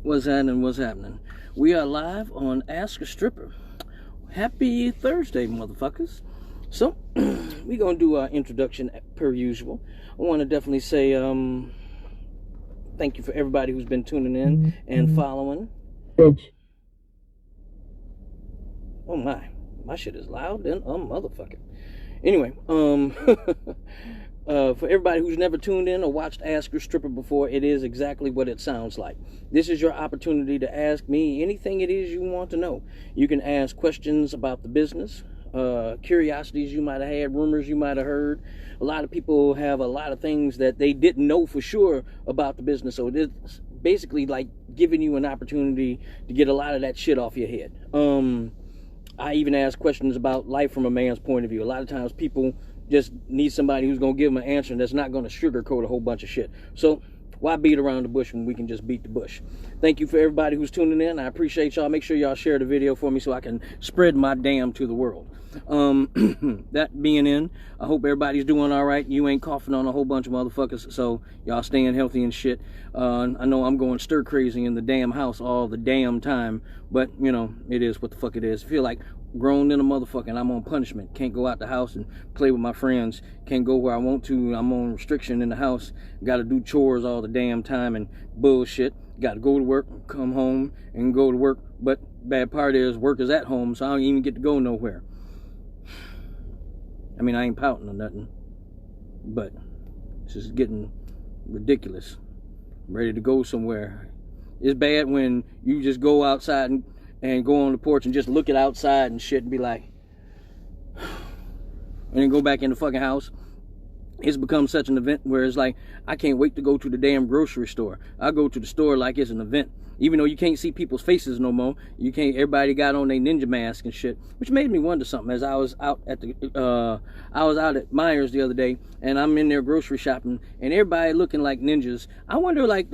What's happening? What's happening? We are live on Ask a Stripper. Happy Thursday, motherfuckers. So, we're going to do our introduction per usual. I want to definitely say thank you for everybody who's been tuning in and following. Oh my shit is loud than a motherfucker. Anyway, for everybody who's never tuned in or watched Ask Your Stripper before, it is exactly what it sounds like. This is your opportunity to ask me anything it is you want to know. You can ask questions about the business, curiosities you might have had, rumors you might have heard. A lot of people have a lot of things that they didn't know for sure about the business, so it's basically like giving you an opportunity to get a lot of that shit off your head. I even ask questions about life from a man's point of view. A lot of times people just need somebody who's going to give them an answer that's not going to sugarcoat a whole bunch of shit. So why beat around the bush when we can just beat the bush? Thank you for everybody who's tuning in. I appreciate y'all. Make sure y'all share the video for me so I can spread my damn to the world. That being in, I hope everybody's doing all right. You ain't coughing on a whole bunch of motherfuckers, so y'all staying healthy and shit. I know I'm going stir crazy in the damn house all the damn time, but you know, it is what the fuck it is. I feel like grown in a motherfucker and I'm on punishment. Can't go out the house and play with my friends. Can't go where I want to. I'm on restriction in the house. Gotta do chores all the damn time and bullshit. Gotta go to work, come home and go to work. But bad part is work is at home, so I don't even get to go nowhere. I mean, I ain't pouting or nothing, but this is getting ridiculous. I'm ready to go somewhere. It's bad when you just go outside and go on the porch and just look at outside and shit and be like, and then go back in the fucking house. It's become such an event where it's like, I can't wait to go to the damn grocery store. I go to the store like it's an event. Even though you can't see people's faces no more, you can't. Everybody got on their ninja mask and shit, which made me wonder something. As I was out at at Myers the other day, and I'm in there grocery shopping, and everybody looking like ninjas. I wonder, like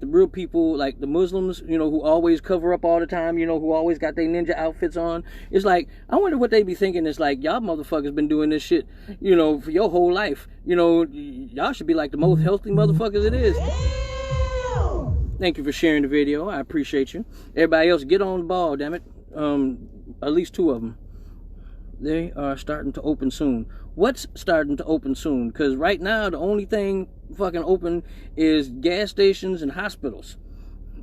the real people, like the Muslims, you know, who always cover up all the time, you know, who always got their ninja outfits on. It's like, I wonder what they be thinking. It's like, y'all motherfuckers been doing this shit, you know, for your whole life. You know, y'all should be like the most healthy motherfuckers it is. Thank you for sharing the video. I appreciate you. Everybody else, get on the ball, damn it. At least 2 of them. They are starting to open soon. What's starting to open soon? Because right now, the only thing fucking open is gas stations and hospitals.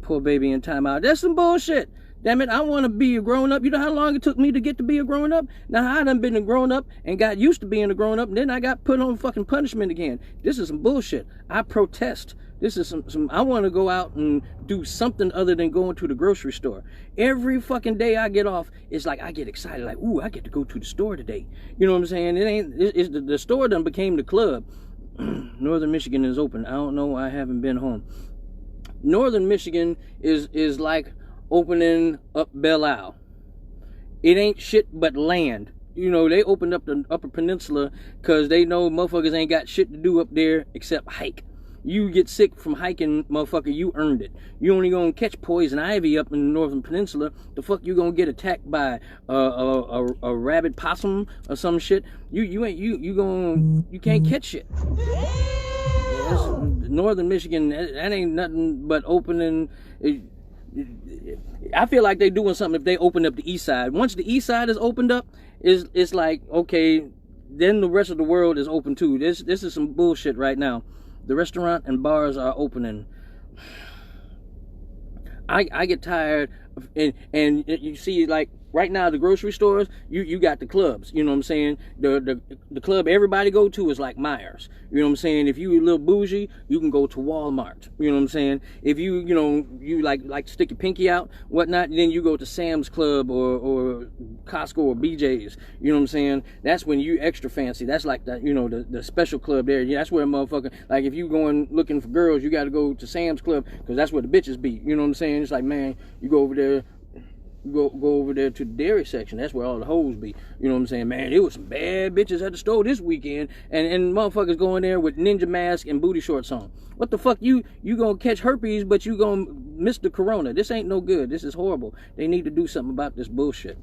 Poor baby in timeout. That's some bullshit. Damn it, I want to be a grown-up. You know how long it took me to get to be a grown-up? Now, I done been a grown-up and got used to being a grown-up, and then I got put on fucking punishment again. This is some bullshit. I protest. This is some I want to go out and do something other than going to the grocery store. Every fucking day I get off, it's like I get excited, like, ooh, I get to go to the store today. You know what I'm saying? The store done became the club. Northern Michigan is open. I don't know, I haven't been home. Northern Michigan is like opening up Belle Isle. It ain't shit but land. You know, they opened up the Upper Peninsula because they know motherfuckers ain't got shit to do up there except hike. You get sick from hiking, motherfucker, you earned it. You only gonna catch poison ivy up in the Northern Peninsula. The fuck you gonna get attacked by a rabid possum or some shit? You can't catch shit. Northern Michigan, that ain't nothing but opening. I feel like they doing something if they open up the east side. Once the east side is opened up, it's like, okay, then the rest of the world is open too. This is some bullshit right now. The restaurant and bars are opening. I get tired of, and you see, like right now the grocery stores, you got the clubs, you know what I'm saying? The club everybody go to is like Myers. You know what I'm saying? If you a little bougie, you can go to Walmart. You know what I'm saying? If you like to stick your pinky out, whatnot, then you go to Sam's Club or Costco or BJ's. You know what I'm saying? That's when you extra fancy. That's like the, you know, the special club there. Yeah, that's where motherfucker, like if you going looking for girls, you got to go to Sam's Club because that's where the bitches be. You know what I'm saying? It's like, man, you go over there. Go over there to the dairy section. That's where all the hoes be. You know what I'm saying? Man, there was some bad bitches at the store this weekend, and motherfuckers going there with ninja mask and booty shorts on. What the fuck? You gonna catch herpes, but you gonna miss the corona. This ain't no good. This is horrible. They need to do something about this bullshit.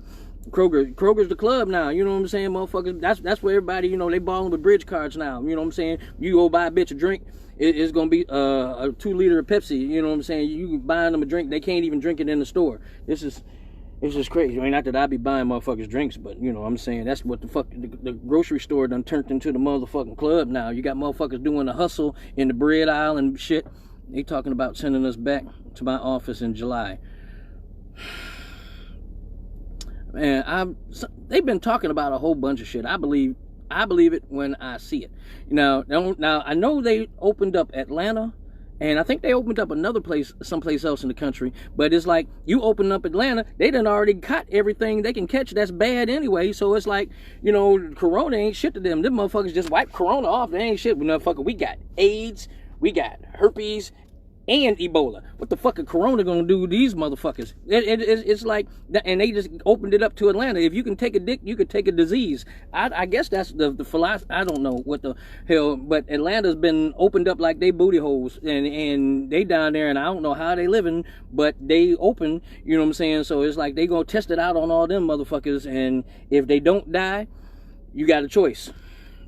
Kroger's the club now. You know what I'm saying, motherfuckers? That's where everybody, you know, they balling with bridge cards now. You know what I'm saying? You go buy a bitch a drink, it's gonna be a 2 liter of Pepsi. You know what I'm saying? You buying them a drink, they can't even drink it in the store. It's just crazy. I mean, not that I be buying motherfuckers drinks, but you know, I'm saying that's what the fuck the grocery store done turned into the motherfucking club now. You got motherfuckers doing the hustle in the bread aisle and shit. They talking about sending us back to my office in July. Man, they've been talking about a whole bunch of shit. I believe it when I see it. Now I know they opened up Atlanta, and I think they opened up another place, someplace else in the country. But it's like, you open up Atlanta, they done already caught everything they can catch that's bad anyway. So it's like, you know, Corona ain't shit to them. Them motherfuckers just wipe Corona off. They ain't shit. Motherfucker, we got AIDS, we got herpes, and Ebola. What the fuck is Corona gonna do to these motherfuckers? It's like, and they just opened it up to Atlanta. If you can take a dick, you could take a disease. I guess that's the philosophy. I don't know what the hell, but Atlanta's been opened up like they booty holes, and they down there, and I don't know how they living, but they open, you know what I'm saying? So it's like they gonna test it out on all them motherfuckers, and if they don't die, you got a choice.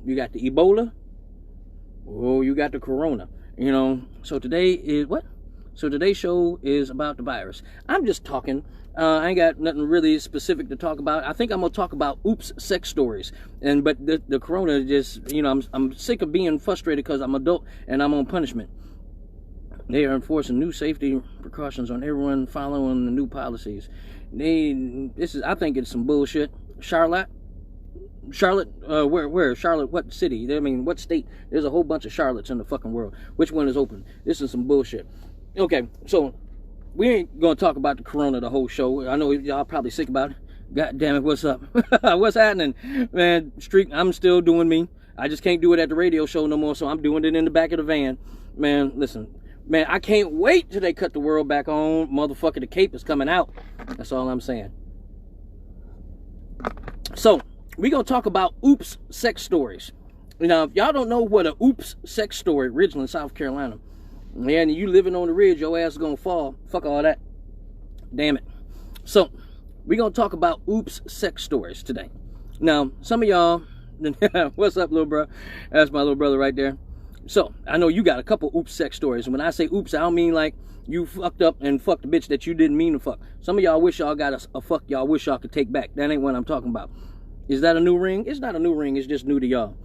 You got the Ebola, or you got the Corona. You know, so today is what? So today's show is about the virus. I'm just talking. I ain't got nothing really specific to talk about. I think I'm gonna talk about oops sex stories. But the Corona just, you know, I'm sick of being frustrated because I'm adult and I'm on punishment. They are enforcing new safety precautions on everyone following the new policies. I think it's some bullshit. Charlotte, where Charlotte, what city? I mean, what state? There's a whole bunch of Charlottes in the fucking world. Which one is open? This is some bullshit. Okay, so we ain't gonna talk about the Corona the whole show. I know y'all probably sick about it. God damn it, what's up? What's happening? Man, I'm still doing me. I just can't do it at the radio show no more, so I'm doing it in the back of the van. Man, listen. Man, I can't wait till they cut the world back on. Motherfucker, the cape is coming out. That's all I'm saying. So, we're going to talk about oops sex stories. Now, if y'all don't know what a oops sex story, Ridgeland, South Carolina, man, you living on the ridge, your ass is going to fall. Fuck all that. Damn it. So, we're going to talk about oops sex stories today. Now, some of y'all, what's up, little bro? That's my little brother right there. So, I know you got a couple oops sex stories. And when I say oops, I don't mean like you fucked up and fucked a bitch that you didn't mean to fuck. Some of y'all wish y'all got a fuck y'all wish y'all could take back. That ain't what I'm talking about. Is that a new ring? It's not a new ring. It's just new to y'all.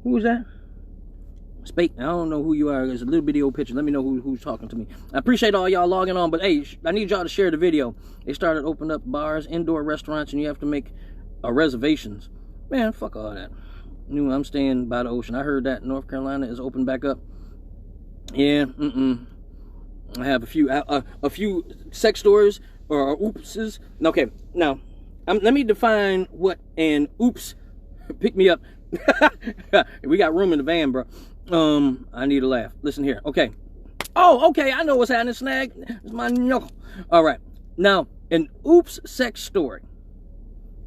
Who is that? Spake. I don't know who you are. There's a little bitty old picture. Let me know who's talking to me. I appreciate all y'all logging on, but hey, I need y'all to share the video. They started opening up bars, indoor restaurants, and you have to make reservations. Man, fuck all that. I'm staying by the ocean. I heard that North Carolina is open back up. Yeah, I have a few sex stories or oopses. Okay, now let me define what an oops. Pick me up. We got room in the van, bro. I need a laugh. Listen here. Okay. Oh, okay. I know what's happening. Snag. It's my knuckle. All right. Now, an oops sex story.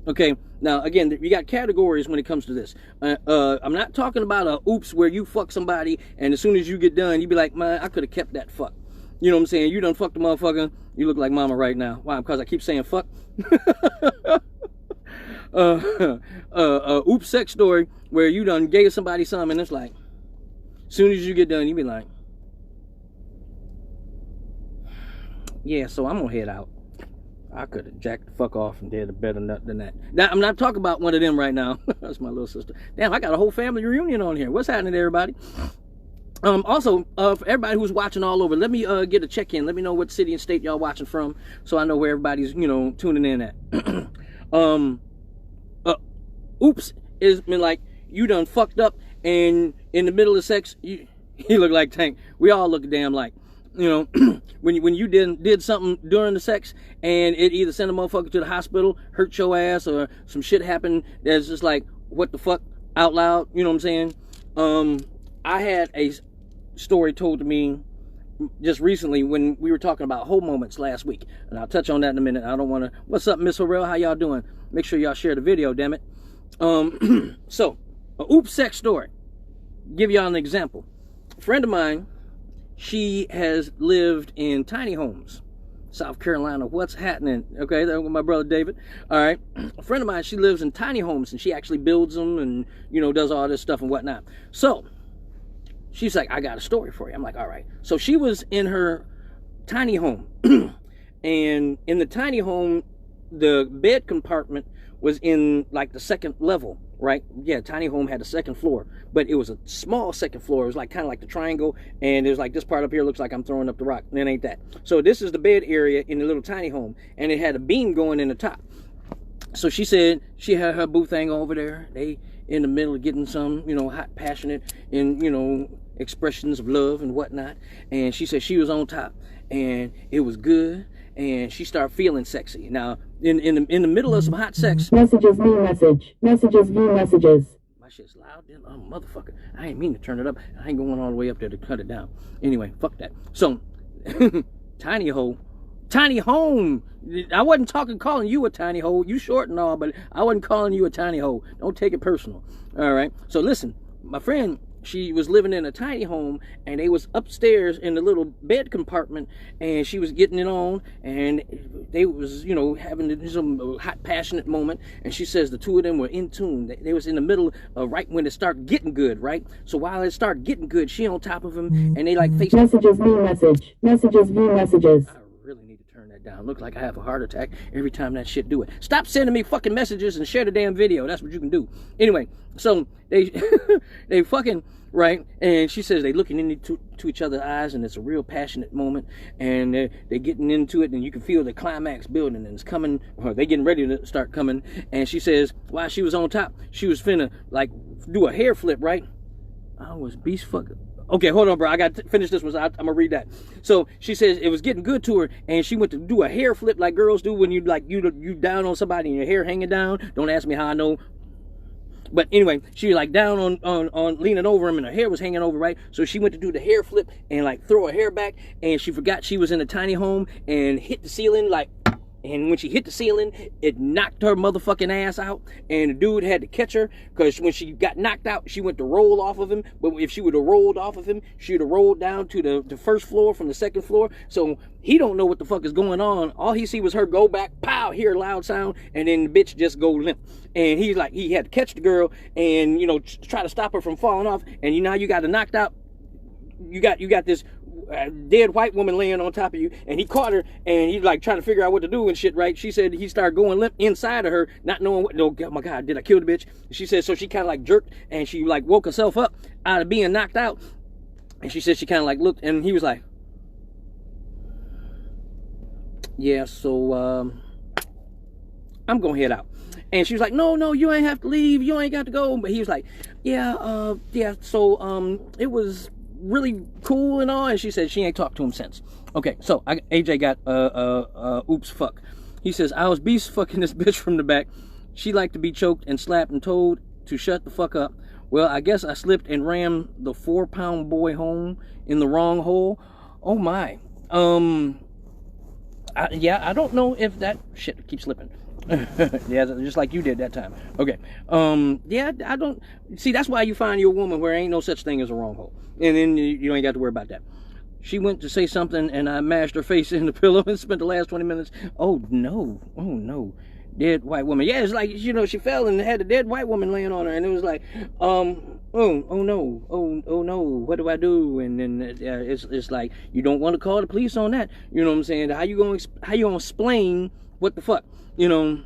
Okay. Now, again, you got categories when it comes to this. I'm not talking about a oops where you fuck somebody and as soon as you get done, you be like, man, I could have kept that fuck. You know what I'm saying? You done fucked the motherfucker. You look like mama right now. Why? Because I keep saying fuck. Oops sex story where you done gave somebody something and it's like, as soon as you get done, you be like, yeah, so I'm gonna head out. I could have jacked the fuck off and did a better nut than that. Now, I'm not talking about one of them right now. That's my little sister. Damn, I got a whole family reunion on here. What's happening, everybody? Also, for everybody who's watching all over, let me get a check-in. Let me know what city and state y'all watching from, so I know where everybody's, tuning in at. Oops is been like you done fucked up, and in the middle of sex, you look like Tank. We all look damn like, when you did something during the sex, and it either sent a motherfucker to the hospital, hurt your ass, or some shit happened that's just like, what the fuck, out loud. You know what I'm saying? I had a story told to me just recently when we were talking about whole moments last week, and I'll touch on that in a minute. I don't want to. What's up, Miss Harrell? How y'all doing? Make sure y'all share the video, damn it. So, a oops sex story. Give y'all an example. A friend of mine, she has lived in tiny homes, South Carolina. What's happening? Okay, that's with my brother David. All right, a friend of mine, she lives in tiny homes, and she actually builds them and does all this stuff and whatnot. So she's like, I got a story for you. I'm like, all right. So she was in her tiny home. And in the tiny home, the bed compartment was in like the second level, right? Yeah, tiny home had a second floor, but it was a small second floor. It was like kind of like the triangle, and there's like this part up here looks like I'm throwing up the rock, and it ain't that. So this is the bed area in the little tiny home, and it had a beam going in the top. So she said she had her boo thing over there. They in the middle of getting some, you know, hot, passionate, and, you know, expressions of love and whatnot. And she said she was on top, and it was good. And she started feeling sexy. Now, in the middle of some hot sex. Messages, view message. Messages, view messages. My shit's loud, then. Oh, motherfucker. I ain't mean to turn it up. I ain't going all the way up there to cut it down. Anyway, fuck that. So, tiny home. I wasn't calling you a tiny hole. You short and all, but I wasn't calling you a tiny hole. Don't take it personal. All right. So listen, my friend, she was living in a tiny home, and they was upstairs in the little bed compartment, and she was getting it on, and they was, you know, having some hot, passionate moment. And she says the two of them were in tune. They was in the middle of right when it started getting good, right? So while it started getting good, she on top of him, and they like face messages, view message. Messages, view messages. I really need to turn that down. Look like I have a heart attack every time that shit do it. Stop sending me fucking messages and share the damn video. That's what you can do. Anyway, so they they fucking, right? And she says they looking into each other's eyes, and it's a real passionate moment, and they're getting into it, and you can feel the climax building, and it's coming, or they getting ready to start coming. And she says while she was on top, she was finna like do a hair flip, right? I was beast fucking. Okay, hold on, bro. I got to finish this one. I'm going to read that. So she says it was getting good to her, and she went to do a hair flip like girls do when you like you down on somebody and your hair hanging down. Don't ask me how I know. But anyway, she was like down on leaning over him, and her hair was hanging over, right? So she went to do the hair flip and like throw her hair back, and she forgot she was in a tiny home and hit the ceiling like. And when she hit the ceiling, it knocked her motherfucking ass out. And the dude had to catch her, because when she got knocked out, she went to roll off of him. But if she would have rolled off of him, she would have rolled down to the first floor from the second floor. So he don't know what the fuck is going on. All he see was her go back, pow, hear a loud sound, and then the bitch just go limp. And he's like, he had to catch the girl and, you know, try to stop her from falling off. And you know, you got her knocked out. You got this dead white woman laying on top of you, and he caught her, and he's like trying to figure out what to do and shit, right? She said he started going limp inside of her, not knowing what. No, oh my God, did I kill the bitch? She said so. She kind of like jerked, and she like woke herself up out of being knocked out, and she said she kind of like looked, and he was like, yeah, so I'm gonna head out. And she was like, no, you ain't have to leave, you ain't got to go. But he was like, yeah, so it was really cool and all. And she said she ain't talked to him since. Okay, so AJ got oops fuck. He says, I was beast fucking this bitch from the back. She liked to be choked and slapped and told to shut the fuck up. Well, I guess I slipped and rammed the 4-pound boy home in the wrong hole. Oh my. Yeah, I don't know if that shit keeps slipping. Yeah, just like you did that time. Okay. Yeah, I don't see. That's why you find your woman where ain't no such thing as a wrong hole, and then you ain't got to worry about that. She went to say something, and I mashed her face in the pillow and spent the last 20 minutes. Oh no, dead white woman. Yeah, it's like, you know, she fell and had a dead white woman laying on her, and it was like, oh no, what do I do? And then it's like, you don't want to call the police on that. You know what I'm saying? How you gonna explain what the fuck? You know,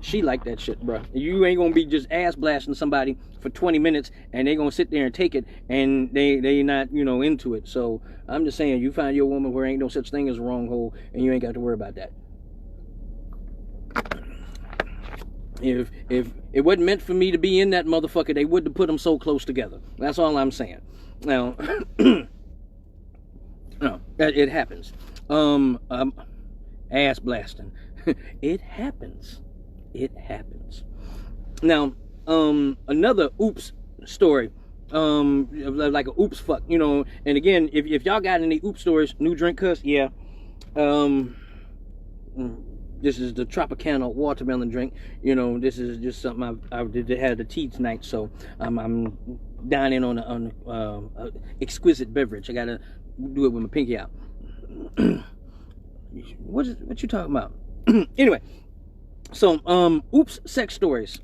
she like that shit, bro. You ain't gonna be just ass blasting somebody for 20 minutes and they gonna sit there and take it, and they not, you know, into it. So I'm just saying, you find your woman where ain't no such thing as a wrong hole, and you ain't got to worry about that. If it wasn't meant for me to be in that motherfucker, they wouldn't have put them so close together. That's all I'm saying. Now, no, it happens. Ass blasting. It happens. Now, another oops story, like a oops fuck, you know. And again, if y'all got any oops stories, new drink cuss, yeah. This is the Tropicana watermelon drink. You know, this is just something I did had a tea tonight, so I'm dining on a exquisite beverage. I gotta do it with my pinky out. What you talking about? Anyway, so oops sex stories.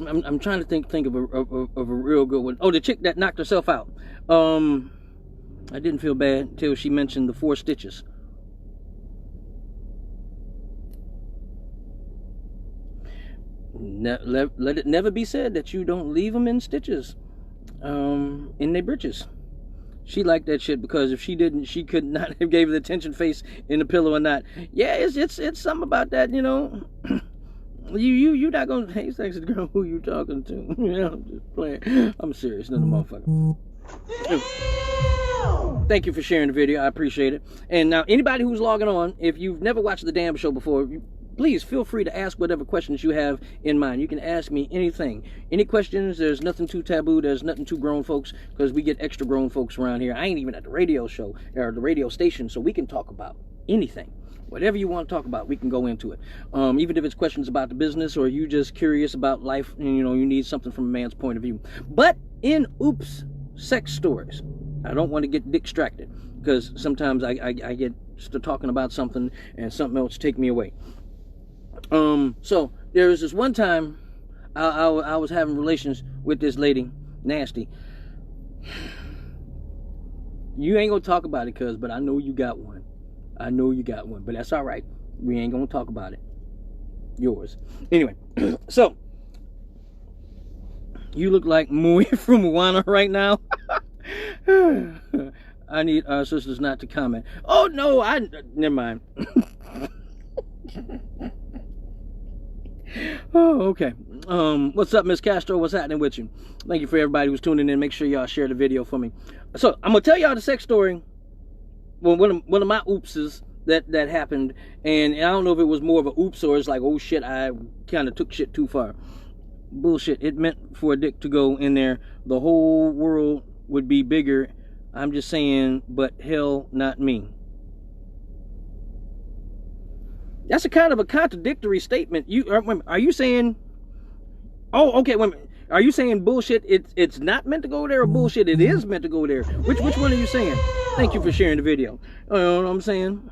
I'm trying to think of a real good one. Oh, the chick that knocked herself out. I didn't feel bad until she mentioned the 4 stitches. Let it never be said that you don't leave them in stitches, in their britches. She liked that shit because if she didn't, she could not have gave the attention face in the pillow or not. Yeah, it's something about that, you know. You not gonna, hey, sexy girl, who you talking to? I'm just playing. I'm serious, no motherfucker. Thank you for sharing the video. I appreciate it. And now, anybody who's logging on, if you've never watched the damn show before, please feel free to ask whatever questions you have in mind. You can ask me anything. Any questions. There's nothing too taboo. There's nothing too grown folks, because we get extra grown folks around here. I ain't even at the radio show or the radio station, so we can talk about anything. Whatever you want to talk about, we can go into it. Even if it's questions about the business or you just curious about life and, you know, you need something from a man's point of view. But in Oops Sex Stories, I don't want to get distracted, because sometimes I get to talking about something and something else take me away. So there was this one time I was having relations with this lady, nasty. You ain't gonna talk about it, cuz, but I know you got one. I know you got one, but that's all right. We ain't gonna talk about it. Yours. Anyway, so you look like Mui from Moana right now. I need our sisters not to comment. Oh no, never mind. Oh, okay. What's up, Miss Castro? What's happening with you? Thank you for everybody who's tuning in. Make sure y'all share the video for me. So I'm gonna tell y'all the sex story. Well, one of my oopses that happened, and I don't know if it was more of a oops or it's like, oh shit, I kind of took shit too far. Bullshit. It meant for a dick to go in there, the whole world would be bigger. I'm just saying, but hell, not me. That's a kind of a contradictory statement. Are you saying? Oh, okay. Wait a minute. Are you saying bullshit? It's not meant to go there, or bullshit? It is meant to go there. Which one are you saying? Thank you for sharing the video. You know what I'm saying?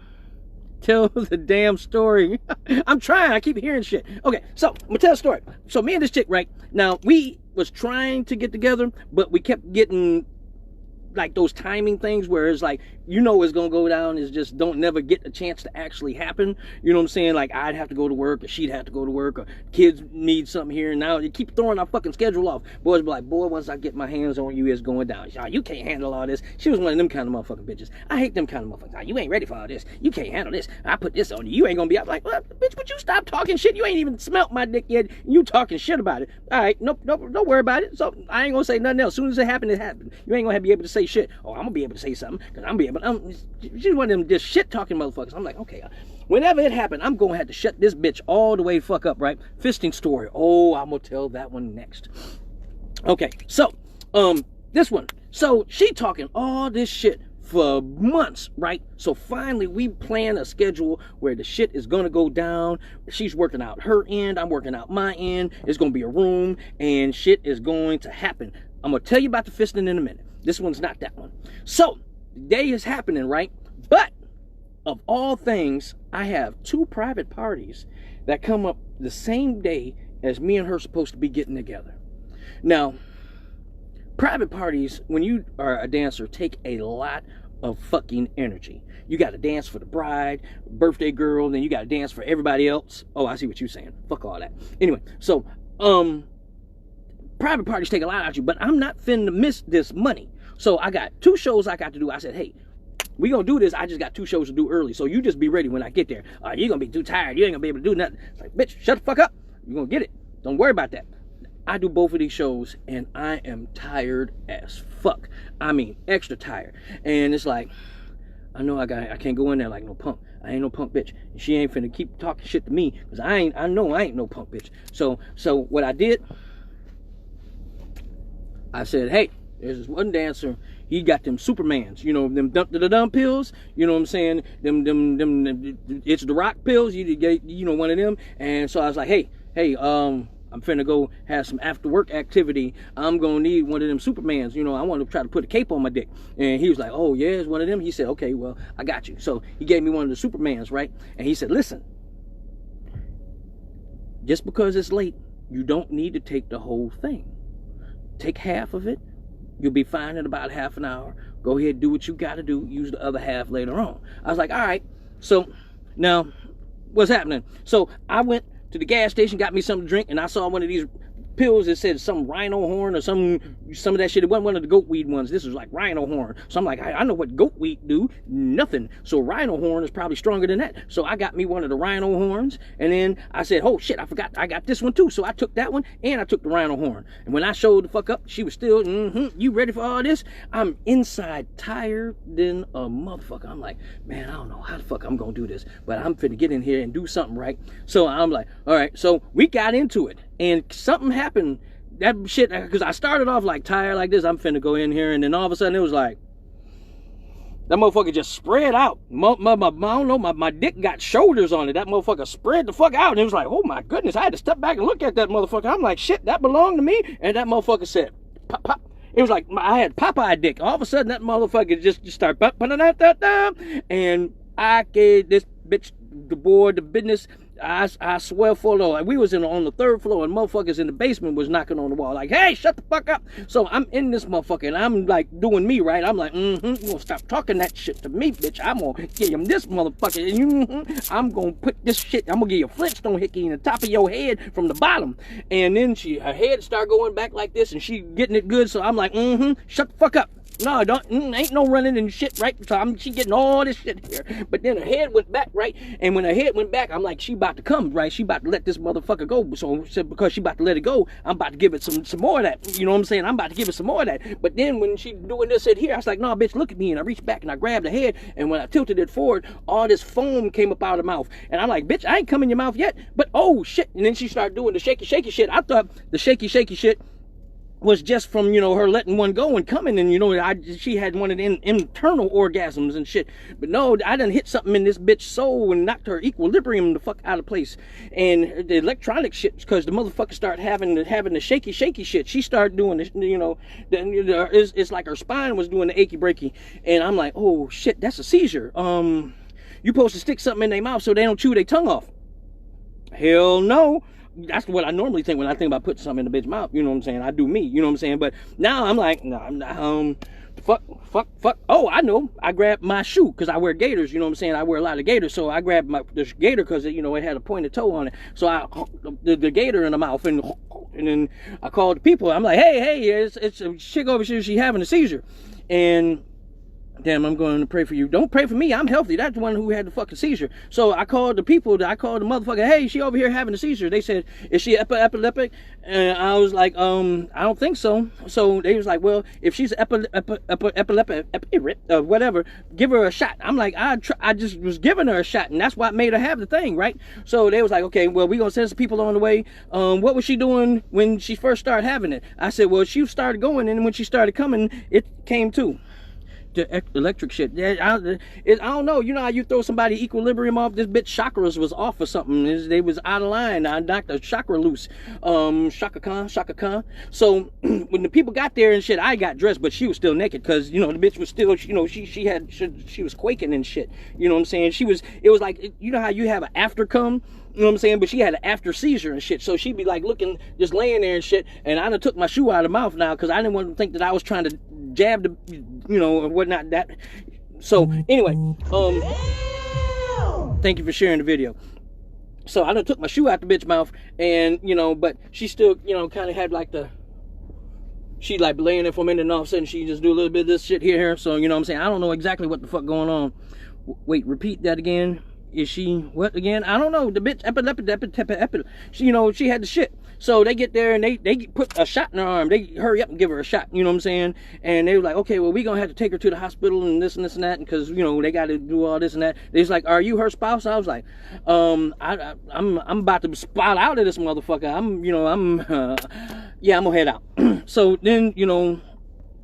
Tell the damn story. I'm trying. I keep hearing shit. Okay, so I'm gonna tell a story. So me and this chick, right now, we was trying to get together, but we kept getting like those timing things where it's like, you know, it's gonna go down, is just don't never get a chance to actually happen. You know what I'm saying? Like, I'd have to go to work, or she'd have to go to work, or kids need something here and now. You keep throwing our fucking schedule off. Boys be like, boy, once I get my hands on you, it's going down. Y'all, you can't handle all this. She was one of them kind of motherfucking bitches. I hate them kind of motherfuckers. Nah, you ain't ready for all this. You can't handle this. I put this on you. You ain't gonna be up. Like, well, bitch, would you stop talking shit? You ain't even smelt my dick yet. You talking shit about it. All right, nope, don't worry about it. So I ain't gonna say nothing else. As soon as it happened, it happened. You ain't gonna be able to say shit. Oh, I'm gonna be able to say something, because I'm gonna be able. She's one of them just shit talking motherfuckers. I'm like, okay, whenever it happened, I'm gonna have to shut this bitch all the way the fuck up, right? Fisting story. Oh, I'm gonna tell that one next. Okay, so this one. So she talking all this shit for months, right? So finally we plan a schedule where the shit is gonna go down. She's working out her end, I'm working out my end. It's gonna be a room, and shit is going to happen. I'm gonna tell you about the fisting in a minute. This one's not that one. So the day is happening, right? But of all things, I have 2 private parties that come up the same day as me and her supposed to be getting together. Now, private parties, when you are a dancer, take a lot of fucking energy. You got to dance for the bride, birthday girl, then you got to dance for everybody else. Oh, I see what you're saying. Fuck all that. Anyway, so private parties take a lot out of you, but I'm not finna miss this money. So I got 2 shows I got to do. I said, hey, we gonna do this. I just got 2 shows to do early, so you just be ready when I get there. You're gonna be too tired. You ain't gonna be able to do nothing. It's like, bitch, shut the fuck up. You're gonna get it. Don't worry about that. I do both of these shows, and I am tired as fuck. I mean, extra tired. And it's like, I know I can't go in there like no punk. I ain't no punk bitch. She ain't finna keep talking shit to me, because I know I ain't no punk bitch. So what I did, I said, hey, there's this one dancer. He got them Supermans, you know, them dump pills. You know what I'm saying? Them it's the rock pills. You get, you know, one of them. And so I was like, hey, I'm finna go have some after work activity. I'm gonna need one of them Supermans. You know, I want to try to put a cape on my dick. And he was like, oh yeah, it's one of them. He said, okay, well, I got you. So he gave me one of the Supermans, right? And he said, listen, just because it's late, You don't need to take the whole thing. Take half of it. You'll be fine in about half an hour. Go ahead, do what you got to do. Use the other half later on. I was like, all right. So now, what's happening? So I went to the gas station, got me something to drink, and I saw one of these pills that said some rhino horn or some of that shit. It wasn't one of the goat weed ones. This was like rhino horn. So I'm like, I know what goat weed do. Nothing. So rhino horn is probably stronger than that. So I got me one of the rhino horns, and then I said, oh shit, I forgot I got this one too. So I took that one and I took the rhino horn. And when I showed the fuck up, she was still, you ready for all this? I'm inside tired than a motherfucker. I'm like, man, I don't know how the fuck I'm gonna do this, but I'm finna get in here and do something right. So I'm like, all right. So we got into it. And something happened, that shit, because I started off like tired like this, I'm finna go in here, and then all of a sudden it was like, that motherfucker just spread out. I don't know, my dick got shoulders on it. That motherfucker spread the fuck out, and it was like, oh my goodness, I had to step back and look at that motherfucker. I'm like, shit, that belonged to me? And that motherfucker said, pop, pop. It was like, I had Popeye dick. All of a sudden, that motherfucker just started, and I gave this bitch, the boy, the business. I swear for the Lord, we was on the 3rd floor, and motherfuckers in the basement was knocking on the wall like, hey, shut the fuck up. So I'm in this motherfucker, and I'm like doing me, right? I'm like, you gonna stop talking that shit to me, bitch. I'm gonna give him this motherfucker, and I'm gonna put this shit, I'm gonna give you a Flintstone hickey in the top of your head from the bottom. And then her head start going back like this, and she getting it good, so I'm like, shut the fuck up. No, ain't no running and shit, right? So she getting all this shit here. But then her head went back, right? And when her head went back, I'm like, she about to come, right? She about to let this motherfucker go. So because she about to let it go, I'm about to give it some more of that. You know what I'm saying? I'm about to give it some more of that. But then when she doing this shit here, I was like, no, bitch, look at me. And I reached back and I grabbed the head. And when I tilted it forward, all this foam came up out of the mouth. And I'm like, bitch, I ain't come in your mouth yet. But oh, shit. And then she started doing the shaky shit. I thought the shaky shit was just from, her letting one go and coming, and she had one of the internal orgasms and shit. But no, I done hit something in this bitch soul and knocked her equilibrium the fuck out of place. And the electronic shit, because the motherfucker started having the shaky shit. She started doing this, it's like her spine was doing the achy breaky. And I'm like, oh shit, that's a seizure. You supposed to stick something in their mouth so they don't chew their tongue off. Hell no. That's what I normally think when I think about putting something in the bitch's mouth. You know what I'm saying? I do me. You know what I'm saying? But now I'm like, fuck. Oh, I know. I grabbed my shoe because I wear gaiters. You know what I'm saying? I wear a lot of gaiters. So I grabbed the gaiter because it had a pointed toe on it. So I the gaiter in the mouth, and then I called the people. I'm like, hey, it's a chick over here. She having a seizure, and damn, I'm going to pray for you. Don't pray for me. I'm healthy. That's the one who had the fucking seizure. So I called the people. I called the motherfucker. Hey, she over here having a seizure. They said, is she epileptic? And I was like, I don't think so. So they was like, well, if she's epileptic, whatever, give her a shot. I'm like, I just was giving her a shot, and that's what made her have the thing, right? So they was like, okay, well, we gonna send some people on the way. What was she doing when she first started having it? I said, well, she started going, and when she started coming, it came too. The electric shit. I don't know. You know how you throw somebody equilibrium off? This bitch chakras was off or something. They was out of line. I knocked a chakra loose. Shaka Khan. So when the people got there and shit, I got dressed, but she was still naked because the bitch was still, she was quaking and shit. You know what I'm saying? It was like, you know how you have an after come. You know what I'm saying? But she had an after seizure and shit. So she'd be like looking, just laying there and shit. And I done took my shoe out of the mouth now because I didn't want to think that I was trying to jab the, or whatnot. That. So anyway, thank you for sharing the video. So I done took my shoe out the bitch mouth, and but she still, kind of had like she like laying there for a minute, and all of a sudden she just do a little bit of this shit here. So you know what I'm saying? I don't know exactly what the fuck going on. Wait, repeat that again. Is she what again? I don't know. The bitch she had the shit. So they get there and they put a shot in her arm. They hurry up and give her a shot. You know what I'm saying? And they were like, okay, well, we gonna have to take her to the hospital and this and that, because they got to do all this and that. They was like, are you her spouse? I was like, I'm about to spot out of this motherfucker. Yeah, I'm gonna head out. So then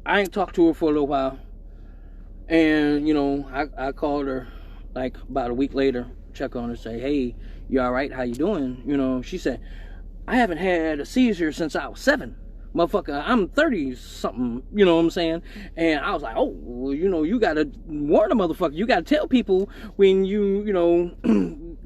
I ain't talked to her for a little while, and I called her like about a week later, check on her, say, hey, you all right? How you doing? She said, I haven't had a seizure since I was 7. Motherfucker, I'm 30 something, you know what I'm saying? And I was like, oh, well, you gotta warn a motherfucker. You gotta tell people when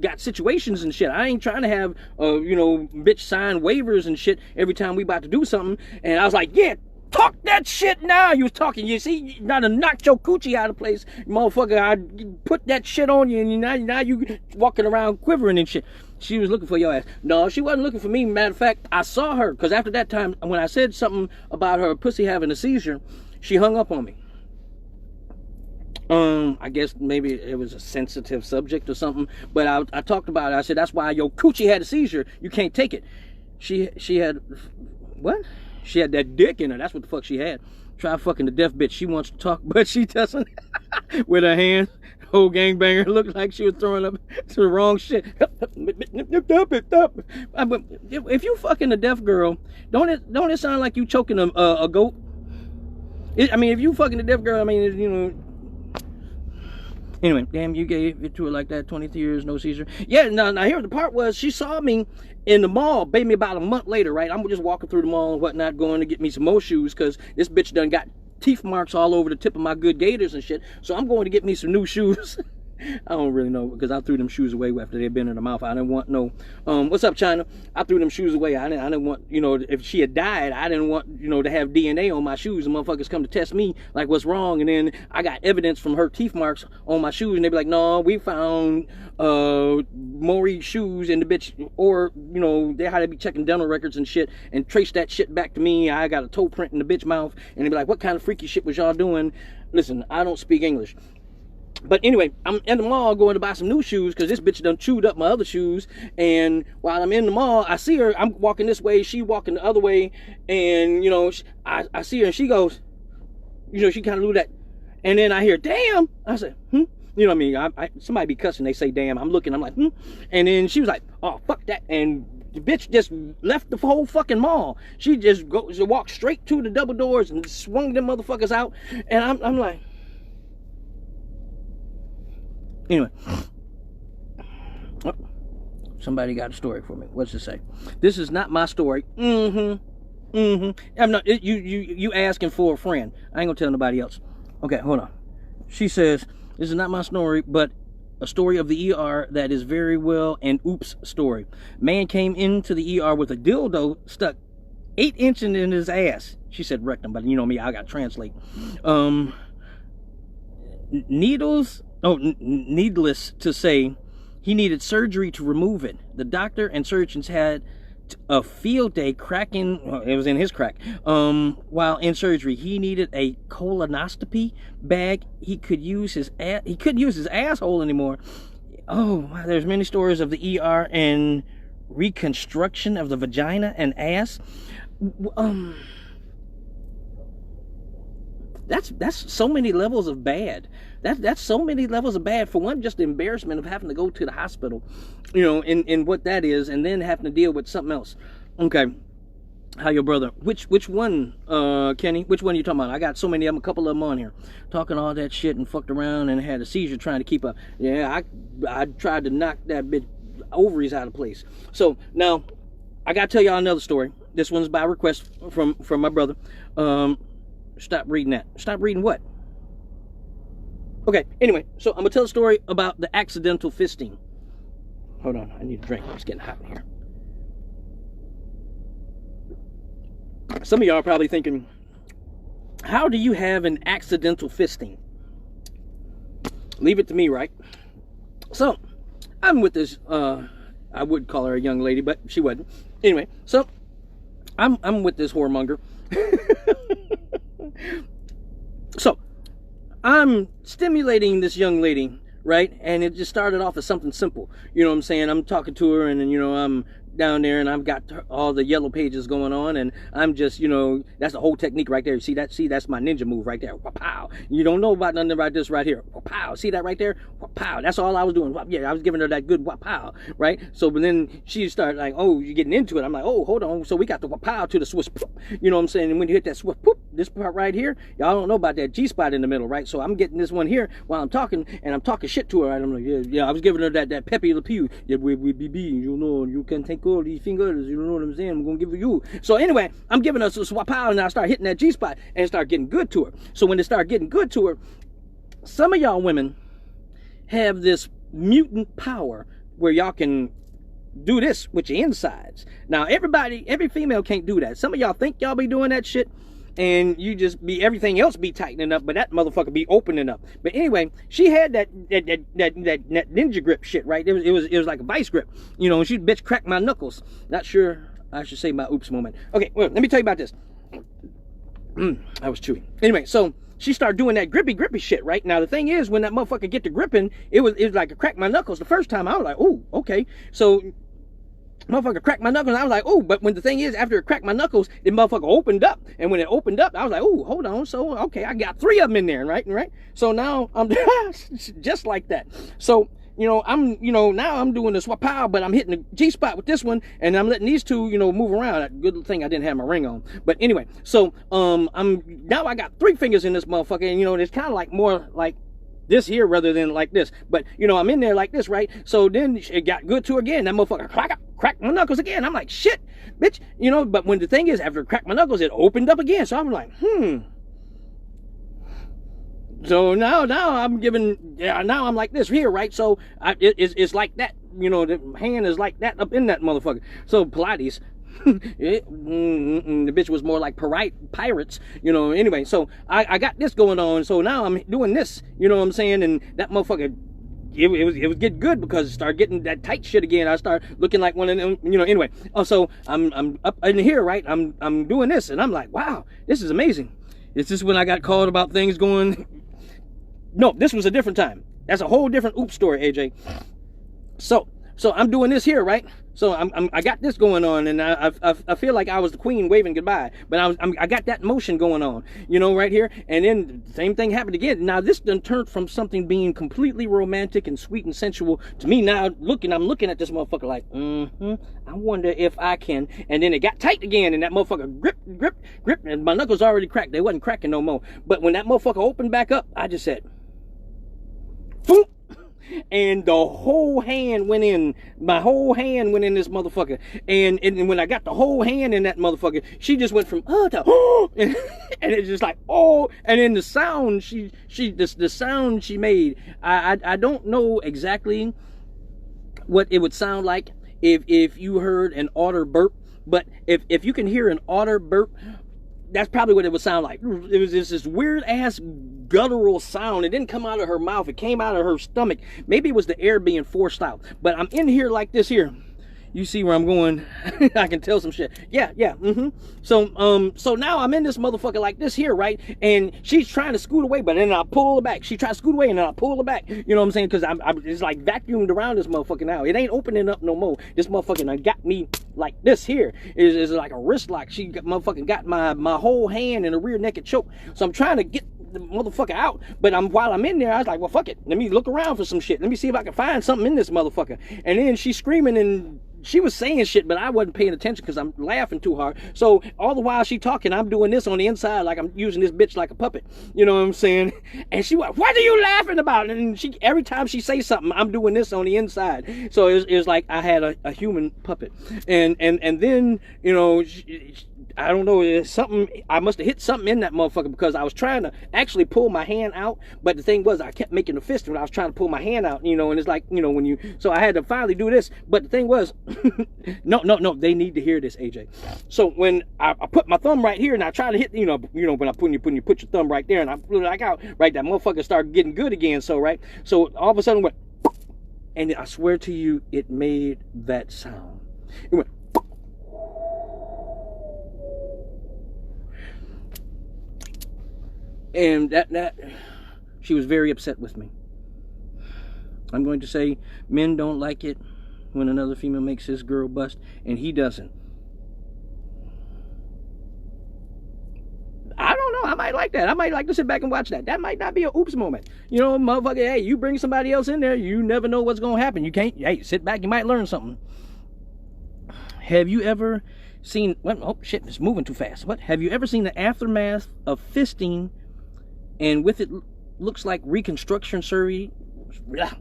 got situations and shit. I ain't trying to have, you know, bitch sign waivers and shit every time we about to do something. And I was like, yeah, talk that shit now. You was talking. You see, you gotta knock your coochie out of place, motherfucker. I put that shit on you, and now you walking around quivering and shit. She was looking for your ass. No, she wasn't looking for me. Matter of fact, I saw her, because after that time, when I said something about her pussy having a seizure, she hung up on me. I guess maybe it was a sensitive subject or something, but I talked about it. I said, that's why your coochie had a seizure. You can't take it. She had, what? She had that dick in her. That's what the fuck she had. Try fucking the deaf bitch. She wants to talk, but she doesn't. With her hands. Whole gangbanger looked like she was throwing up to the wrong shit. If you fucking a deaf girl, don't it sound like you choking a goat? I mean, if you fucking a deaf girl, I mean, you know. Anyway, damn, you gave it to her like that, 23 years, no seizure. Yeah, now here the part was, she saw me in the mall, maybe about a month later, right? I'm just walking through the mall and whatnot, going to get me some more shoes, because this bitch done got teeth marks all over the tip of my good gators and shit. So I'm going to get me some new shoes. I don't really know, because I threw them shoes away after they'd been in the mouth. I didn't want no, what's up, China? I threw them shoes away. I didn't want, you know, if she had died, I didn't want, you know, to have DNA on my shoes and motherfuckers come to test me, like, what's wrong? And then I got evidence from her teeth marks on my shoes, and they be like, no, we found Maury's shoes in the bitch, or, you know, they had to be checking dental records and shit, and trace that shit back to me. I got a toe print in the bitch mouth, and they be like, what kind of freaky shit was y'all doing? Listen, I don't speak English. But anyway, I'm in the mall going to buy some new shoes, because this bitch done chewed up my other shoes. And while I'm in the mall, I see her. I'm walking this way, she walking the other way. And, you know, I see her, and she goes, you know, she kind of do that. And then I hear, damn. I said, You know what I mean? Somebody be cussing, they say, damn. I'm looking, I'm like, And then she was like, oh, fuck that. And the bitch just left the whole fucking mall. She just walked straight to the double doors and swung them motherfuckers out. And I'm like, anyway, oh, somebody got a story for me. What's it say? This is not my story. I'm not. You asking for a friend. I ain't gonna tell nobody else. Okay, hold on. She says, this is not my story, but a story of the ER that is very well an oops story. Man came into the ER with a dildo stuck 8 inches in his ass. She said rectum, but you know me, I gotta translate. Needless to say, he needed surgery to remove it. The doctor and surgeons had a field day cracking, it was in his crack, while in surgery. He needed a colonoscopy bag. He couldn't use his asshole anymore. Oh, there's many stories of the ER and reconstruction of the vagina and ass. That's so many levels of bad. That's so many levels of bad. For one, just the embarrassment of having to go to the hospital, you know, in what that is, and then having to deal with something else. Okay, how your brother? Which one, Kenny? Which one are you talking about? I got so many of them, a couple of them on here, talking all that shit and fucked around and had a seizure trying to keep up. Yeah, I tried to knock that bitch ovaries out of place. So now, I gotta tell y'all another story. This one's by request from my brother. Stop reading that. Stop reading what? Okay, anyway, so I'm gonna tell a story about the accidental fisting. Hold on, I need a drink. It's getting hot in here. Some of y'all are probably thinking, how do you have an accidental fisting? Leave it to me, right? So, I'm with this, I would call her a young lady, but she wasn't. Anyway, so, I'm with this whoremonger. So, I'm stimulating this young lady, right? And it just started off as something simple. You know what I'm saying? I'm talking to her, and then, you know, I'm down there, and I've got all the yellow pages going on, and I'm just, you know, that's the whole technique right there. See that? See, that's my ninja move right there. Pow! You don't know about nothing about this right here. Pow! See that right there? Pow! That's all I was doing. Yeah, I was giving her that good pow, right? So, but then she started like, oh, you're getting into it. I'm like, oh, hold on. So we got the pow to the Swiss poop. You know what I'm saying? And when you hit that Swiss poop, this part right here, y'all don't know about that G spot in the middle, right? So I'm getting this one here while I'm talking, and I'm talking shit to her. Right? I'm like, yeah, I was giving her that Pepe Le Pew. Yeah, we be, you know, you can take all these fingers, you know what I'm saying? I'm gonna give you. So anyway, I'm giving her some swap pow, and I start hitting that G spot and start getting good to her. So when it start getting good to her, some of y'all women have this mutant power where y'all can do this with your insides. Now, every female can't do that. Some of y'all think y'all be doing that shit, and you just be, everything else be tightening up, but that motherfucker be opening up. But anyway, she had that ninja grip shit, right? It was like a vice grip, you know. And she bitch cracked my knuckles. Not sure I should say my oops moment. Okay, well, let me tell you about this. I was chewy. Anyway, so she started doing that grippy shit, right? Now the thing is, when that motherfucker get to gripping, it was like it cracked my knuckles. The first time I was like, oh, okay. So motherfucker cracked my knuckles, and I was like, oh, but when the thing is, after it cracked my knuckles, the motherfucker opened up. And when it opened up, I was like, oh, hold on. So, okay, I got 3 of them in there, right? So now I'm just like that. So, you know, now I'm doing the swap pow, but I'm hitting the G-spot with this one, and I'm letting these two, you know, move around. Good thing I didn't have my ring on. But anyway, so now I got 3 fingers in this motherfucker, and, you know, it's kind of like more like this here rather than like this. But, you know, I'm in there like this, right? So then it got good to again. That motherfucker cracked my knuckles again. I'm like, shit, bitch. You know, but when the thing is, after it cracked my knuckles, it opened up again. So I'm like, So now I'm giving, now I'm like this here, right? So it's like that, you know, the hand is like that up in that motherfucker. So Pilates, the bitch was more like pirates, you know. Anyway, so I got this going on. So now I'm doing this, you know what I'm saying? And that motherfucker, it was getting good because it started getting that tight shit again. I started looking like one of them, you know. Anyway, so I'm up in here, right? I'm doing this, and I'm like, wow, this is amazing. Is this when I got called about things going? No, this was a different time. That's a whole different oops story, AJ. So I'm doing this here, right? So I got this going on, and I feel like I was the queen waving goodbye, but I got that motion going on, you know, right here. And then the same thing happened again. Now this done turned from something being completely romantic and sweet and sensual to me now I'm looking at this motherfucker like, I wonder if I can. And then it got tight again, and that motherfucker grip, and my knuckles already cracked. They wasn't cracking no more. But when that motherfucker opened back up, I just said, boom. And the whole hand went in. My whole hand went in this motherfucker. And when I got the whole hand in that motherfucker, she just went from to oh, and it's just like oh. And then the sound the sound she made, I don't know exactly what it would sound like if you heard an otter burp, but if you can hear an otter burp, that's probably what it would sound like. It was just this weird ass guttural sound. It didn't come out of her mouth. It came out of her stomach. Maybe it was the air being forced out. But I'm in here like this here. You see where I'm going? I can tell some shit. Yeah. So now I'm in this motherfucker like this here, right? And she's trying to scoot away, but then I pull her back. She tries to scoot away, and then I pull her back. You know what I'm saying? Because it's like vacuumed around this motherfucker now. It ain't opening up no more. This motherfucker done got me like this here. Is like a wrist lock. She motherfucking got my whole hand in a rear naked choke. So I'm trying to get the motherfucker out, but while I'm in there, I was like, well, fuck it. Let me look around for some shit. Let me see if I can find something in this motherfucker. And then she's screaming, and she was saying shit, but I wasn't paying attention because I'm laughing too hard. So all the while she talking, I'm doing this on the inside, like I'm using this bitch like a puppet. You know what I'm saying? And she was, what are you laughing about? And every time she say something, I'm doing this on the inside. So it's like I had a human puppet. And then, you know, I don't know, it's something, I must have hit something in that motherfucker because I was trying to actually pull my hand out, but the thing was I kept making a fist when I was trying to pull my hand out, you know, and it's like, you know, so I had to finally do this, but the thing was, no, they need to hear this, AJ. So when I put my thumb right here and I try to hit, you know, when you put your thumb right there and I blew it like out, right, that motherfucker started getting good again, so, right, so all of a sudden it went, and I swear to you, it made that sound. It went, and that she was very upset with me. I'm going to say men don't like it when another female makes his girl bust and he doesn't. I don't know, I might like that. I might like to sit back and watch that. That might not be a oops moment. You know, motherfucker, hey, you bring somebody else in there, you never know what's gonna happen. You can't, hey, sit back, you might learn something. Have you ever seen, oh shit, it's moving too fast. What? Have you ever seen the aftermath of fisting, and with it looks like reconstruction surgery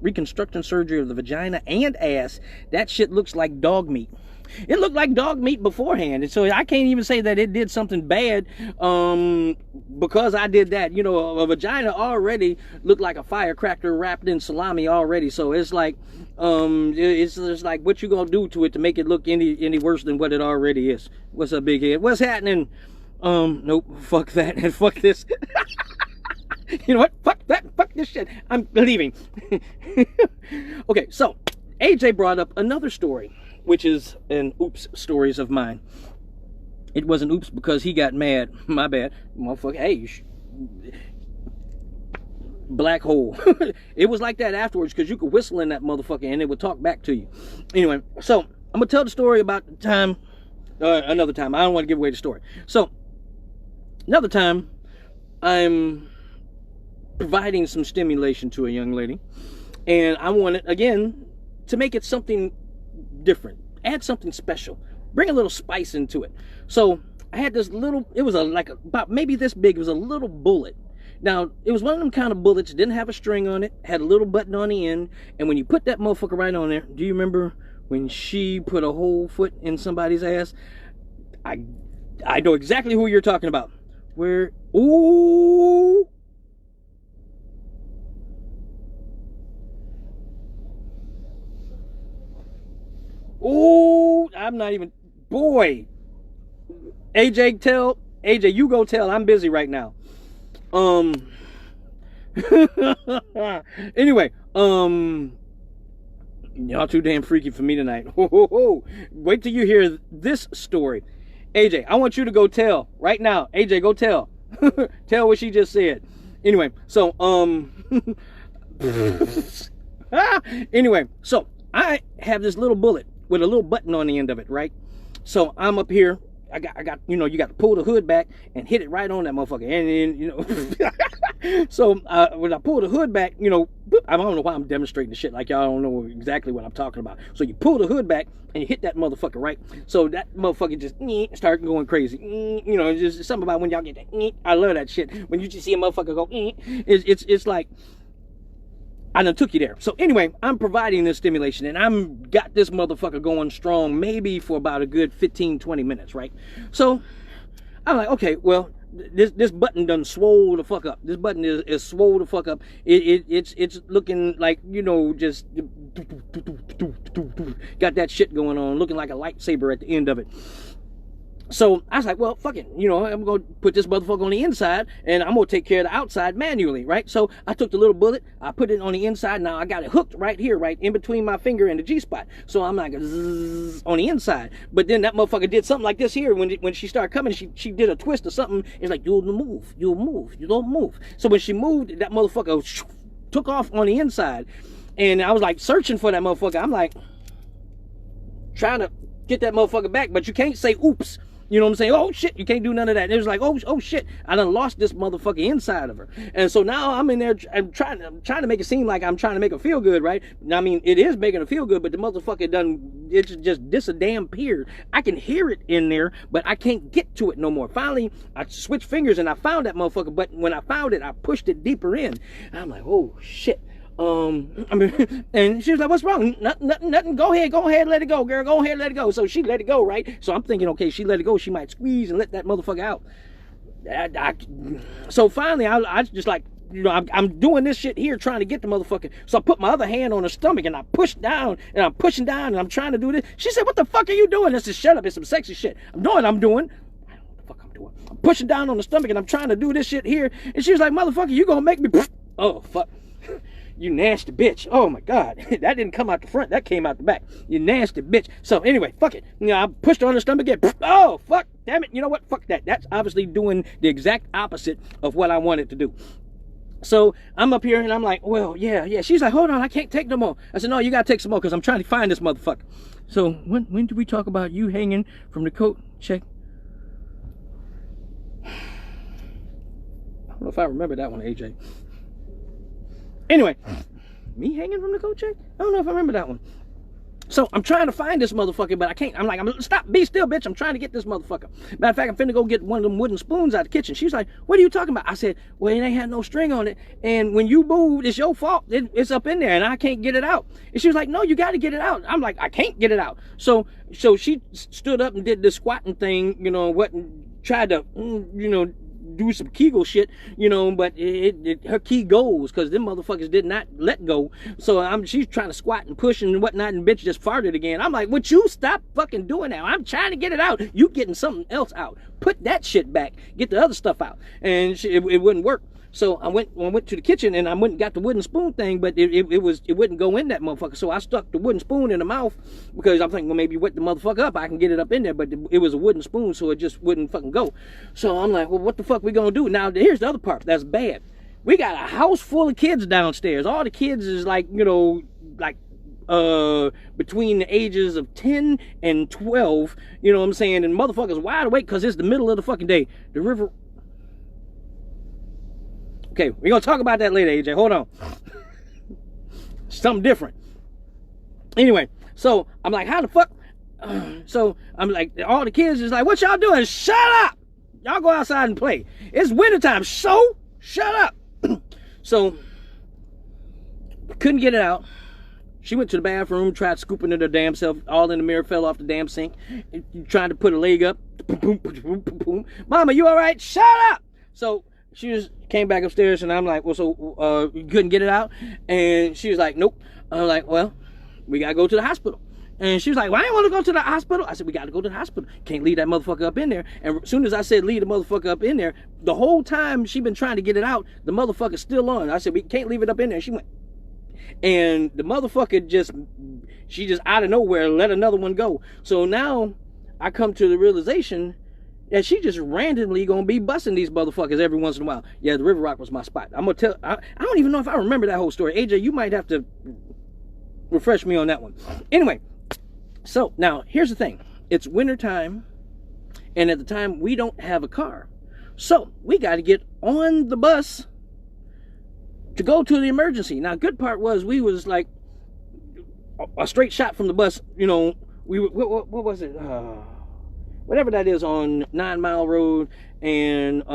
reconstruction surgery of the vagina and ass. That shit looks like dog meat. It looked like dog meat beforehand, and so I can't even say that it did something bad because I did that. You know, a vagina already looked like a firecracker wrapped in salami already. So it's like, it's just like, what you gonna do to it to make it look any worse than what it already is? What's up, big head? What's happening? Nope, fuck that and fuck this. You know what? Fuck that. Fuck this shit. I'm leaving. Okay, so AJ brought up another story, which is an oops stories of mine. It wasn't oops because he got mad. My bad. Motherfucker, hey, black hole. It was like that afterwards because you could whistle in that motherfucker and it would talk back to you. Anyway, so I'm going to tell the story about the time, another time. I don't want to give away the story. So, another time, I'm providing some stimulation to a young lady. And I wanted, again, to make it something different, add something special, bring a little spice into it. So I had this little, it was about maybe this big. It was a little bullet. Now it was one of them kind of bullets, didn't have a string on it, had a little button on the end, and when you put that motherfucker right on there, do you remember when she put a whole foot in somebody's ass? I know exactly who you're talking about. Where, ooh, oh, I'm not even, boy. AJ, you go tell. I'm busy right now. Anyway, y'all too damn freaky for me tonight. Wait till you hear this story. AJ, I want you to go tell right now. AJ, go tell. Tell what she just said. Anyway, so, anyway, so I have this little bullet with a little button on the end of it, right? So I'm up here. I got, you know, you got to pull the hood back and hit it right on that motherfucker. And then, you know, so when I pull the hood back, you know, I don't know why I'm demonstrating the shit like y'all don't know exactly what I'm talking about. So you pull the hood back and you hit that motherfucker, right? So that motherfucker just start going crazy. You know, it's just something about when y'all get that. I love that shit. When you just see a motherfucker go, it's like, I done took you there. So anyway, I'm providing this stimulation and I'm got this motherfucker going strong maybe for about a good 15-20 minutes, right? So I'm like, okay, well, this button done swole the fuck up. This button is swole the fuck up. It's looking like, you know, just got that shit going on, looking like a lightsaber at the end of it. So I was like, well, fuck it. You know, I'm going to put this motherfucker on the inside and I'm going to take care of the outside manually, right? So I took the little bullet, I put it on the inside. Now I got it hooked right here, right in between my finger and the G-spot. So I'm like, zzz, on the inside. But then that motherfucker did something like this here. When she started coming, she did a twist or something. It's like, you'll move, you don't move. So when she moved, that motherfucker took off on the inside. And I was like searching for that motherfucker. I'm like trying to get that motherfucker back, but you can't say oops. You know what I'm saying? Oh shit, you can't do none of that. And it was like, oh shit, I done lost this motherfucker inside of her. And so now I'm in there, I'm trying to make it seem like I'm trying to make her feel good, right? I mean, it is making her feel good, but the motherfucker it's just disappeared. I can hear it in there, but I can't get to it no more. Finally, I switched fingers and I found that motherfucker, but when I found it, I pushed it deeper in. And I'm like, oh shit. I mean, and she was like, what's wrong? Nothing. Go ahead, let it go, girl. Go ahead, let it go. So she let it go, right? So I'm thinking, okay, she let it go. She might squeeze and let that motherfucker out. So finally, I just like, you know, I'm doing this shit here trying to get the motherfucker. So I put my other hand on her stomach and I push down and I'm pushing down and I'm trying to do this. She said, what the fuck are you doing? I said, shut up. It's some sexy shit. I'm doing. I don't know what the fuck I'm doing. I'm pushing down on the stomach and I'm trying to do this shit here. And she was like, motherfucker, you gonna make me, oh, fuck. You nasty bitch. Oh my God. That didn't come out the front. That came out the back. You nasty bitch. So anyway, fuck it. You know, I pushed her on the stomach again. Oh, fuck. Damn it. You know what? Fuck that. That's obviously doing the exact opposite of what I wanted to do. So I'm up here and I'm like, well, yeah. She's like, hold on, I can't take no more. I said, no, you gotta take some more because I'm trying to find this motherfucker. So when did we talk about you hanging from the coat check? I don't know if I remember that one, AJ. Anyway, me hanging from the coat check? I don't know if I remember that one. So I'm trying to find this motherfucker, but I can't. I'm like, stop, be still, bitch. I'm trying to get this motherfucker. Matter of fact, I'm finna go get one of them wooden spoons out of the kitchen. She's like, what are you talking about? I said, well, it ain't had no string on it. And when you moved, it's your fault. It's up in there and I can't get it out. And she was like, no, you got to get it out. I'm like, I can't get it out. So she stood up and did the squatting thing, you know, tried to, you know, do some Kegel shit, you know, but her key goes because them motherfuckers did not let go. So she's trying to squat and push and whatnot, and bitch just farted again. I'm like, would you stop fucking doing that? I'm trying to get it out. You getting something else out. Put that shit back. Get the other stuff out. And it wouldn't work. So I went to the kitchen and I went and got the wooden spoon thing, but it wouldn't go in that motherfucker. So I stuck the wooden spoon in the mouth because I'm thinking, well, maybe wet the motherfucker up, I can get it up in there. But it was a wooden spoon, so it just wouldn't fucking go. So I'm like, well, what the fuck we gonna do? Now here's the other part that's bad. We got a house full of kids downstairs. All the kids is like, you know, like between the ages of 10 and 12, you know what I'm saying? And motherfuckers wide awake because it's the middle of the fucking day. The river. Okay, we're going to talk about that later, AJ. Hold on. Something different. Anyway, so I'm like, how the fuck? So I'm like, all the kids is like, what y'all doing? Shut up! Y'all go outside and play. It's wintertime, so shut up. So, couldn't get it out. She went to the bathroom, tried scooping it her damn self, all in the mirror, fell off the damn sink, trying to put a leg up. Mama, you all right? Shut up! So, she came back upstairs and I'm like, well, so you couldn't get it out? And she was like, nope. I'm like, well, we gotta go to the hospital. And she was like, well, I didn't want to go to the hospital. I said, we gotta go to the hospital. Can't leave that motherfucker up in there. And as soon as I said leave the motherfucker up in there, the whole time she been trying to get it out, the motherfucker's still on. I said, we can't leave it up in there. She went, and the motherfucker she just out of nowhere let another one go. So now I come to the realization that she just randomly gonna be busting these motherfuckers every once in a while. Yeah, the River Rock was my spot. I'm gonna tell, I don't even know if I remember that whole story. AJ, you might have to refresh me on that one. Anyway, so now here's the thing. It's winter time, and at the time we don't have a car. So we gotta get on the bus to go to the emergency. Now, good part was we was like a straight shot from the bus, you know, what was it? Whatever that is on 9 Mile Road and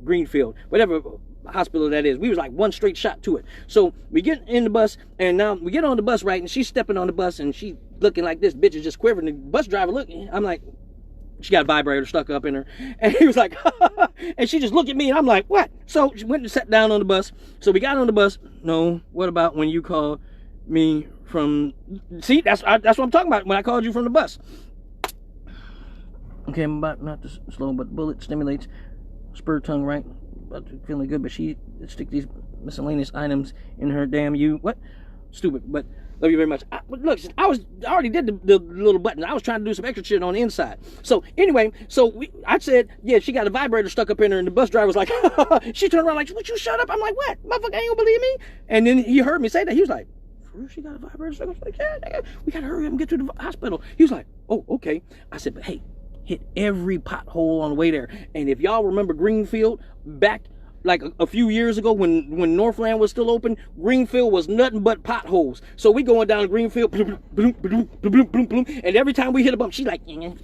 Greenfield, whatever hospital that is. We was like one straight shot to it. So we get in the bus, and now we get on the bus, right? And she's stepping on the bus, and she looking like this. Bitch is just quivering. The bus driver looking. I'm like, she got a vibrator stuck up in her. And he was like, and she just looked at me, and I'm like, what? So she went and sat down on the bus. So we got on the bus. No, what about when you called me from... See, that's what I'm talking about when I called you from the bus. Okay, I'm about not to slow, but bullet stimulates spur tongue, right? About to feeling good, but she stick these miscellaneous items in her damn what? Stupid, but love you very much. Look, I already did the little button. I was trying to do some extra shit on the inside. So anyway, I said, yeah, she got a vibrator stuck up in her, and the bus driver was like, she turned around like, would you shut up? I'm like, what? Motherfucker, ain't gonna believe me? And then he heard me say that. He was like, for real, she got a vibrator stuck up? I was like, yeah, we gotta hurry up and get to the hospital. He was like, oh, okay. I said, but hey, hit every pothole on the way there. And if y'all remember Greenfield, back like a few years ago when Northland was still open, Greenfield was nothing but potholes. So we going down Greenfield, bloom, bloom, bloom, bloom, bloom, bloom, and every time we hit a bump, she like, and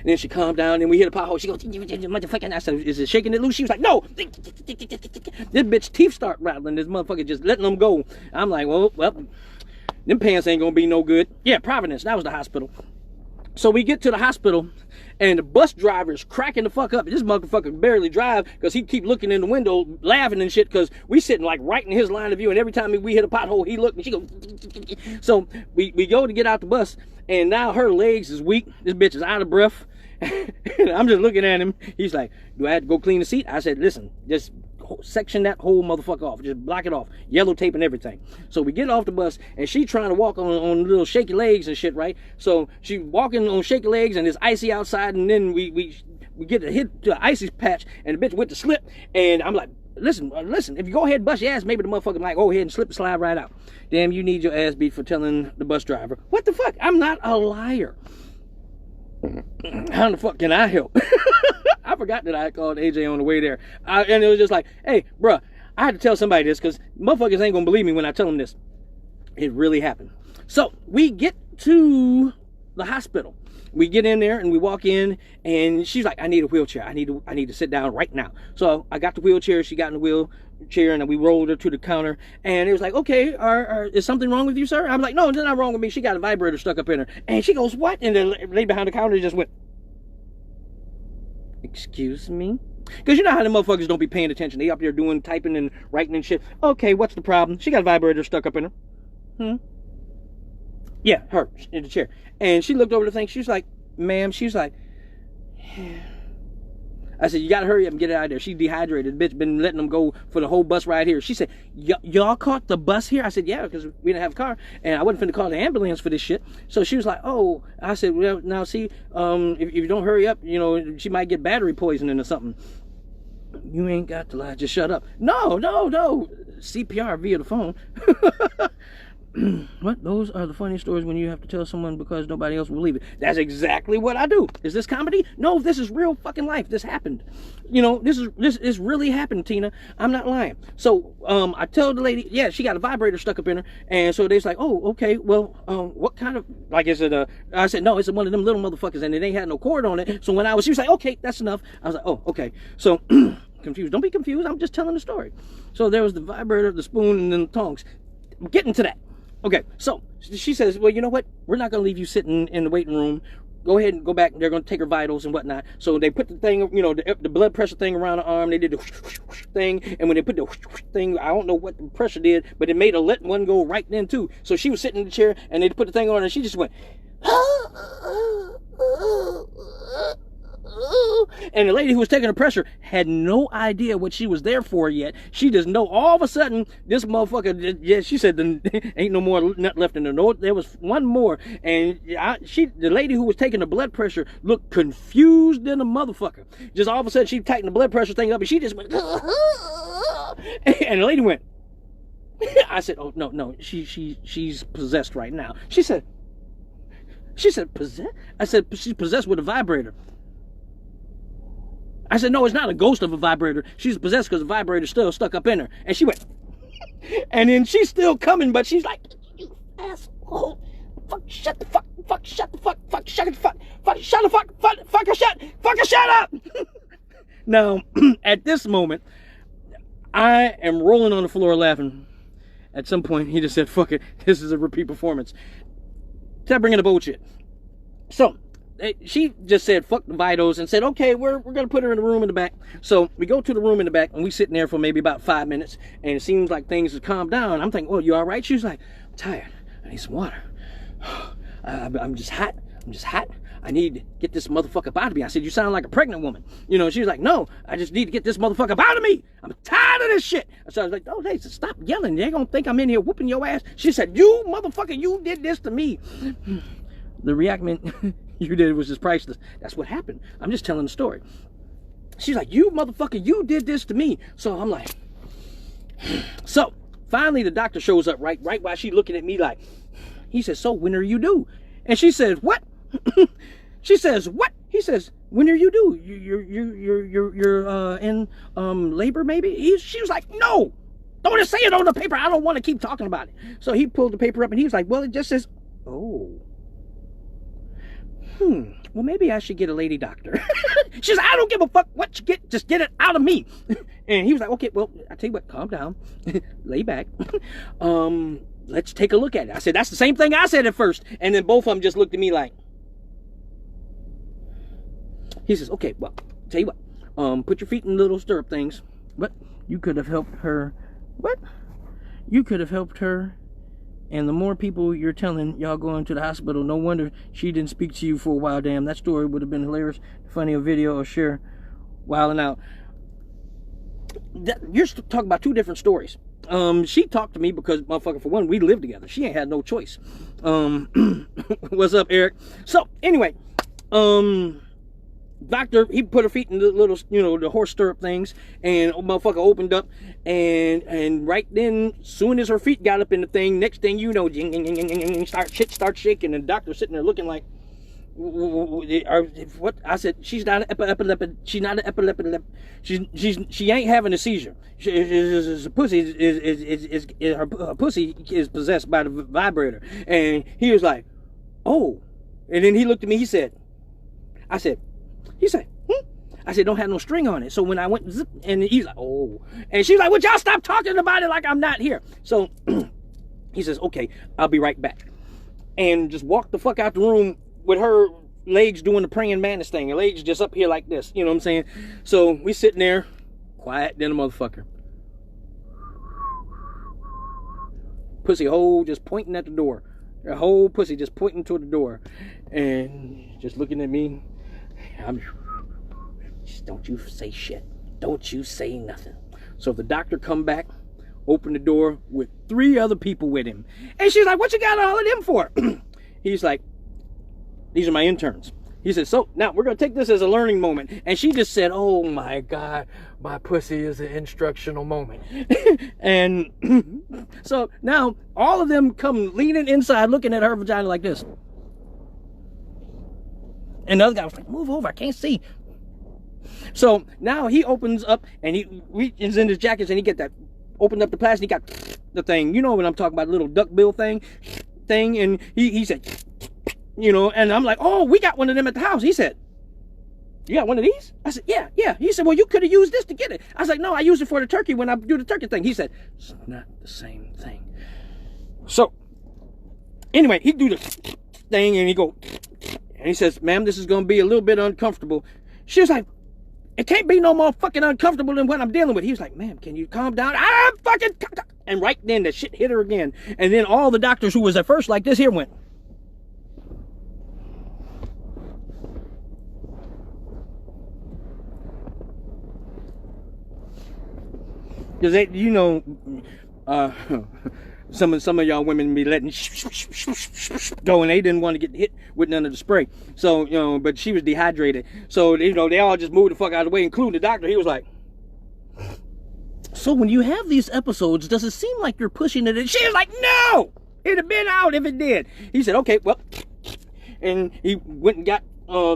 then she calmed down, and we hit a pothole. She goes, motherfucking. I said, is it shaking it loose? She was like, no. This bitch teeth start rattling. This motherfucker just letting them go. I'm like, well, them pants ain't gonna be no good. Yeah, Providence, that was the hospital. So we get to the hospital, and the bus driver's cracking the fuck up. This motherfucker barely drive because he keep looking in the window, laughing and shit, because we sitting like right in his line of view, and every time we hit a pothole, he looked, and she goes. So we go to get out the bus, and now her legs is weak. This bitch is out of breath. I'm just looking at him. He's like, do I have to go clean the seat? I said, listen, just section that whole motherfucker off, just block it off, yellow tape and everything. So we get off the bus, and she trying to walk on little shaky legs and shit, right? So she walking on shaky legs, and it's icy outside, and then we get to hit the icy patch, and the bitch went to slip, and I'm like, listen, if you go ahead and bust your ass, maybe the motherfucker might go ahead and slip and slide right out. Damn, you need your ass beat for telling the bus driver. What the fuck? I'm not a liar. How the fuck can I help? I forgot that I called AJ on the way there. And it was just like, hey, bruh, I had to tell somebody this because motherfuckers ain't gonna believe me when I tell them this. It really happened. So we get to the hospital. We get in there and we walk in, and she's like, I need a wheelchair. I need to sit down right now. So I got the wheelchair. She got in the wheelchair, and we rolled her to the counter. And it was like, okay, is something wrong with you, sir? I'm like, no, there's nothing wrong with me. She got a vibrator stuck up in her. And she goes, what? And the lady behind the counter just went, excuse me? Because you know how the motherfuckers don't be paying attention. They up there doing typing and writing and shit. Okay, what's the problem? She got a vibrator stuck up in her. Yeah, her in the chair. And she looked over the thing. She was like, ma'am, she was like, I said, you gotta hurry up and get it out of there. She's dehydrated. The bitch been letting them go for the whole bus ride here. She said, y'all caught the bus here? I said, yeah, because we didn't have a car. And I wasn't finna call the ambulance for this shit. So she was like, oh. I said, well, now see, if you don't hurry up, you know, she might get battery poisoning or something. You ain't got to lie. Just shut up. No. CPR via the phone. What? Those are the funny stories when you have to tell someone because nobody else will believe it. That's exactly what I do. Is this comedy? No, this is real fucking life. This happened. You know, this really happened, Tina. I'm not lying. So, I tell the lady, yeah, she got a vibrator stuck up in her. And so they're like, oh, okay, well, what kind of, like, is it I said, no, it's one of them little motherfuckers, and it ain't had no cord on it. So when she was like, okay, that's enough. I was like, oh, okay. So, confused. Don't be confused. I'm just telling the story. So there was the vibrator, the spoon, and then the tongs. I'm getting to that. Okay, so she says, well, you know what? We're not going to leave you sitting in the waiting room. Go ahead and go back. They're going to take her vitals and whatnot. So they put the thing, you know, the blood pressure thing around her arm. They did the thing. And when they put the thing, I don't know what the pressure did, but it made her let one go right then, too. So she was sitting in the chair, and they put the thing on her, and she just went, and the lady who was taking the pressure had no idea what she was there for yet. She just know all of a sudden this motherfucker, yeah, she said ain't no more nut left in the note. There was one more, and the lady who was taking the blood pressure looked confused than a motherfucker. Just all of a sudden she tightened the blood pressure thing up, and she just went, and the lady went, I said, oh no, she's possessed right now. She said possessed? I said she's possessed with a vibrator. I said, no, it's not a ghost of a vibrator. She's possessed because the vibrator's still stuck up in her. And she went, and then she's still coming, but she's like, you asshole. Fuck, shut the fuck, shut the fuck, shut the fuck, shut the fuck, shut up. Now, at this moment, I am rolling on the floor laughing. At some point, he just said, fuck it, this is a repeat performance. Stop bringing the bullshit. So, she just said fuck the vitals and said, okay, we're gonna put her in the room in the back. So we go to the room in the back, and we sitting there for maybe about 5 minutes, and it seems like things have calmed down. I'm thinking, oh, you all right? She was like, I'm tired, I need some water. I'm just hot. I need to get this motherfucker out of me. I said, you sound like a pregnant woman. You know, she was like, no, I just need to get this motherfucker out of me. I'm tired of this shit. So I was like, oh, they said, stop yelling. They're gonna think I'm in here whooping your ass. She said, you motherfucker, you did this to me. The reaction you did was just priceless. That's what happened. I'm just telling the story. She's like, you motherfucker, you did this to me. So I'm like, so finally the doctor shows up right while she looking at me like, he says, so when are you due? And she says, what? She says, what? He says, when are you due? You're in labor maybe? She was like, no, don't just say it on the paper. I don't want to keep talking about it. So he pulled the paper up, and he was like, well, it just says, oh. Well, maybe I should get a lady doctor. She's like, I don't give a fuck what you get. Just get it out of me. And he was like, okay, well, I tell you what, calm down. Lay back. Let's take a look at it. I said, that's the same thing I said at first. And then both of them just looked at me like, he says, okay, well, tell you what, put your feet in little stirrup things. What? You could have helped her. What? You could have helped her. And the more people you're telling y'all going to the hospital, no wonder she didn't speak to you for a while. Damn, that story would have been hilarious, funny, a video or share wilding out. You're talking about two different stories. She talked to me because, motherfucker, for one, we live together. She ain't had no choice. What's up, Eric? So, anyway, doctor, he put her feet in the little, you know, the horse stirrup things, and motherfucker opened up, and right then, soon as her feet got up in the thing, next thing you know, shit starts shaking, and the doctor's sitting there looking like, What I said? She's not an epileptic. She's not an epileptic. She ain't having a seizure. Her pussy her pussy is possessed by the vibrator. And he was like, oh. And then he looked at me. He said, I said, I said, don't have no string on it. So when I went, zip, and he's like, oh. And she's like, would y'all stop talking about it like I'm not here? So he says, okay, I'll be right back. And just walked the fuck out the room with her legs doing the praying mantis thing. Her legs just up here like this. You know what I'm saying? So we sitting there, quiet than a motherfucker. Pussy hole just pointing at the door. Her whole pussy just pointing toward the door. And just looking at me. I'm just, don't you say shit. Don't you say nothing. So the doctor come back, open the door with 3 other people with him. And she's like, what you got all of them for? He's like, these are my interns. He said, so now we're going to take this as a learning moment. And she just said, oh my God, my pussy is an instructional moment. And so now all of them come leaning inside looking at her vagina like this. And the other guy was like, move over, I can't see. So now he opens up and he reaches in his jackets and he get that, opened up the plastic, he got the thing. You know what I'm talking about, the little duck bill thing. And he said, you know, and I'm like, oh, we got one of them at the house. He said, you got one of these? I said, yeah. He said, well, you could have used this to get it. I was like, no, I use it for the turkey when I do the turkey thing. He said, it's not the same thing. So anyway, he do the thing and he go, and he says, ma'am, this is going to be a little bit uncomfortable. She was like, it can't be no more fucking uncomfortable than what I'm dealing with. He was like, ma'am, can you calm down? I'm fucking... And right then, the shit hit her again. And then all the doctors who was at first like this here went. Because they, you know, some of y'all women be letting go, and they didn't want to get hit with none of the spray. So, you know, but she was dehydrated. So, you know, they all just moved the fuck out of the way, including the doctor. He was like, so when you have these episodes, does it seem like you're pushing it? And she was like, no, it'd have been out if it did. He said, okay, well, and he went and got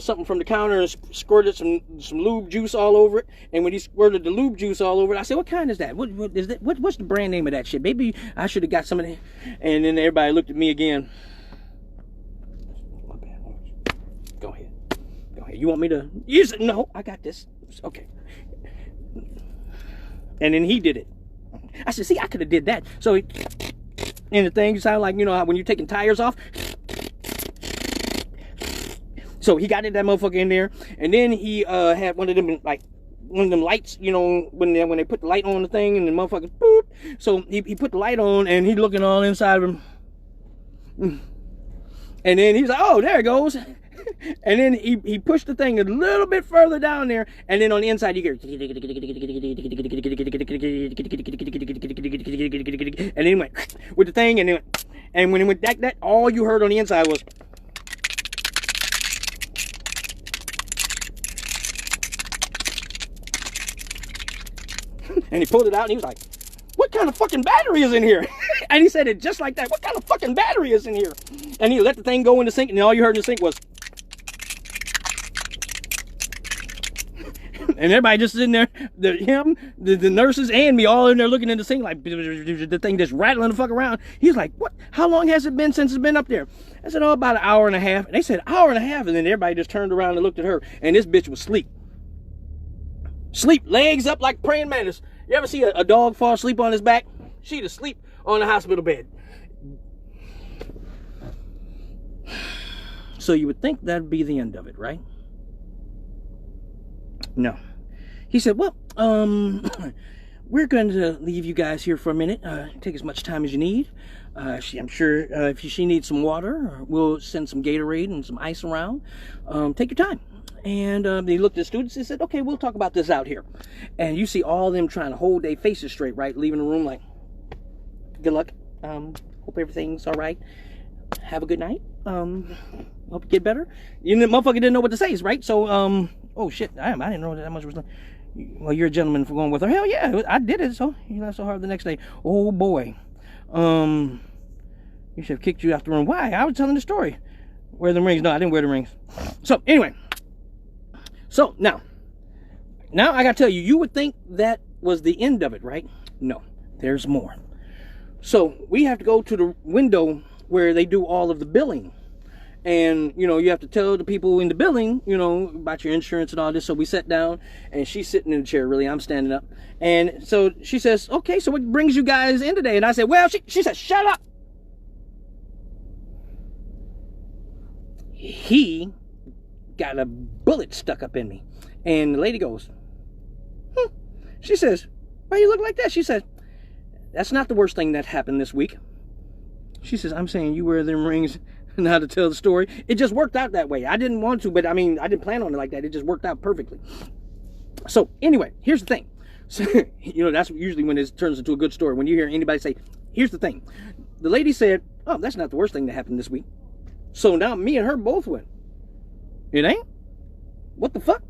something from the counter and squirted some lube juice all over it. And when he squirted the lube juice all over it, I said, what kind is that? What is that? What's the brand name of that shit? Maybe I should have got some of that. And then everybody looked at me again. My bad. Go ahead. You want me to use it? No, I got this. Okay. And then he did it. I said, see, I could have did that. So he, and the thing sounded like, you know, how when you're taking tires off. So he got that motherfucker in there, and then he had one of them lights, you know, when they put the light on the thing, and the motherfucker, boop. So he put the light on, and he looking all inside of him, and then he's like, oh, there it goes, and then he pushed the thing a little bit further down there, and then on the inside you get, and then he went with the thing, and when it went that all you heard on the inside was. And he pulled it out and he was like, what kind of fucking battery is in here? And he said it just like that. What kind of fucking battery is in here? And he let the thing go in the sink, and all you heard in the sink was. And everybody just sitting there, the nurses and me all in there looking in the sink like the thing just rattling the fuck around. He's like, what? How long has it been since it's been up there? I said, oh, about an hour and a half. And they said, hour and a half. And then everybody just turned around and looked at her. And this bitch was asleep. Sleep, legs up like praying mantis. You ever see a dog fall asleep on his back? She'd asleep on the hospital bed. So you would think that'd be the end of it, right? No. He said, well, we're going to leave you guys here for a minute. Take as much time as you need. I'm sure if she needs some water, we'll send some Gatorade and some ice around. Take your time. And he looked at the students and said, okay, we'll talk about this out here. And you see all of them trying to hold their faces straight, right? Leaving the room like, good luck. Hope everything's all right. Have a good night. Hope you get better. You know, motherfucker didn't know what to say, right? So, oh shit, I didn't know that much was. Well, you're a gentleman for going with her. Hell yeah, I did it. So you laughed so hard the next day. Oh boy, you should have kicked you out the room. Why? I was telling the story. wear the rings? No, I didn't wear the rings. So anyway, so now I gotta tell you, you would think that was the end of it, right? No, there's more. So we have to go to the window where they do all of the billing. And, you know, you have to tell the people in the billing, you know, about your insurance and all this. So we sat down, and she's sitting in the chair, really. I'm standing up. And so she says, okay, so what brings you guys in today? And I said, well, she said, shut up. He got a bullet stuck up in me. And the lady goes, She says, why you look like that? She says, that's not the worst thing that happened this week. She says, I'm saying you wear them rings and how to tell the story. It just worked out that way. I didn't want to, but I mean, I didn't plan on it like that. It just worked out perfectly. So anyway, here's the thing. So, you know, that's usually when it turns into a good story. When you hear anybody say, here's the thing. The lady said, oh, that's not the worst thing that happened this week. So now me and her both went, it ain't? What the fuck?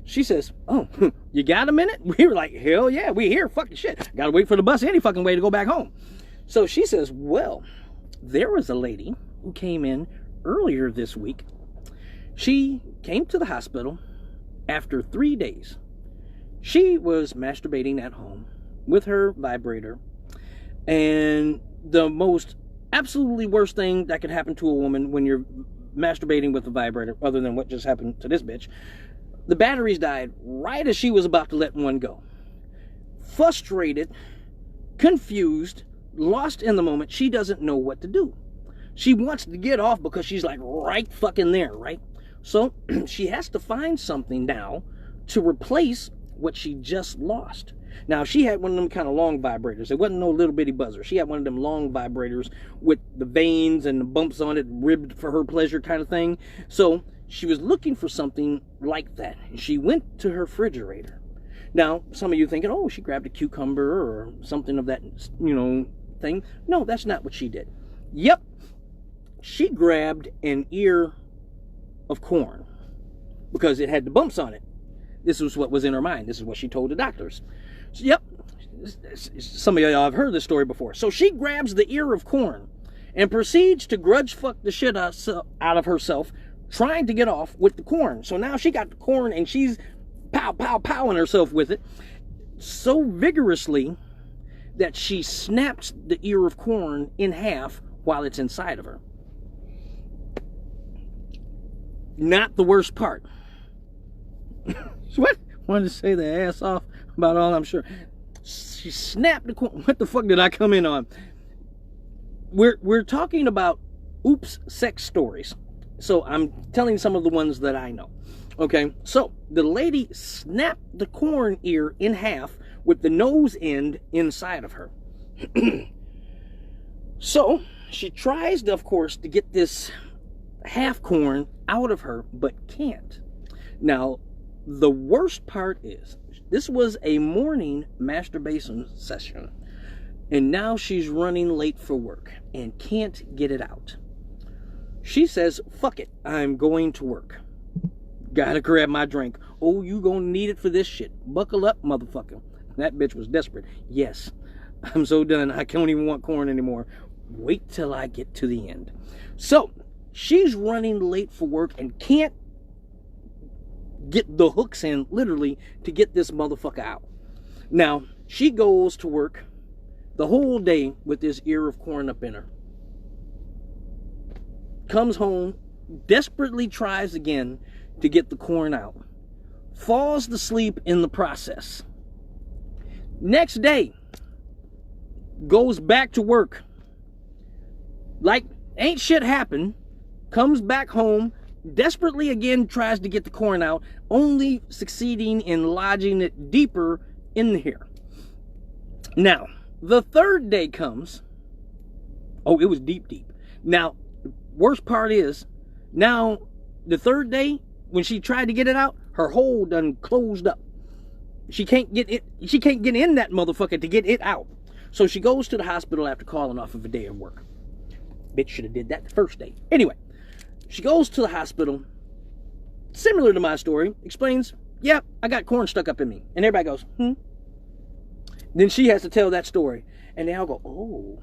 She says, oh, you got a minute? We were like, hell yeah, we here, fucking shit. Gotta wait for the bus any fucking way to go back home. So she says, well, there was a lady who came in earlier this week. She came to the hospital after 3 days. She was masturbating at home with her vibrator. And the most absolutely worst thing that could happen to a woman when you're masturbating with a vibrator, other than what just happened to this bitch, the batteries died right as she was about to let one go. Frustrated, confused, lost in the moment, she doesn't know what to do. She wants to get off because she's like right fucking there, right? So she has to find something now to replace what she just lost. Now, she had one of them kind of long vibrators. It wasn't no little bitty buzzer. She had one of them long vibrators with the veins and the bumps on it, ribbed for her pleasure kind of thing. So she was looking for something like that. She went to her refrigerator. Now, some of you thinking, oh, she grabbed a cucumber or something of that, you know, thing. No, that's not what she did. Yep. She grabbed an ear of corn because it had the bumps on it. This was what was in her mind. This is what she told the doctors. So, yep. Some of y'all have heard this story before. So she grabs the ear of corn and proceeds to grudge fuck the shit out of herself, trying to get off with the corn. So now she got the corn and she's powing herself with it so vigorously that she snaps the ear of corn in half while it's inside of her. Not the worst part. What? Wanted to say the ass off about all, I'm sure. She snapped the corn. What the fuck did I come in on? We're talking about oops sex stories. So I'm telling some of the ones that I know. Okay, so the lady snapped the corn ear in half with the nose end inside of her. So she tries, of course, to get this half corn out of her, but can't. Now, the worst part is, this was a morning masturbation session, and now she's running late for work and can't get it out. She says, fuck it, I'm going to work. Gotta grab my drink. Oh, you gonna need it for this shit. Buckle up, motherfucker. That bitch was desperate. Yes, I'm so done. I don't even want corn anymore. Wait till I get to the end. So, she's running late for work and can't get the hooks in, literally, to get this motherfucker out. Now, she goes to work the whole day with this ear of corn up in her. Comes home, desperately tries again to get the corn out. Falls asleep in the process. Next day, goes back to work. Like, ain't shit happened. Comes back home, desperately again tries to get the corn out, only succeeding in lodging it deeper in here. Now, the third day comes. Oh, it was deep. Now, worst part is, now, the third day, when she tried to get it out, her hole done closed up. She can't get it. She can't get in that motherfucker to get it out. So she goes to the hospital after calling off of a day of work. Bitch should have did that the first day. Anyway, she goes to the hospital. Similar to my story, explains, yeah, I got corn stuck up in me. And everybody goes, Then she has to tell that story. And they all go, oh.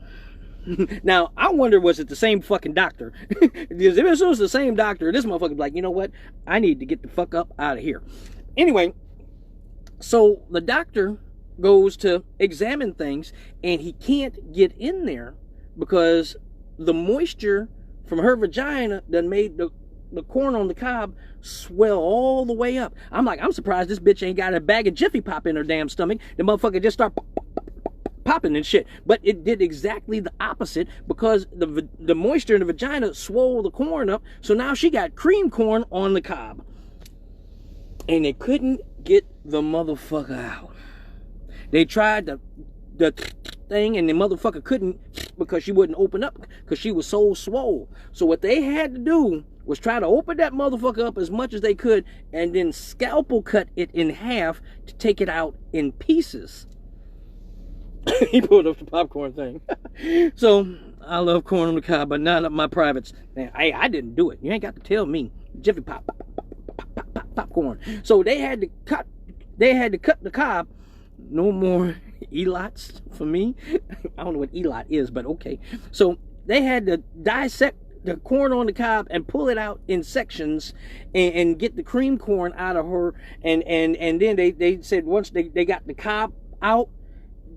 Now, I wonder, was it the same fucking doctor? Because if it was the same doctor, this motherfucker's like, you know what? I need to get the fuck up out of here. Anyway, so the doctor goes to examine things, and he can't get in there because the moisture from her vagina done made the corn on the cob swell all the way up. I'm like, I'm surprised this bitch ain't got a bag of Jiffy Pop in her damn stomach. The motherfucker just start popping and shit. But it did exactly the opposite, because the moisture in the vagina swole the corn up. So now she got cream corn on the cob, and they couldn't get the motherfucker out. They tried the thing, and the motherfucker couldn't, because she wouldn't open up because she was so swole. So what they had to do was try to open that motherfucker up as much as they could, and then scalpel cut it in half to take it out in pieces. He pulled up the popcorn thing. So I love corn on the cob, but not up my privates. Man, I didn't do it. You ain't got to tell me. Jiffy Pop, popcorn. So they had to cut the cob. No more elots for me. I don't know what elot is, but okay. So they had to dissect the corn on the cob and pull it out in sections, and get the cream corn out of her. And then they said once they got the cob out,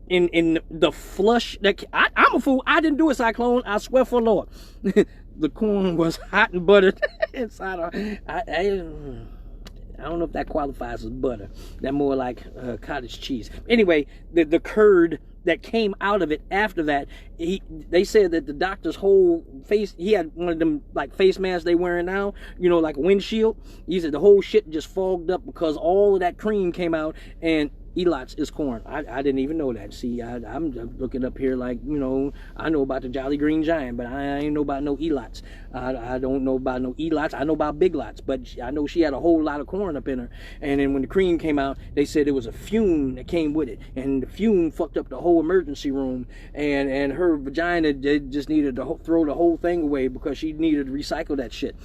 in the flush, that I'm a fool. I didn't do it, Cyclone. I swear for the Lord. The corn was hot and buttered inside her. I don't know if that qualifies as butter. That more like cottage cheese. Anyway, the curd that came out of it after that, they said that the doctor's whole face, he had one of them like face masks they wearing now, you know, like a windshield. He said the whole shit just fogged up because all of that cream came out. And elots is corn. I didn't even know that. See, I'm looking up here like, you know, I know about the Jolly Green Giant, but I ain't know about no elots. I don't know about no elots. I know about big lots, but I know she had a whole lot of corn up in her. And then when the cream came out, they said it was a fume that came with it, and the fume fucked up the whole emergency room, and her vagina just needed to throw the whole thing away because she needed to recycle that shit.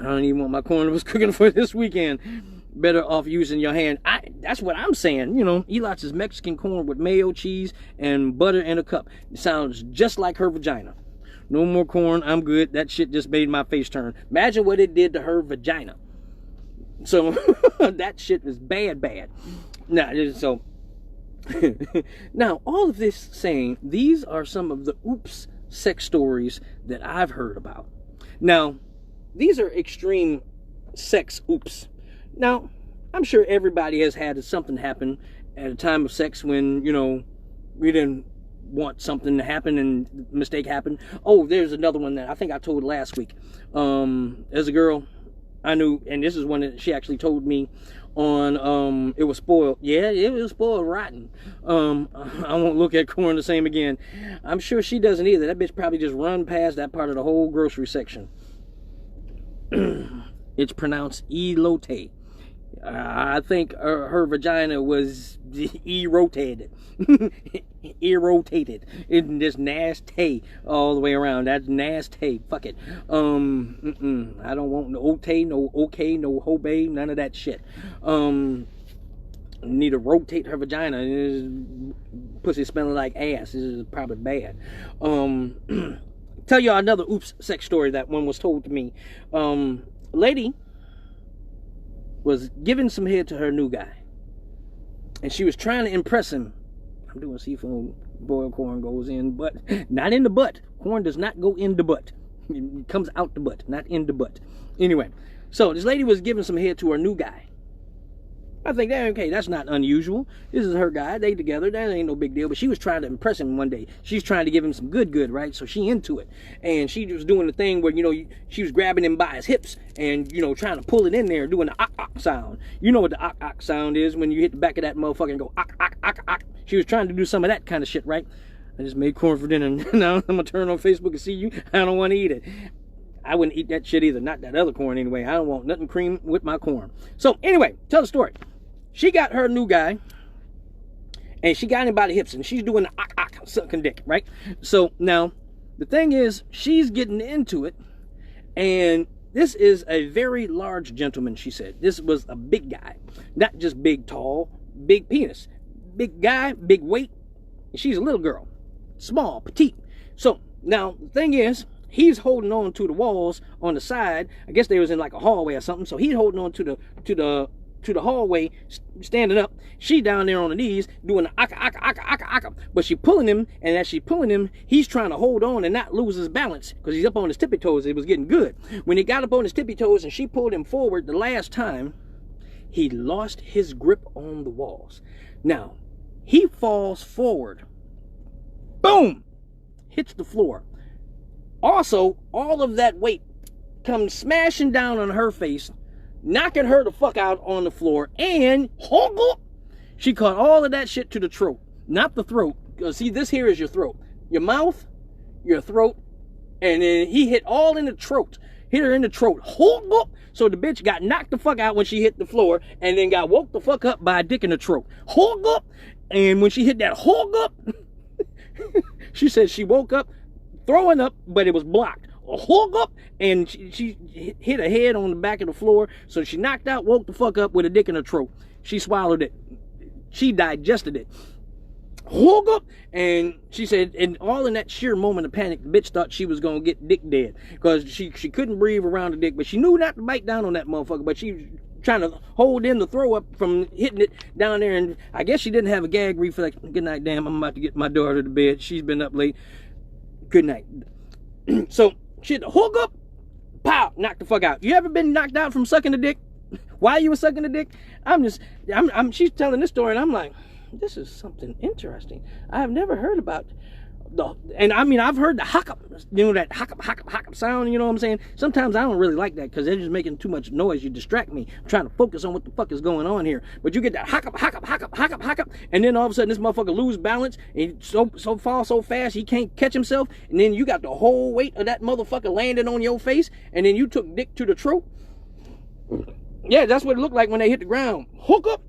I don't even want my corn I was cooking for this weekend. Better off using your hand. That's what I'm saying. You know, elots is Mexican corn with mayo, cheese, and butter in a cup. It sounds just like her vagina. No more corn. I'm good. That shit just made my face turn. Imagine what it did to her vagina. So that shit is bad. Now, so now all of this saying, these are some of the oops sex stories that I've heard about. Now, these are extreme sex oops. Now, I'm sure everybody has had something happen at a time of sex when, you know, we didn't want something to happen and a mistake happened. Oh, there's another one that I think I told last week. There's a girl I knew, and this is one that she actually told me on, it was spoiled. Yeah, it was spoiled rotten. I won't look at corn the same again. I'm sure she doesn't either. That bitch probably just run past that part of the whole grocery section. It's pronounced elote. I think her vagina was e-rotated. E-rotated. It's just nasty all the way around. That's nasty. Fuck it. I don't want no ote, no okay, no hobay, none of that shit. Need to rotate her vagina. Pussy smelling like ass. This is probably bad. Tell y'all another oops sex story that one was told to me. Lady was giving some head to her new guy, and she was trying to impress him. I'm doing seafood. Boiled corn goes in, but not in the butt. Corn does not go in the butt. It comes out the butt, not in the butt. Anyway, so this lady was giving some head to her new guy. I think, okay, that's not unusual. This is her guy. They together. That ain't no big deal. But she was trying to impress him one day. She's trying to give him some good, right? So she into it. And she was doing the thing where, you know, she was grabbing him by his hips and, you know, trying to pull it in there, doing the ock sound. You know what the ock sound is when you hit the back of that motherfucker and go ock. She was trying to do some of that kind of shit, right? I just made corn for dinner. Now I'm going to turn on Facebook and see you. I don't want to eat it. I wouldn't eat that shit either. Not that other corn anyway. I don't want nothing cream with my corn. So anyway, tell the story. She got her new guy, and she got him by the hips, and she's doing the sucking dick, right? So now, the thing is, she's getting into it, and this is a very large gentleman, she said. This was a big guy. Not just big, tall, big penis. Big guy, big weight. She's a little girl. Small, petite. So now the thing is, he's holding on to the walls on the side. I guess they was in like a hallway or something. So he's holding on to the hallway, standing up. She down there on the knees doing the aka. But she pulling him, and as she pulling him, he's trying to hold on and not lose his balance because he's up on his tippy toes. It was getting good. When he got up on his tippy toes and she pulled him forward the last time, he lost his grip on the walls. Now, he falls forward. Boom! Hits the floor. Also, all of that weight comes smashing down on her face, knocking her the fuck out on the floor, and she caught all of that shit to the throat. Not the throat. See, this here is your throat. Your mouth, your throat, and then he hit all in the throat. Hit her in the throat. So the bitch got knocked the fuck out when she hit the floor, and then got woke the fuck up by a dick in the throat. And when she hit that she said she woke up throwing up, but it was blocked. And she hit her head on the back of the floor, so she knocked out, woke the fuck up with a dick in her throat. She swallowed it. She digested it. And she said, and all in that sheer moment of panic, the bitch thought she was gonna get dick dead because she couldn't breathe around the dick, but she knew not to bite down on that motherfucker, but she was trying to hold in the throw up from hitting it down there, and I guess she didn't have a gag reflex. Good night, damn, I'm about to get my daughter to bed. She's been up late. Good night. So she hit the pow, knocked the fuck out. You ever been knocked out from sucking the dick? While you were sucking the dick? She's telling this story, and I'm like, this is something interesting. I've never heard about and I mean, I've heard the hoccup, that hoccup sound, you know what I'm saying? Sometimes I don't really like that because they're just making too much noise. You distract me. I'm trying to focus on what the fuck is going on here. But you get that hoccup, and then all of a sudden this motherfucker lose balance and so fall so fast he can't catch himself, and then you got the whole weight of that motherfucker landing on your face, and then you took dick to the throat. Yeah, that's what it looked like when they hit the ground. Hook up.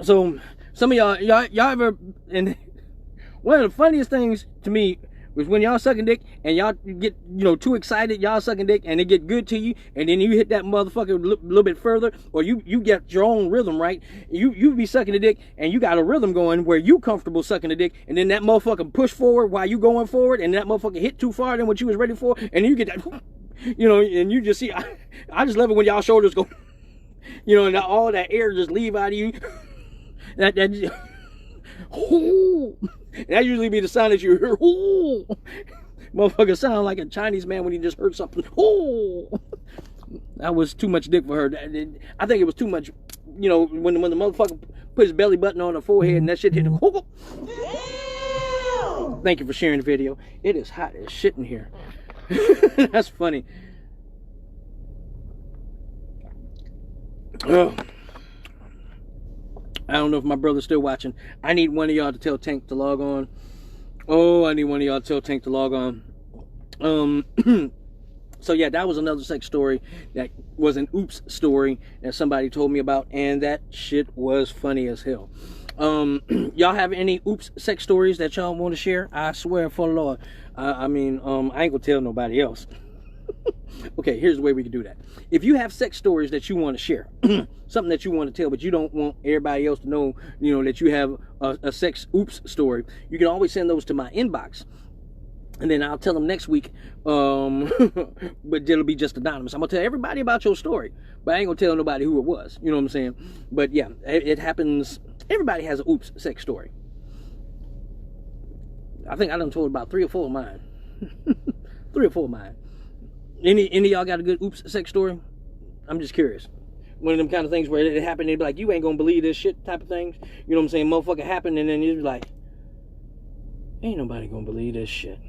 So some of y'all ever, and one of the funniest things to me was when y'all sucking dick and y'all get, too excited, y'all sucking dick and it get good to you, and then you hit that motherfucker a little bit further, or you get your own rhythm, right? You be sucking the dick and you got a rhythm going where you comfortable sucking the dick, and then that motherfucker push forward while you going forward, and that motherfucker hit too far than what you was ready for, and then you get that, and you just see, I just love it when y'all shoulders go, and all that air just leave out of you. That usually be the sound that you hear. Motherfucker sound like a Chinese man when he just heard something. That was too much dick for her. I think it was too much, when the motherfucker put his belly button on her forehead and that shit hit him. Thank you for sharing the video. It is hot as shit in here. That's funny. I don't know if my brother's still watching. I need one of y'all to tell Tank to log on. I need one of y'all to tell Tank to log on. So yeah, that was another sex story that was an oops story that somebody told me about, and that shit was funny as hell. Y'all have any oops sex stories that y'all want to share? I swear for the Lord. I ain't gonna tell nobody else. Okay, here's the way we can do that. If you have sex stories that you want to share, something that you want to tell, but you don't want everybody else to know, that you have a sex oops story, you can always send those to my inbox. And then I'll tell them next week, but it'll be just anonymous. I'm going to tell everybody about your story, but I ain't going to tell nobody who it was. You know what I'm saying? But yeah, it happens. Everybody has an oops sex story. I think I done told about 3 or 4 of mine. 3 or 4 of mine. Any of y'all got a good oops sex story? I'm just curious. One of them kind of things where it happened, they'd be like, you ain't gonna believe this shit type of things. You know what I'm saying? Motherfucker happened, and then you'd be like, ain't nobody gonna believe this shit.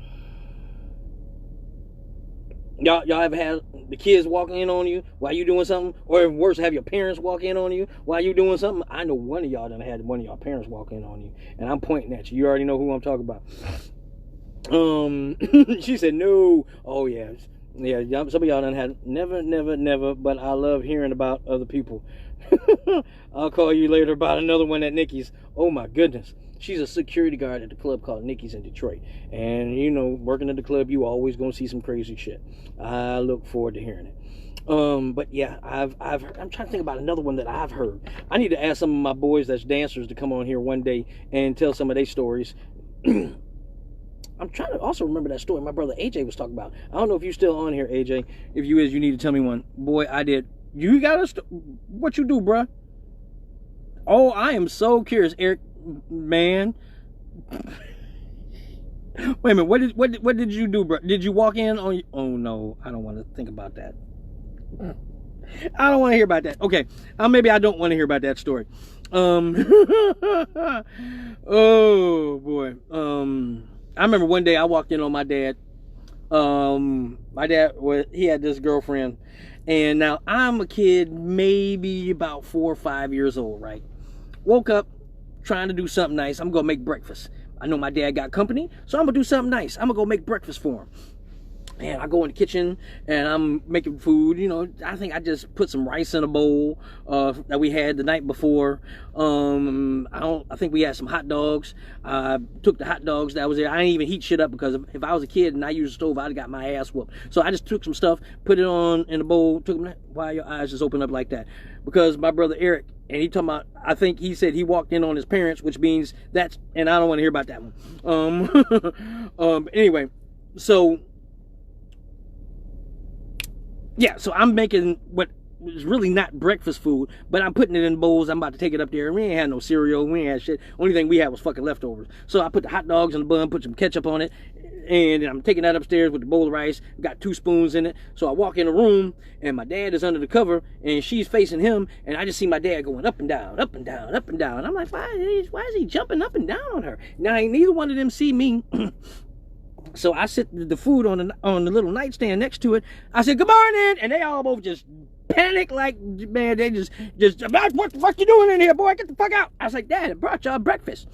Y'all ever had the kids walk in on you while you doing something? Or even worse, have your parents walk in on you while you doing something? I know one of y'all done had one of y'all parents walk in on you, and I'm pointing at you. You already know who I'm talking about. She said no. Oh yeah. Yeah, some of y'all done had never, but I love hearing about other people. I'll call you later about another one at Nikki's. Oh my goodness. She's a security guard at the club called Nikki's in Detroit. And working at the club, you always gonna see some crazy shit. I look forward to hearing it. But yeah, I'm trying to think about another one that I've heard. I need to ask some of my boys that's dancers to come on here one day and tell some of their stories. I'm trying to also remember that story my brother AJ was talking about. I don't know if you're still on here, AJ. If you is, you need to tell me one. Boy, I did. You got what you do, bruh? Oh, I am so curious, Eric. Man. Wait a minute. What did you do, bro? Did you walk in on? Oh no, I don't want to think about that. I don't want to hear about that. Okay, maybe I don't want to hear about that story. Oh boy. I remember one day I walked in on my dad. My dad he had this girlfriend, and now I'm a kid, maybe about 4 or 5 years old, right? Woke up trying to do something nice. I'm gonna make breakfast. I know my dad got company, so I'm gonna do something nice. I'm gonna go make breakfast for him. And I go in the kitchen and I'm making food. You know, I think I just put some rice in a bowl that we had the night before. I think we had some hot dogs. I took the hot dogs that was there. I didn't even heat shit up because if I was a kid and I used a stove, I'd have got my ass whooped. So I just took some stuff, put it on in a bowl. Took them. Why your eyes just open up like that? Because my brother Eric, and he talking about, I think he said he walked in on his parents, which means that's, and I don't want to hear about that one. Anyway, so yeah, so I'm making what was really not breakfast food, but I'm putting it in bowls. I'm about to take it up there. We ain't had no cereal. We ain't had shit. Only thing we had was fucking leftovers. So I put the hot dogs in the bun, put some ketchup on it, and I'm taking that upstairs with the bowl of rice. Got 2 spoons in it. So I walk in the room, and my dad is under the cover, and she's facing him, and I just see my dad going up and down, up and down, up and down. I'm like, why is he jumping up and down on her? Now, neither one of them see me. So I sit the food on the little nightstand next to it. I said, good morning. And they all both just panic like, man, they just, what the fuck you doing in here, boy? Get the fuck out. I was like, Dad, I brought y'all breakfast.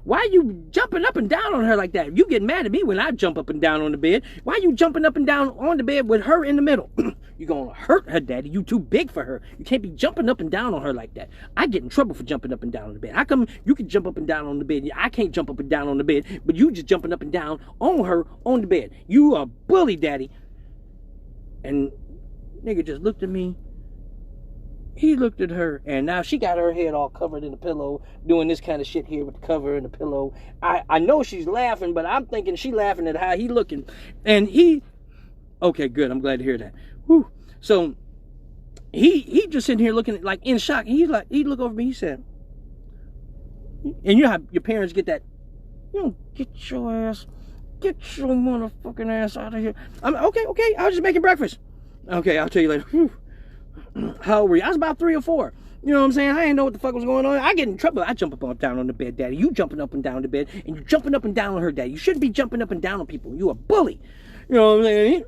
Why are you jumping up and down on her like that? You get mad at me when I jump up and down on the bed. Why are you jumping up and down on the bed with her in the middle? You're going to hurt her, Daddy. You too big for her. You can't be jumping up and down on her like that. I get in trouble for jumping up and down on the bed. How come you can jump up and down on the bed? I can't jump up and down on the bed, but you just jumping up and down on her on the bed. You a bully, Daddy. And nigga just looked at me. He looked at her, and now she got her head all covered in the pillow, doing this kind of shit here with the cover and the pillow. I know she's laughing, but I'm thinking she laughing at how he looking. And okay, good. I'm glad to hear that. Whew. So he just sitting here looking like in shock. And he looked over me. He said, and you know how your parents get that, get your motherfucking ass out of here. I'm okay. I was just making breakfast. Okay, I'll tell you later. Whew. How old were you? I was about 3 or 4. You know what I'm saying? I didn't know what the fuck was going on. I get in trouble. I jump up and down on the bed, Daddy. You jumping up and down the bed, and you jumping up and down on her, Daddy. You shouldn't be jumping up and down on people. You a bully. You know what I'm saying?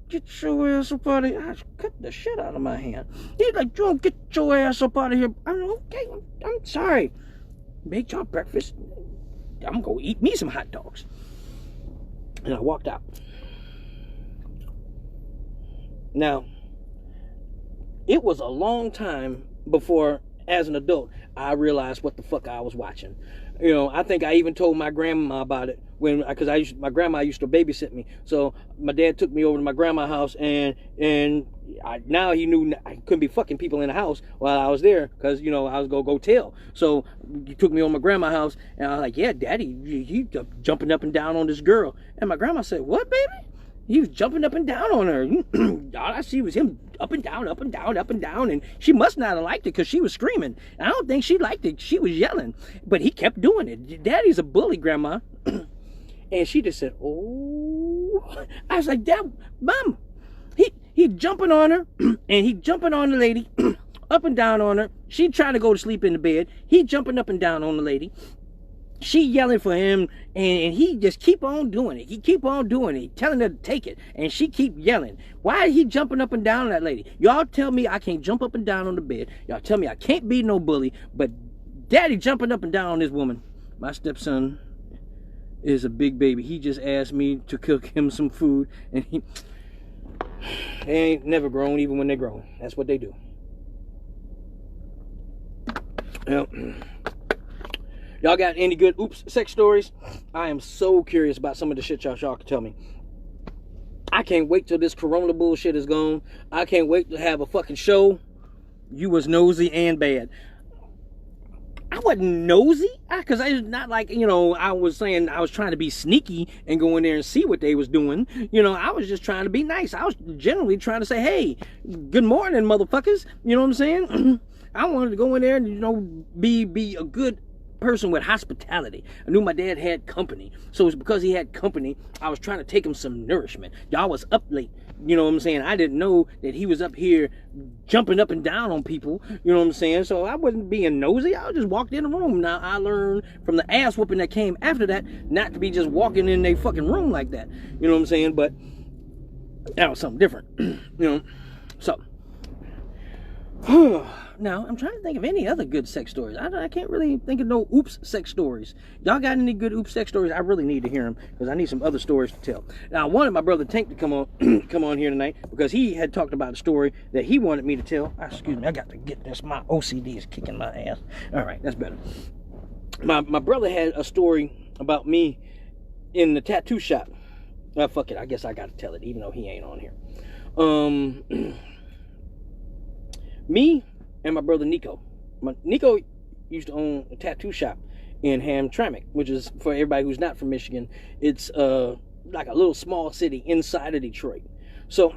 Get your ass up out of here. I cut the shit out of my hand. He's like, Joe, get your ass up out of here. I'm okay. I'm sorry. Make y'all breakfast. I'm going to eat me some hot dogs. And I walked out. Now, it was a long time before, as an adult, I realized what the fuck I was watching. You know, I think I even told my grandma about it because my grandma used to babysit me. So my dad took me over to my grandma's house, and now he knew I couldn't be fucking people in the house while I was there because, you know, I was gonna go tell. So he took me over to my grandma's house, and I was like, yeah, Daddy, he jumping up and down on this girl. And my grandma said, what, baby? He was jumping up and down on her. All I see was him up and down, up and down, up and down. And she must not have liked it because she was screaming. I don't think she liked it. She was yelling. But he kept doing it. Daddy's a bully, Grandma. And she just said, oh. I was like, Dad, Mom. He jumping on her. And he jumping on the lady. Up and down on her. She trying to go to sleep in the bed. He jumping up and down on the lady. She yelling for him, and he just keep on doing it. He keep on doing it, telling her to take it, and she keep yelling. Why is he jumping up and down on that lady? Y'all tell me I can't jump up and down on the bed. Y'all tell me I can't be no bully, but Daddy jumping up and down on this woman. My stepson is a big baby. He just asked me to cook him some food, and they ain't never grown, even when they grow. That's what they do. Well, y'all got any good sex stories? I am so curious about some of the shit y'all can tell me. I can't wait till this corona bullshit is gone. I can't wait to have a fucking show. You was nosy and bad. I wasn't nosy, because I was not like, you know, I was saying I was trying to be sneaky and go in there and see what they was doing. You know, I was just trying to be nice. I was generally trying to say, hey, good morning, motherfuckers. You know what I'm saying? I wanted to go in there and, you know, be a good person with hospitality. I knew my dad had company, so it's because he had company, I was trying to take him some nourishment. Y'all was up late, you know what I'm saying? I didn't know that he was up here jumping up and down on people, you know what I'm saying? So I wasn't being nosy. I just walked in the room. Now I learned from the ass whooping that came after that not to be just walking in their fucking room like that, you know what I'm saying? But that was something different. You know, so now I'm trying to think of any other good sex stories. I can't really think of no oops sex stories. Y'all got any good oops sex stories? I really need to hear them, because I need some other stories to tell. Now I wanted my brother Tank to come on here tonight, because he had talked about a story that he wanted me to tell. Excuse me, I got to get this. My OCD is kicking my ass. All right, that's better. My brother had a story about me in the tattoo shop. Fuck it, I guess I got to tell it, even though he ain't on here. Me and my brother Nico. Nico used to own a tattoo shop in Hamtramck, which is, for everybody who's not from Michigan, it's like a little small city inside of Detroit. So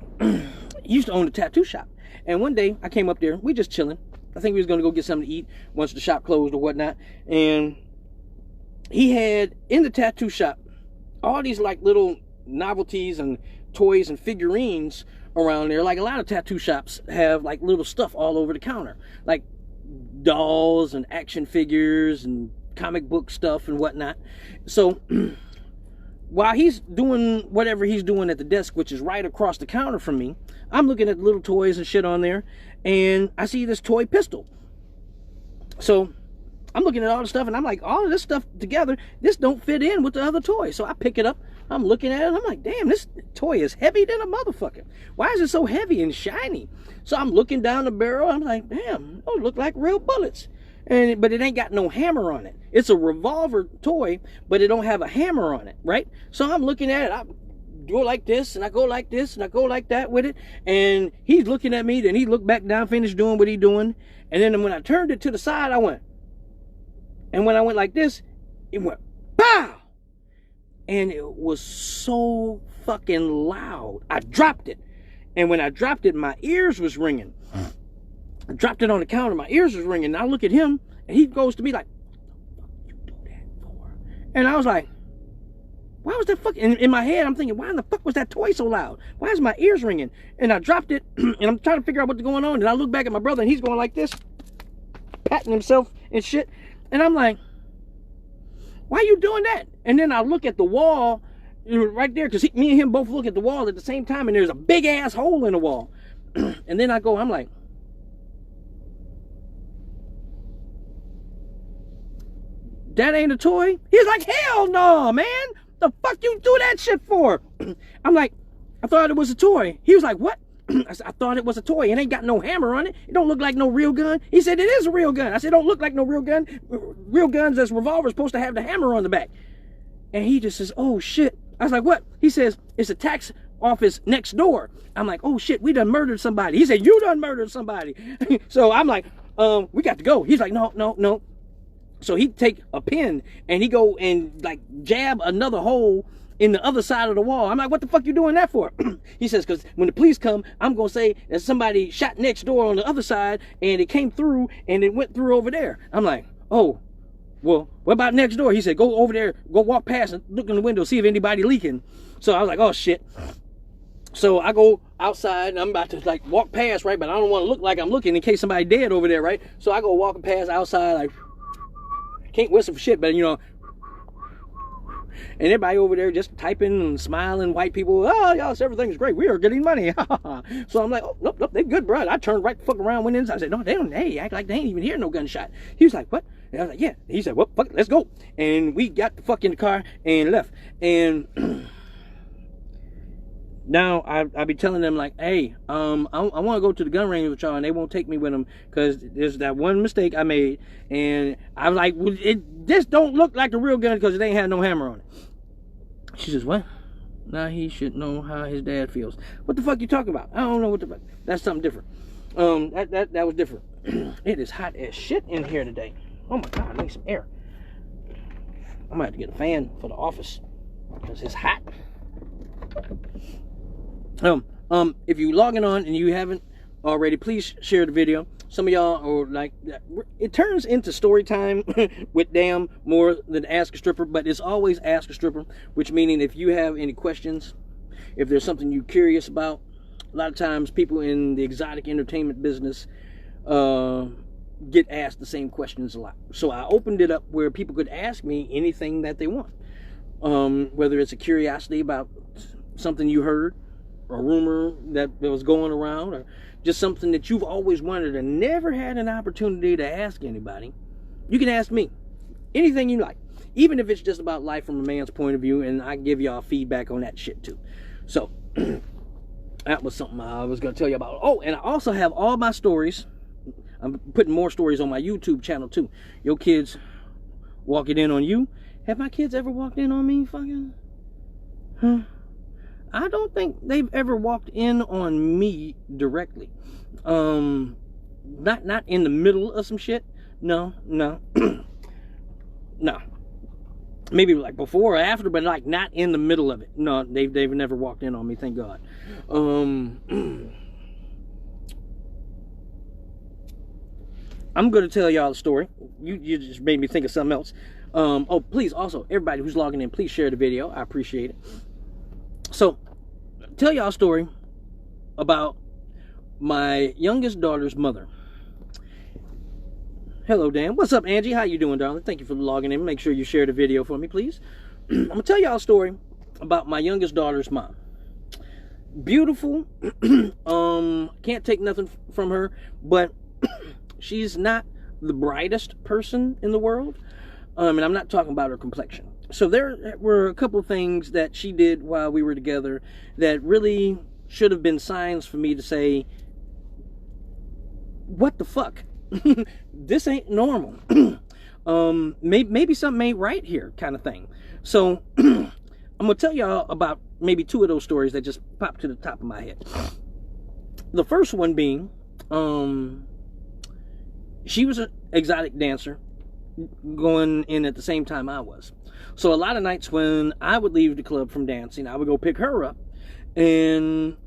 he used to own a tattoo shop. And one day I came up there, we just chilling. I think we was gonna go get something to eat once the shop closed or whatnot. And he had in the tattoo shop all these like little novelties and toys and figurines around there. Like a lot of tattoo shops have like little stuff all over the counter, like dolls and action figures and comic book stuff and whatnot. So while he's doing whatever he's doing at the desk, which is right across the counter from me, I'm looking at the little toys and shit on there, and I see this toy pistol. So I'm looking at all the stuff, and I'm like, all of this stuff together, this don't fit in with the other toys. So I pick it up, I'm looking at it, and I'm like, damn, this toy is heavy than a motherfucker. Why is it so heavy and shiny? So I'm looking down the barrel, I'm like, damn, those look like real bullets. But it ain't got no hammer on it. It's a revolver toy, but it don't have a hammer on it, right? So I'm looking at it, I go like this, and I go like this, and I go like that with it, and he's looking at me, then he looked back down, finished doing what he doing, and then when I turned it to the side, I went, and when I went like this, it went, pow! And it was so fucking loud. I dropped it. And when I dropped it, my ears was ringing. I dropped it on the counter, my ears was ringing. And I look at him, and he goes to me like, what the fuck you do that for? And I was like, why was that fucking, in my head, I'm thinking, why in the fuck was that toy so loud? Why is my ears ringing? And I dropped it, and I'm trying to figure out what's going on. And I look back at my brother, and he's going like this, patting himself and shit. And I'm like, why are you doing that? And then I look at the wall right there, because me and him both look at the wall at the same time, and there's a big ass hole in the wall. And then I'm like, that ain't a toy? He's like, hell no, man. The fuck you do that shit for? I'm like, I thought it was a toy. He was like, what? I said, I thought it was a toy. It ain't got no hammer on it. It don't look like no real gun. He said, it is a real gun. I said, it don't look like no real gun. Real guns as revolvers supposed to have the hammer on the back. And he just says, oh shit. I was like, what? He says, it's a tax office next door. I'm like, oh shit, we done murdered somebody. He said, you done murdered somebody. So I'm like, we got to go. He's like, no. So he take a pin and he go and like jab another hole in the other side of the wall. I'm like, what the fuck you doing that for? He says, because when the police come, I'm going to say that somebody shot next door on the other side and it came through and it went through over there. I'm like, oh, well, what about next door? He said, go over there, go walk past and look in the window, see if anybody leaking. So I was like, oh shit. So I go outside and I'm about to like walk past, right? But I don't want to look like I'm looking in case somebody dead over there, right? So I go walking past outside, like, can't whistle for shit, but you know, and everybody over there just typing and smiling, white people, oh, y'all, everything's great, we are getting money. So I'm like, oh, nope, they good, bro. I turned right the fuck around, went inside. I said, no, they act like they ain't even hear no gunshot. He was like, what? And I was like, yeah. He said, well, fuck it, let's go. And we got the fuck in the car and left. And now I be telling them like, hey, I want to go to the gun range with y'all, and they won't take me with them because there's that one mistake I made, and I'm like, well, this don't look like a real gun because it ain't had no hammer on it. She says, what? Now he should know how his dad feels. What the fuck you talking about? I don't know what the fuck. That's something different. That was different. It is hot as shit in here today. Oh my God, I need some air. I'm gonna have to get a fan for the office because it's hot. If you logging on and you haven't already, please share the video. Some of y'all are like, it turns into story time with Damn more than Ask a Stripper, but it's always Ask a Stripper, which meaning if you have any questions, if there's something you're curious about, a lot of times people in the exotic entertainment business get asked the same questions a lot. So I opened it up where people could ask me anything that they want, whether it's a curiosity about something you heard, a rumor that was going around, or just something that you've always wanted and never had an opportunity to ask anybody. You can ask me anything you like, even if it's just about life from a man's point of view, and I give y'all feedback on that shit too. So that was something I was going to tell you about. Oh, and I also have all my stories. I'm putting more stories on my YouTube channel too. Your kids walking in on you. Have my kids ever walked in on me? Fucking, huh? I don't think they've ever walked in on me directly. Not in the middle of some shit. No. No. Maybe like before or after, but like not in the middle of it. No, they've never walked in on me, thank God. I'm going to tell y'all a story. You just made me think of something else. Oh, please, also, everybody who's logging in, please share the video. I appreciate it. So, tell y'all a story about my youngest daughter's mother. Hello, Dan. What's up, Angie? How you doing, darling? Thank you for logging in. Make sure you share the video for me, please. I'm going to tell y'all a story about my youngest daughter's mom. Beautiful. Can't take nothing from her, but she's not the brightest person in the world. And I'm not talking about her complexion. So there were a couple of things that she did while we were together that really should have been signs for me to say, what the fuck? This ain't normal. Maybe something ain't right here, kind of thing. So I'm going to tell y'all about maybe two of those stories that just popped to the top of my head. The first one being, she was an exotic dancer going in at the same time I was. So a lot of nights when I would leave the club from dancing, I would go pick her up and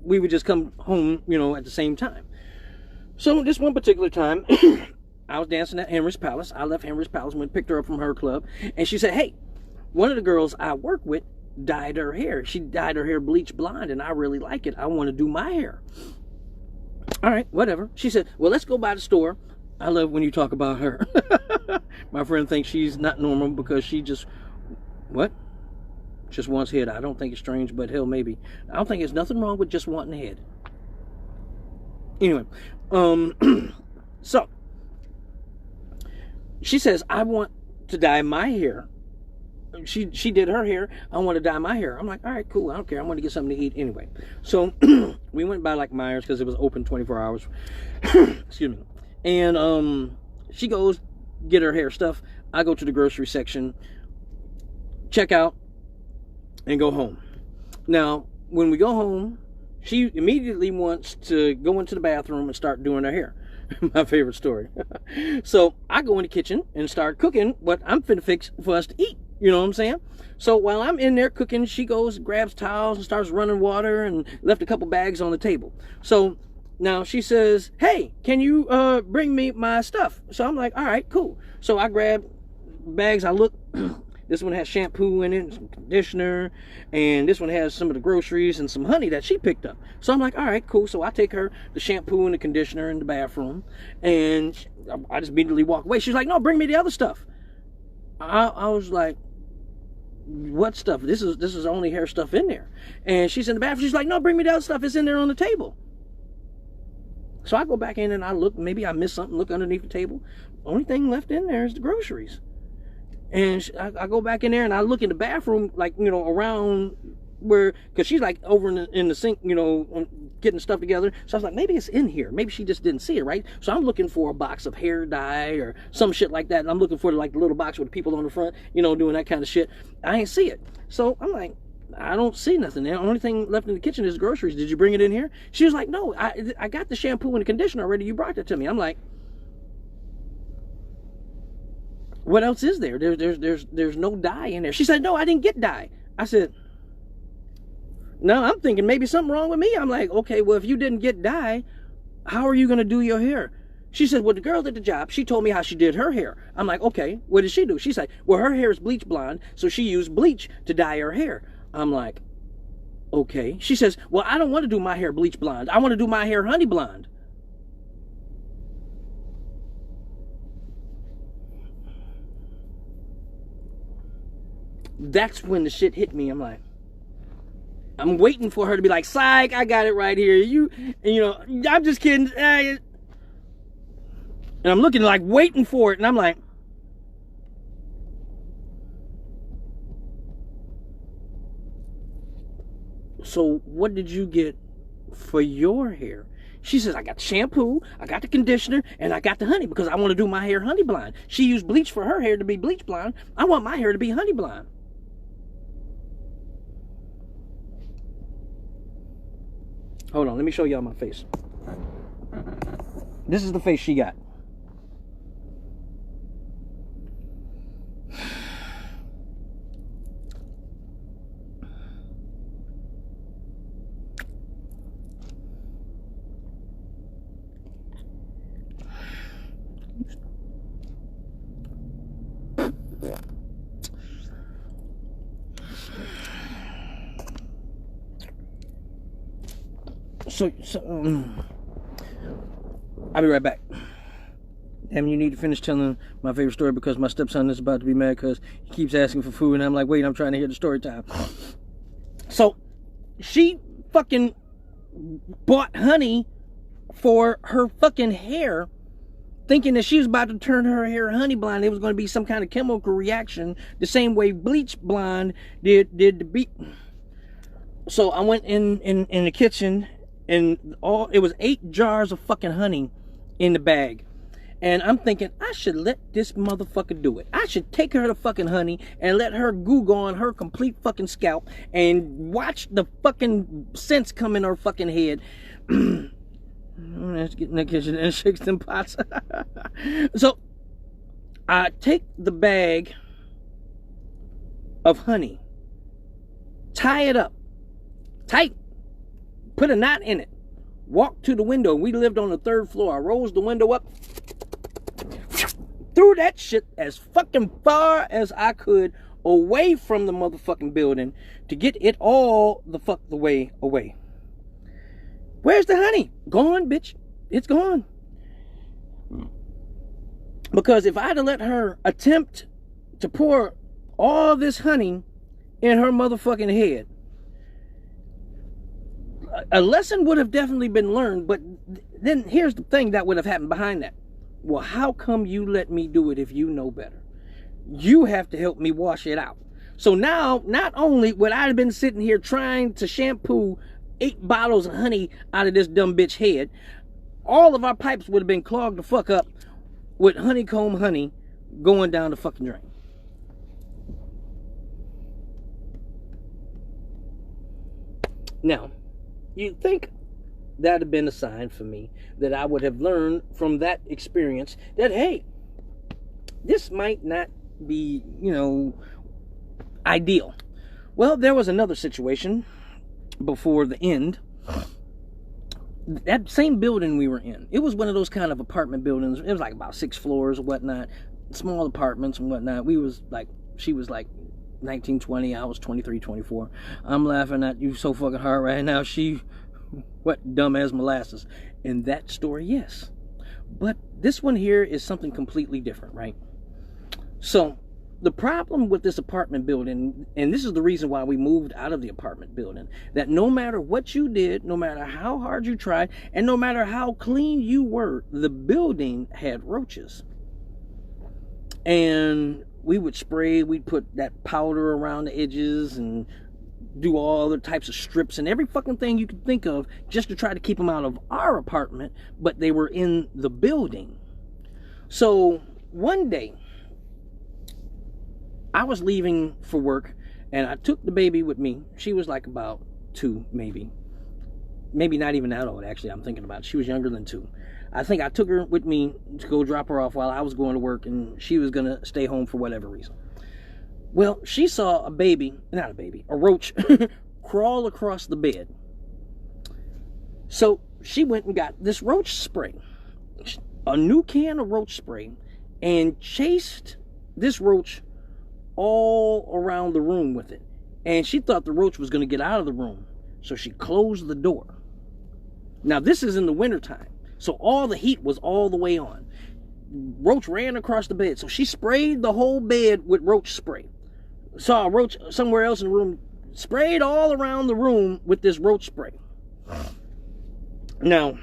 we would just come home, you know, at the same time. So this one particular time, I was dancing at Henry's Palace. I left Henry's Palace and went and picked her up from her club. And she said, hey, one of the girls I work with dyed her hair. She dyed her hair bleach blonde and I really like it. I want to do my hair. All right, whatever. She said, well, let's go by the store. I love when you talk about her. My friend thinks she's not normal because she just, what? Just wants head. I don't think it's strange, but hell, maybe. I don't think there's nothing wrong with just wanting head. Anyway, so she says, I want to dye my hair. She did her hair. I want to dye my hair. I'm like, all right, cool. I don't care. I want to get something to eat anyway. So we went by like Myers because it was open 24 hours. Excuse me. And she goes get her hair stuff. I go to the grocery section, check out, and go home. Now, when we go home, she immediately wants to go into the bathroom and start doing her hair. My favorite story. So I go in the kitchen and start cooking what I'm finna fix for us to eat. You know what I'm saying? So while I'm in there cooking, she goes, grabs towels and starts running water and left a couple bags on the table. So now she says, hey, can you bring me my stuff? So I'm like, all right, cool. So I grab bags. I look. This one has shampoo in it, and some conditioner, and this one has some of the groceries and some honey that she picked up. So I'm like, all right, cool. So I take her the shampoo and the conditioner in the bathroom, and I just immediately walk away. She's like, no, bring me the other stuff. I was like, what stuff? This is only hair stuff in there. And she's in the bathroom. She's like, no, bring me the other stuff. It's in there on the table. So I go back in and I look. Maybe I missed something. Look underneath the table. Only thing left in there is the groceries. And I go back in there and I look in the bathroom, like, you know, around where, because she's like over in the sink, you know, getting stuff together. So I was like, maybe it's in here. Maybe she just didn't see it, right? So I'm looking for a box of hair dye or some shit like that. And I'm looking for like the little box with the people on the front, you know, doing that kind of shit. I ain't see it. So I'm like, I don't see nothing. The only thing left in the kitchen is groceries. Did you bring it in here? She was like, no, I got the shampoo and the conditioner already. You brought that to me. I'm like, what else is there? There's no dye in there. She said, no, I didn't get dye. I said, no, I'm thinking maybe something wrong with me. I'm like, okay, well, if you didn't get dye, how are you going to do your hair? She said, well, the girl did the job. She told me how she did her hair. I'm like, okay, what did she do? She said, well, her hair is bleach blonde, so she used bleach to dye her hair. I'm like, okay. She says, well, I don't want to do my hair bleach blonde. I want to do my hair honey blonde. That's when the shit hit me. I'm like, I'm waiting for her to be like, psych, I got it right here. You know, I'm just kidding. And I'm looking like waiting for it. And I'm like, so what did you get for your hair? She says, I got the shampoo, I got the conditioner, and I got the honey because I want to do my hair honey blonde. She used bleach for her hair to be bleach blonde. I want my hair to be honey blonde. Hold on, let me show y'all my face. This is the face she got. I'll be right back. Damn, you need to finish telling my favorite story because my stepson is about to be mad because he keeps asking for food and I'm like, wait, I'm trying to hear the story time. So she fucking bought honey for her fucking hair, thinking that she was about to turn her hair honey blonde. It was going to be some kind of chemical reaction the same way bleach blonde did the beat. So I went in the kitchen and it was 8 jars of fucking honey in the bag. And I'm thinking, I should let this motherfucker do it. I should take her the fucking honey and let her goo on her complete fucking scalp and watch the fucking sense come in her fucking head. Let's get in the kitchen and shake them pots. So I take the bag of honey, tie it up tight, put a knot in it, walk to the window. We lived on the 3rd floor. I rose the window up, threw that shit as fucking far as I could away from the motherfucking building to get it all the fuck the way away. Where's the honey? Gone, bitch. It's gone. Because if I'd have let her attempt to pour all this honey in her motherfucking head, a lesson would have definitely been learned. But then here's the thing that would have happened behind that. Well, how come you let me do it if you know better? You have to help me wash it out. So now, not only would I have been sitting here trying to shampoo 8 bottles of honey out of this dumb bitch head, all of our pipes would have been clogged the fuck up with honeycomb honey going down the fucking drain. Now, you'd think that'd have been a sign for me that I would have learned from that experience that, hey, this might not be, ideal. Well, there was another situation before the end. That same building we were in, it was one of those kind of apartment buildings. It was like about 6 floors or whatnot, small apartments and whatnot. She was like 19, 20, I was 23, 24. I'm laughing at you so fucking hard right now. What dumb as molasses. In that story, yes. But this one here is something completely different, right? So the problem with this apartment building, and this is the reason why we moved out of the apartment building, that no matter what you did, no matter how hard you tried, and no matter how clean you were, the building had roaches. And we would spray, we'd put that powder around the edges and do all other types of strips and every fucking thing you could think of just to try to keep them out of our apartment, but they were in the building. So one day, I was leaving for work and I took the baby with me. She was like about 2, maybe. maybe not even that old, actually. I'm thinking about it. She was younger than 2. I think I took her with me to go drop her off while I was going to work, and she was going to stay home for whatever reason. Well, she saw a roach crawl across the bed. So she went and got this roach spray, a new can of roach spray, and chased this roach all around the room with it. And she thought the roach was going to get out of the room, so she closed the door. Now, this is in the wintertime, so all the heat was all the way on. Roach ran across the bed, so she sprayed the whole bed with roach spray. Saw a roach somewhere else in the room, sprayed all around the room with this roach spray. Now,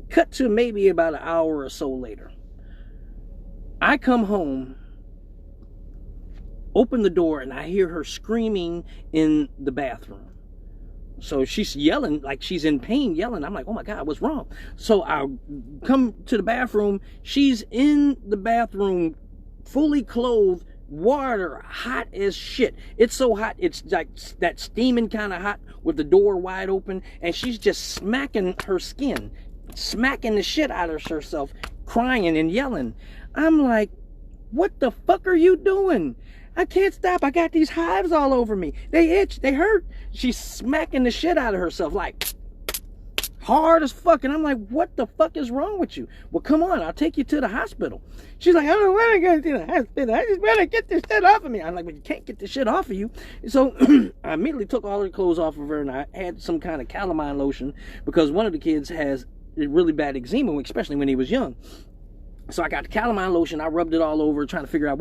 cut to maybe about an hour or so later. I come home, open the door, and I hear her screaming in the bathroom. So she's yelling, like she's in pain, yelling. I'm like, oh my God, what's wrong? So I come to the bathroom. She's in the bathroom, fully clothed, water, hot as shit. It's so hot, it's like that steaming kind of hot with the door wide open. And she's just smacking her skin, smacking the shit out of herself, crying and yelling. I'm like, what the fuck are you doing? I can't stop. I got these hives all over me. They itch. They hurt. She's smacking the shit out of herself, like hard as fuck. And I'm like, what the fuck is wrong with you? Well, come on. I'll take you to the hospital. She's like, I don't want to go to the hospital. I just want to get this shit off of me. I'm like, but you can't get this shit off of you. So I immediately took all her clothes off of her, and I had some kind of calamine lotion because one of the kids has really bad eczema, especially when he was young. So I got the calamine lotion. I rubbed it all over, trying to figure out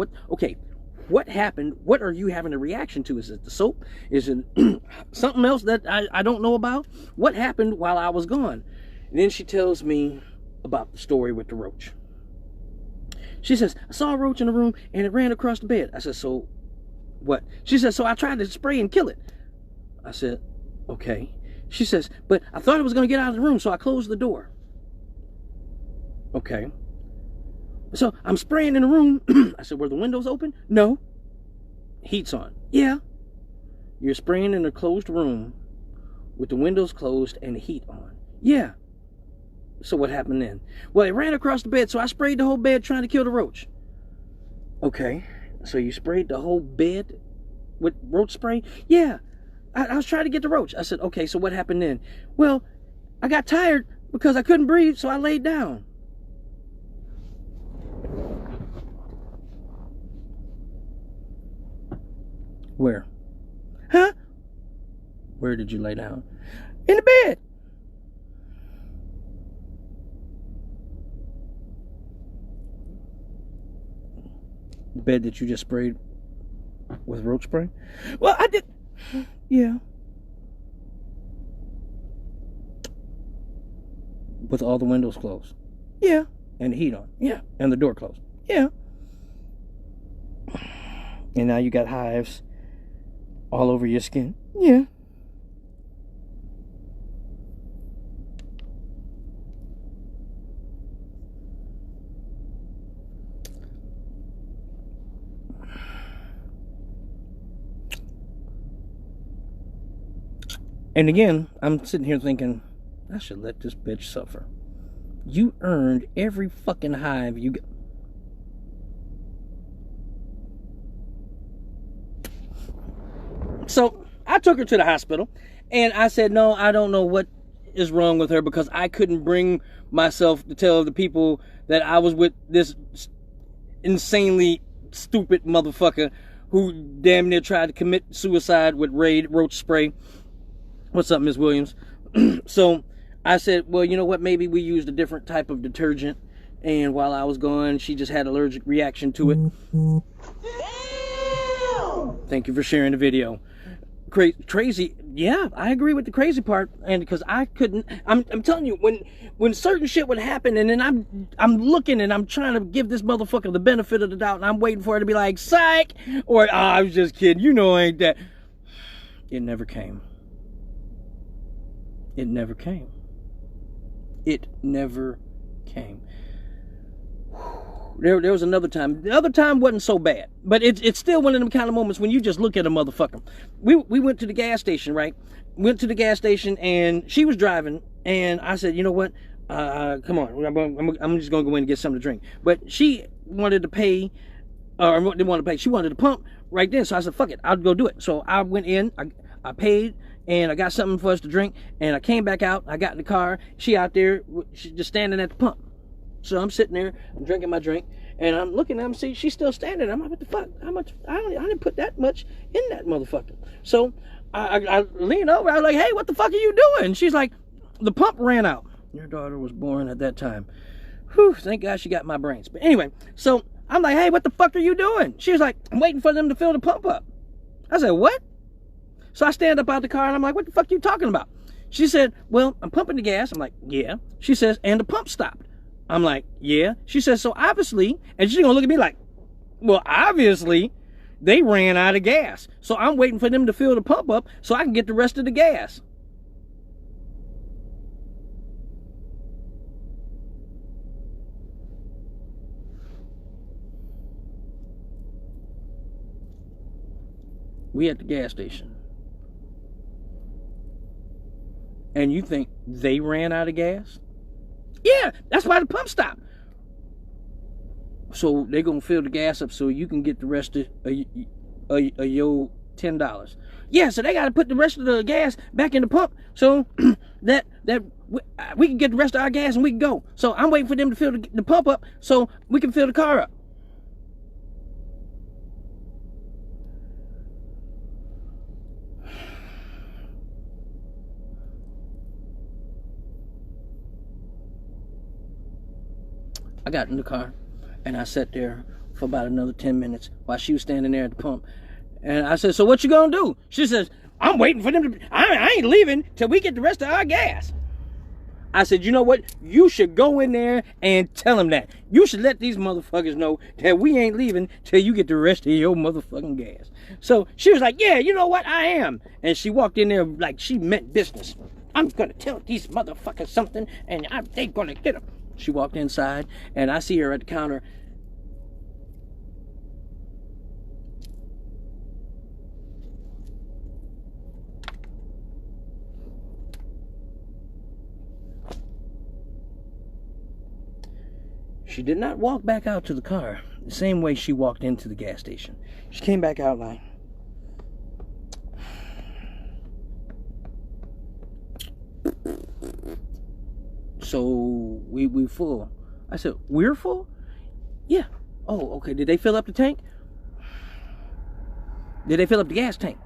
what happened? What are you having a reaction to? Is it the soap? Is it something else that I don't know about? What happened while I was gone? And then she tells me about the story with the roach. She says, I saw a roach in the room and it ran across the bed. I said, so what? She says, so I tried to spray and kill it. I said, okay. She says, but I thought it was going to get out of the room, so I closed the door. Okay. So I'm spraying in the room. I said, were the windows open? No. Heat's on. Yeah. You're spraying in a closed room with the windows closed and the heat on. Yeah. So what happened then? Well, it ran across the bed, so I sprayed the whole bed trying to kill the roach. Okay. So you sprayed the whole bed with roach spray? Yeah. I was trying to get the roach. I said, okay, so what happened then? Well, I got tired because I couldn't breathe, so I laid down. Where? Huh? Where did you lay down? In the bed. The bed that you just sprayed with roach spray? Well, I did. Yeah. With all the windows closed? Yeah. And the heat on? Yeah. And the door closed? Yeah. And now you got hives all over your skin? Yeah. And again, I'm sitting here thinking, I should let this bitch suffer. You earned every fucking hive you got. So I took her to the hospital, and I said, no, I don't know what is wrong with her, because I couldn't bring myself to tell the people that I was with this insanely stupid motherfucker who damn near tried to commit suicide with roach spray. What's up, Ms. Williams? So I said, well, you know what? Maybe we used a different type of detergent, and while I was gone, she just had an allergic reaction to it. Thank you for sharing the video. Crazy. Yeah, I agree with the crazy part, and because I couldn't. I'm telling you, when certain shit would happen, and then I'm looking and I'm trying to give this motherfucker the benefit of the doubt, and I'm waiting for her to be like, psych, or I was just kidding. You know, ain't that? It never came. It never came. It never came. There was another time. The other time wasn't so bad, but it's still one of them kind of moments when you just look at a motherfucker. We went to the gas station, right? Went to the gas station, and she was driving, and I said, you know what? Come on, I'm just gonna go in and get something to drink. But she wanted to pay, or didn't want to pay. She wanted to pump right then, so I said, fuck it, I'll go do it. So I went in, I paid, and I got something for us to drink, and I came back out. I got in the car. She out there, she just standing at the pump. So I'm sitting there, I'm drinking my drink, and I'm looking at him, see, she's still standing. I'm like, what the fuck? How much? I didn't put that much in that motherfucker. So I leaned over, I was like, hey, what the fuck are you doing? She's like, the pump ran out. Your daughter was born at that time. Whew, thank God she got my brains. But anyway, so I'm like, hey, what the fuck are you doing? She was like, I'm waiting for them to fill the pump up. I said, what? So I stand up out the car, and I'm like, what the fuck are you talking about? She said, well, I'm pumping the gas. I'm like, yeah. She says, and the pump stopped. I'm like, yeah. She says, so obviously, and she's gonna look at me like, well, obviously, they ran out of gas. So I'm waiting for them to fill the pump up so I can get the rest of the gas. We at the gas station. And you think they ran out of gas? Yeah, that's why the pump stopped. So they're going to fill the gas up so you can get the rest of your $10. Yeah, so they got to put the rest of the gas back in the pump so that we can get the rest of our gas and we can go. So I'm waiting for them to fill the pump up so we can fill the car up. I got in the car, and I sat there for about another 10 minutes while she was standing there at the pump. And I said, so what you gonna do? She says, I'm waiting for them to, I ain't leaving till we get the rest of our gas. I said, you know what? You should go in there and tell them that. You should let these motherfuckers know that we ain't leaving till you get the rest of your motherfucking gas. So she was like, yeah, you know what? I am. And she walked in there like she meant business. I'm gonna tell these motherfuckers something, and they gonna get them. She walked inside, and I see her at the counter. She did not walk back out to the car the same way she walked into the gas station. She came back out like, so we full. I said, we're full? Yeah. Oh, okay. Did they fill up the tank? Did they fill up the gas tank?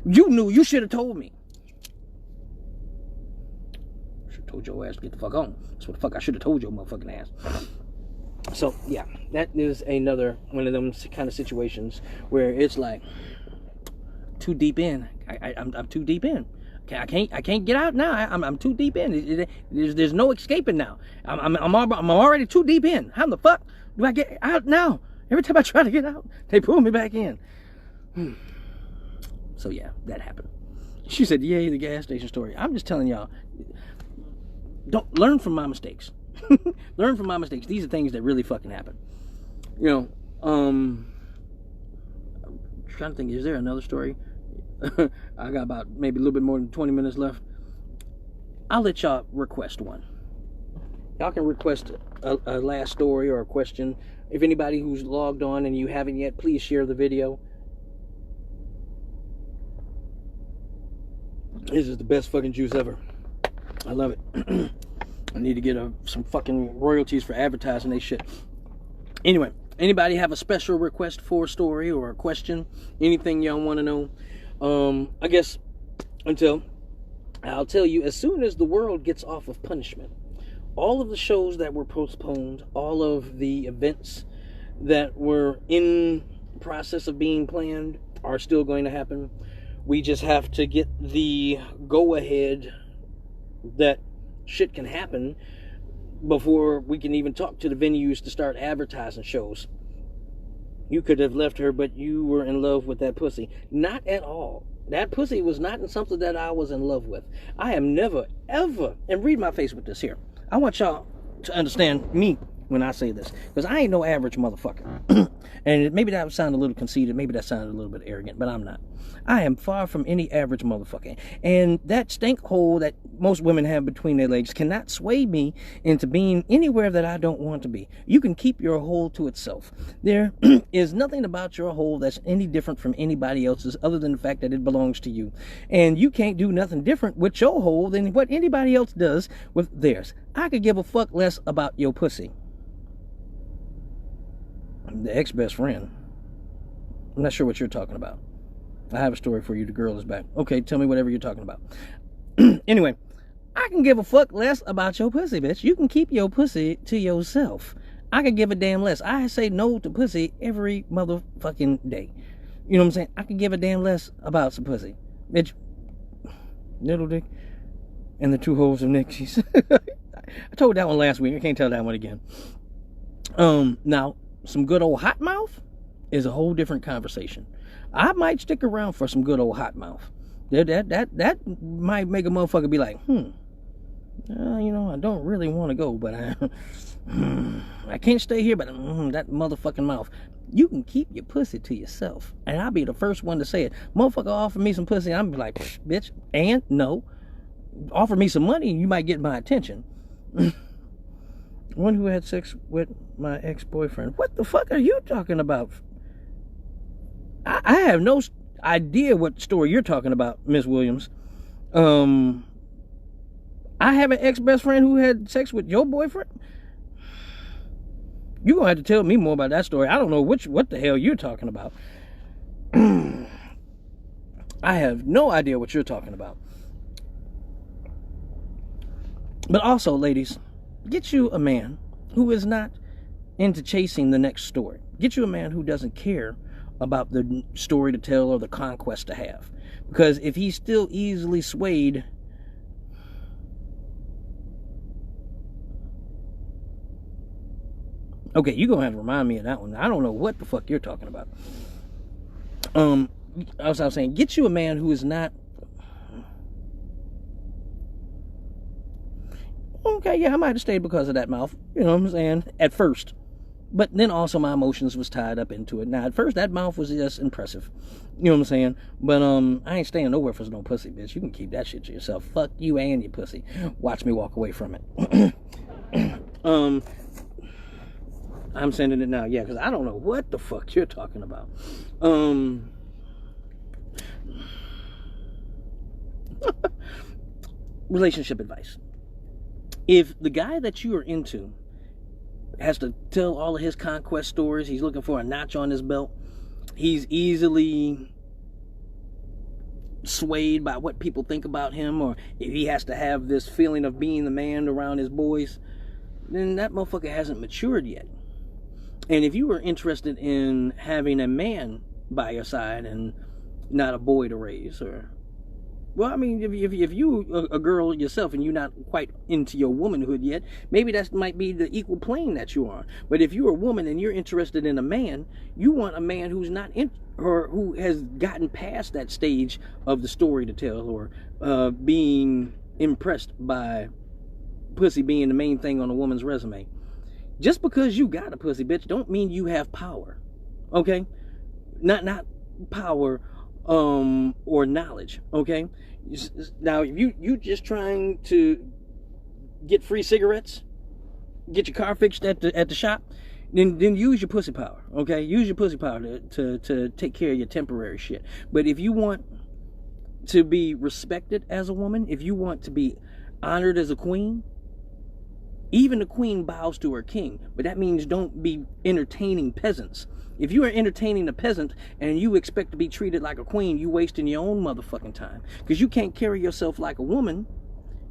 You knew. You should have told me. Should have told your ass to get the fuck on. That's what the fuck I should have told your motherfucking ass. So, yeah. That is another one of them kind of situations where it's like too deep in. I'm too deep in. I can't get out now. I'm too deep in. There's no escaping now. I'm already too deep in. How the fuck do I get out now? Every time I try to get out, they pull me back in. So yeah, that happened. She said, "Yay, the gas station story." I'm just telling y'all, don't learn from my mistakes. Learn from my mistakes. These are things that really fucking happen. You know, I'm trying to think. Is there another story? I got about maybe a little bit more than 20 minutes left. I'll let y'all request one. Y'all can request a last story or a question. If anybody who's logged on and you haven't yet, please share the video. This is the best fucking juice ever. I love it. I need to get some fucking royalties for advertising they shit. Anyway, anybody have a special request for a story or a question? Anything y'all want to know? I guess until I'll tell you, as soon as the world gets off of punishment, all of the shows that were postponed, all of the events that were in process of being planned are still going to happen. We just have to get the go-ahead that shit can happen before we can even talk to the venues to start advertising shows. You could have left her, but you were in love with that pussy. Not at all. That pussy was not something that I was in love with. I am never, ever, and read my face with this here. I want y'all to understand me when I say this, because I ain't no average motherfucker. And maybe that sounded a little conceited, maybe that sounded a little bit arrogant, but I'm not. I am far from any average motherfucker. And that stink hole that most women have between their legs cannot sway me into being anywhere that I don't want to be. You can keep your hole to itself. There is nothing about your hole that's any different from anybody else's other than the fact that it belongs to you. And you can't do nothing different with your hole than what anybody else does with theirs. I could give a fuck less about your pussy. The ex-best friend. I'm not sure what you're talking about. I have a story for you. The girl is back. Okay, tell me whatever you're talking about. Anyway, I can give a fuck less about your pussy, bitch. You can keep your pussy to yourself. I can give a damn less. I say no to pussy every motherfucking day. You know what I'm saying? I can give a damn less about some pussy. Bitch. Little dick. And the 2 holes of Nixies. I told that one last week. I can't tell that one again. Now, some good old hot mouth is a whole different conversation. I might stick around for some good old hot mouth. That might make a motherfucker be like, you know, I don't really want to go, but I can't stay here, but that motherfucking mouth. You can keep your pussy to yourself. And I'll be the first one to say it. Motherfucker offer me some pussy, I'm be like, bitch, and no. Offer me some money and you might get my attention. One who had sex with my ex-boyfriend. What the fuck are you talking about? I have no idea what story you're talking about, Miss Williams. I have an ex-best friend who had sex with your boyfriend? You're going to have to tell me more about that story. I don't know what the hell you're talking about. I have no idea what you're talking about. But also, ladies, get you a man who is not into chasing the next story. Get you a man who doesn't care about the story to tell or the conquest to have. Because if he's still easily swayed, okay, you're going to have to remind me of that one. I don't know what the fuck you're talking about. As I was saying, get you a man who is not, okay, yeah, I might have stayed because of that mouth. You know what I'm saying? At first. But then also my emotions was tied up into it. Now, at first, that mouth was just impressive. You know what I'm saying? But I ain't staying nowhere for no pussy, bitch. You can keep that shit to yourself. Fuck you and your pussy. Watch me walk away from it. I'm sending it now. Yeah, because I don't know what the fuck you're talking about. Relationship advice. If the guy that you are into has to tell all of his conquest stories, he's looking for a notch on his belt, he's easily swayed by what people think about him, or if he has to have this feeling of being the man around his boys, then that motherfucker hasn't matured yet. And if you were interested in having a man by your side and not a boy to raise, or, well, I mean, if you a girl yourself and you're not quite into your womanhood yet, maybe that might be the equal plane that you are. But if you're a woman and you're interested in a man, you want a man who's not in, or who has gotten past that stage of the story to tell, or being impressed by pussy being the main thing on a woman's resume. Just because you got a pussy, bitch, don't mean you have power. Okay? Not power or knowledge. Okay? Now, if you just trying to get free cigarettes, get your car fixed at the shop, then use your pussy power. Okay? Use your pussy power to take care of your temporary shit. But if you want to be respected as a woman, if you want to be honored as a queen, even the queen bows to her king, but that means don't be entertaining peasants. If you are entertaining a peasant and you expect to be treated like a queen, you wasting your own motherfucking time. Because you can't carry yourself like a woman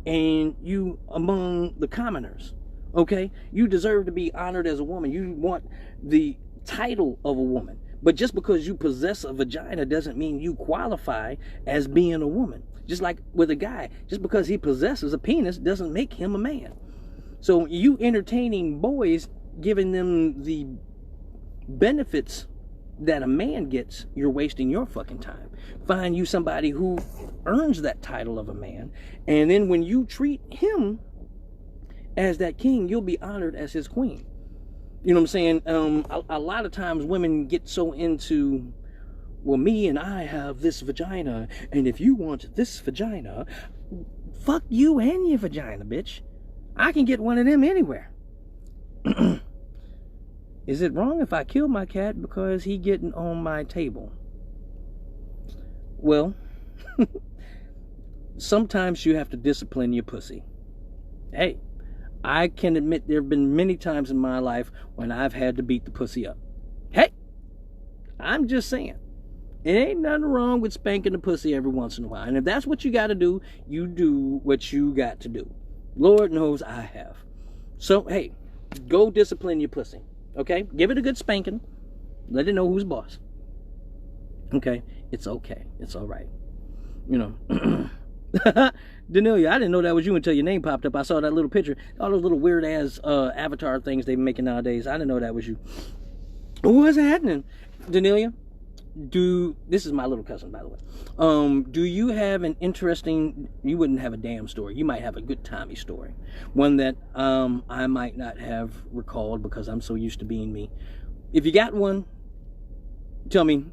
and you among the commoners. Okay? You deserve to be honored as a woman. You want the title of a woman. But just because you possess a vagina doesn't mean you qualify as being a woman. Just like with a guy, just because he possesses a penis doesn't make him a man. So you entertaining boys, giving them the benefits that a man gets, you're wasting your fucking time. Find you somebody who earns that title of a man, and then when you treat him as that king, you'll be honored as his queen. You know what I'm saying? A lot of times women get so into, well, me and I have this vagina, and if you want this vagina, fuck you and your vagina, bitch. I can get one of them anywhere. Is it wrong if I kill my cat because he getting on my table? Well, sometimes you have to discipline your pussy. Hey, I can admit there have been many times in my life when I've had to beat the pussy up. Hey, I'm just saying. It ain't nothing wrong with spanking the pussy every once in a while. And if that's what you got to do, you do what you got to do. Lord knows I have. So, hey, go discipline your pussy. Okay? Give it a good spanking. Let it know who's boss. Okay? It's okay. It's all right. You know. Danelia, I didn't know that was you until your name popped up. I saw that little picture. All those little weird-ass avatar things they're making nowadays. I didn't know that was you. What's happening? Danelia, this is my little cousin, by the way. Do you have an interesting, you wouldn't have a damn story. You might have a good timey story. One that I might not have recalled because I'm so used to being me. If you got one, tell me.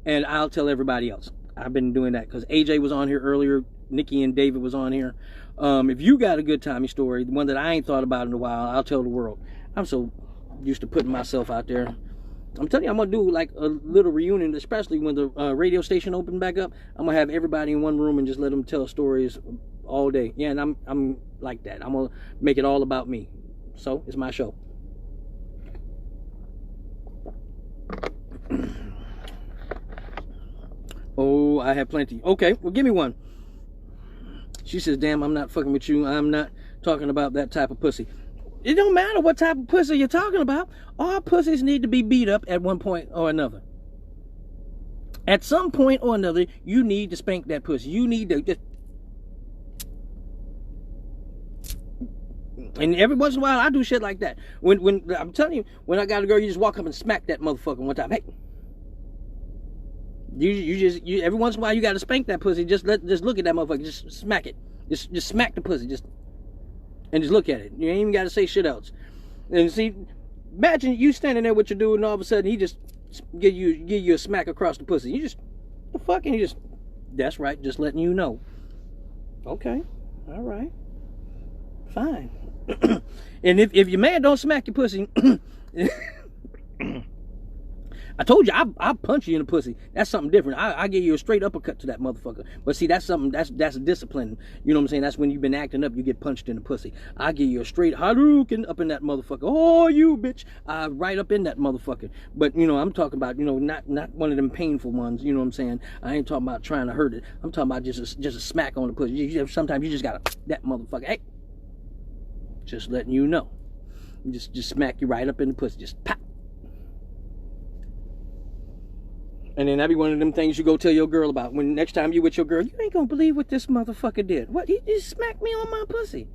And I'll tell everybody else. I've been doing that because AJ was on here earlier. Nikki and David was on here. If you got a good timey story, the one that I ain't thought about in a while, I'll tell the world. I'm so used to putting myself out there. I'm telling you, I'm going to do like a little reunion, especially when the radio station opened back up. I'm going to have everybody in one room and just let them tell stories all day. Yeah, and I'm like that. I'm going to make it all about me. So, it's my show. Oh, I have plenty. Okay, well, give me one. She says, damn, I'm not fucking with you. I'm not talking about that type of pussy. It don't matter what type of pussy you're talking about. All pussies need to be beat up at one point or another. At some point or another, you need to spank that pussy. You need to just... And every once in a while, I do shit like that. When I'm telling you, when I got a girl, you just walk up and smack that motherfucker one time. Hey. You every once in a while, you got to spank that pussy. Just look at that motherfucker. Just smack it. Just smack the pussy. And just look at it. You ain't even got to say shit else. And see, imagine you standing there with your dude, and all of a sudden he just give you a smack across the pussy. You just, the fuck, and you just, that's right, just letting you know. Okay, all right, fine. And if your man don't smack your pussy, I told you, I'll punch you in the pussy. That's something different. I give you a straight uppercut to that motherfucker. But see, that's something, that's discipline. You know what I'm saying? That's when you've been acting up, you get punched in the pussy. I give you a straight Hadouken up in that motherfucker. Oh, you bitch. Right up in that motherfucker. But, you know, I'm talking about, you know, not one of them painful ones. You know what I'm saying? I ain't talking about trying to hurt it. I'm talking about just a smack on the pussy. Sometimes you just gotta, that motherfucker. Hey. Just letting you know. Just smack you right up in the pussy. Just pop. And then that'd be one of them things you go tell your girl about. When next time you with your girl, you ain't gonna believe what this motherfucker did. What? He just smacked me on my pussy.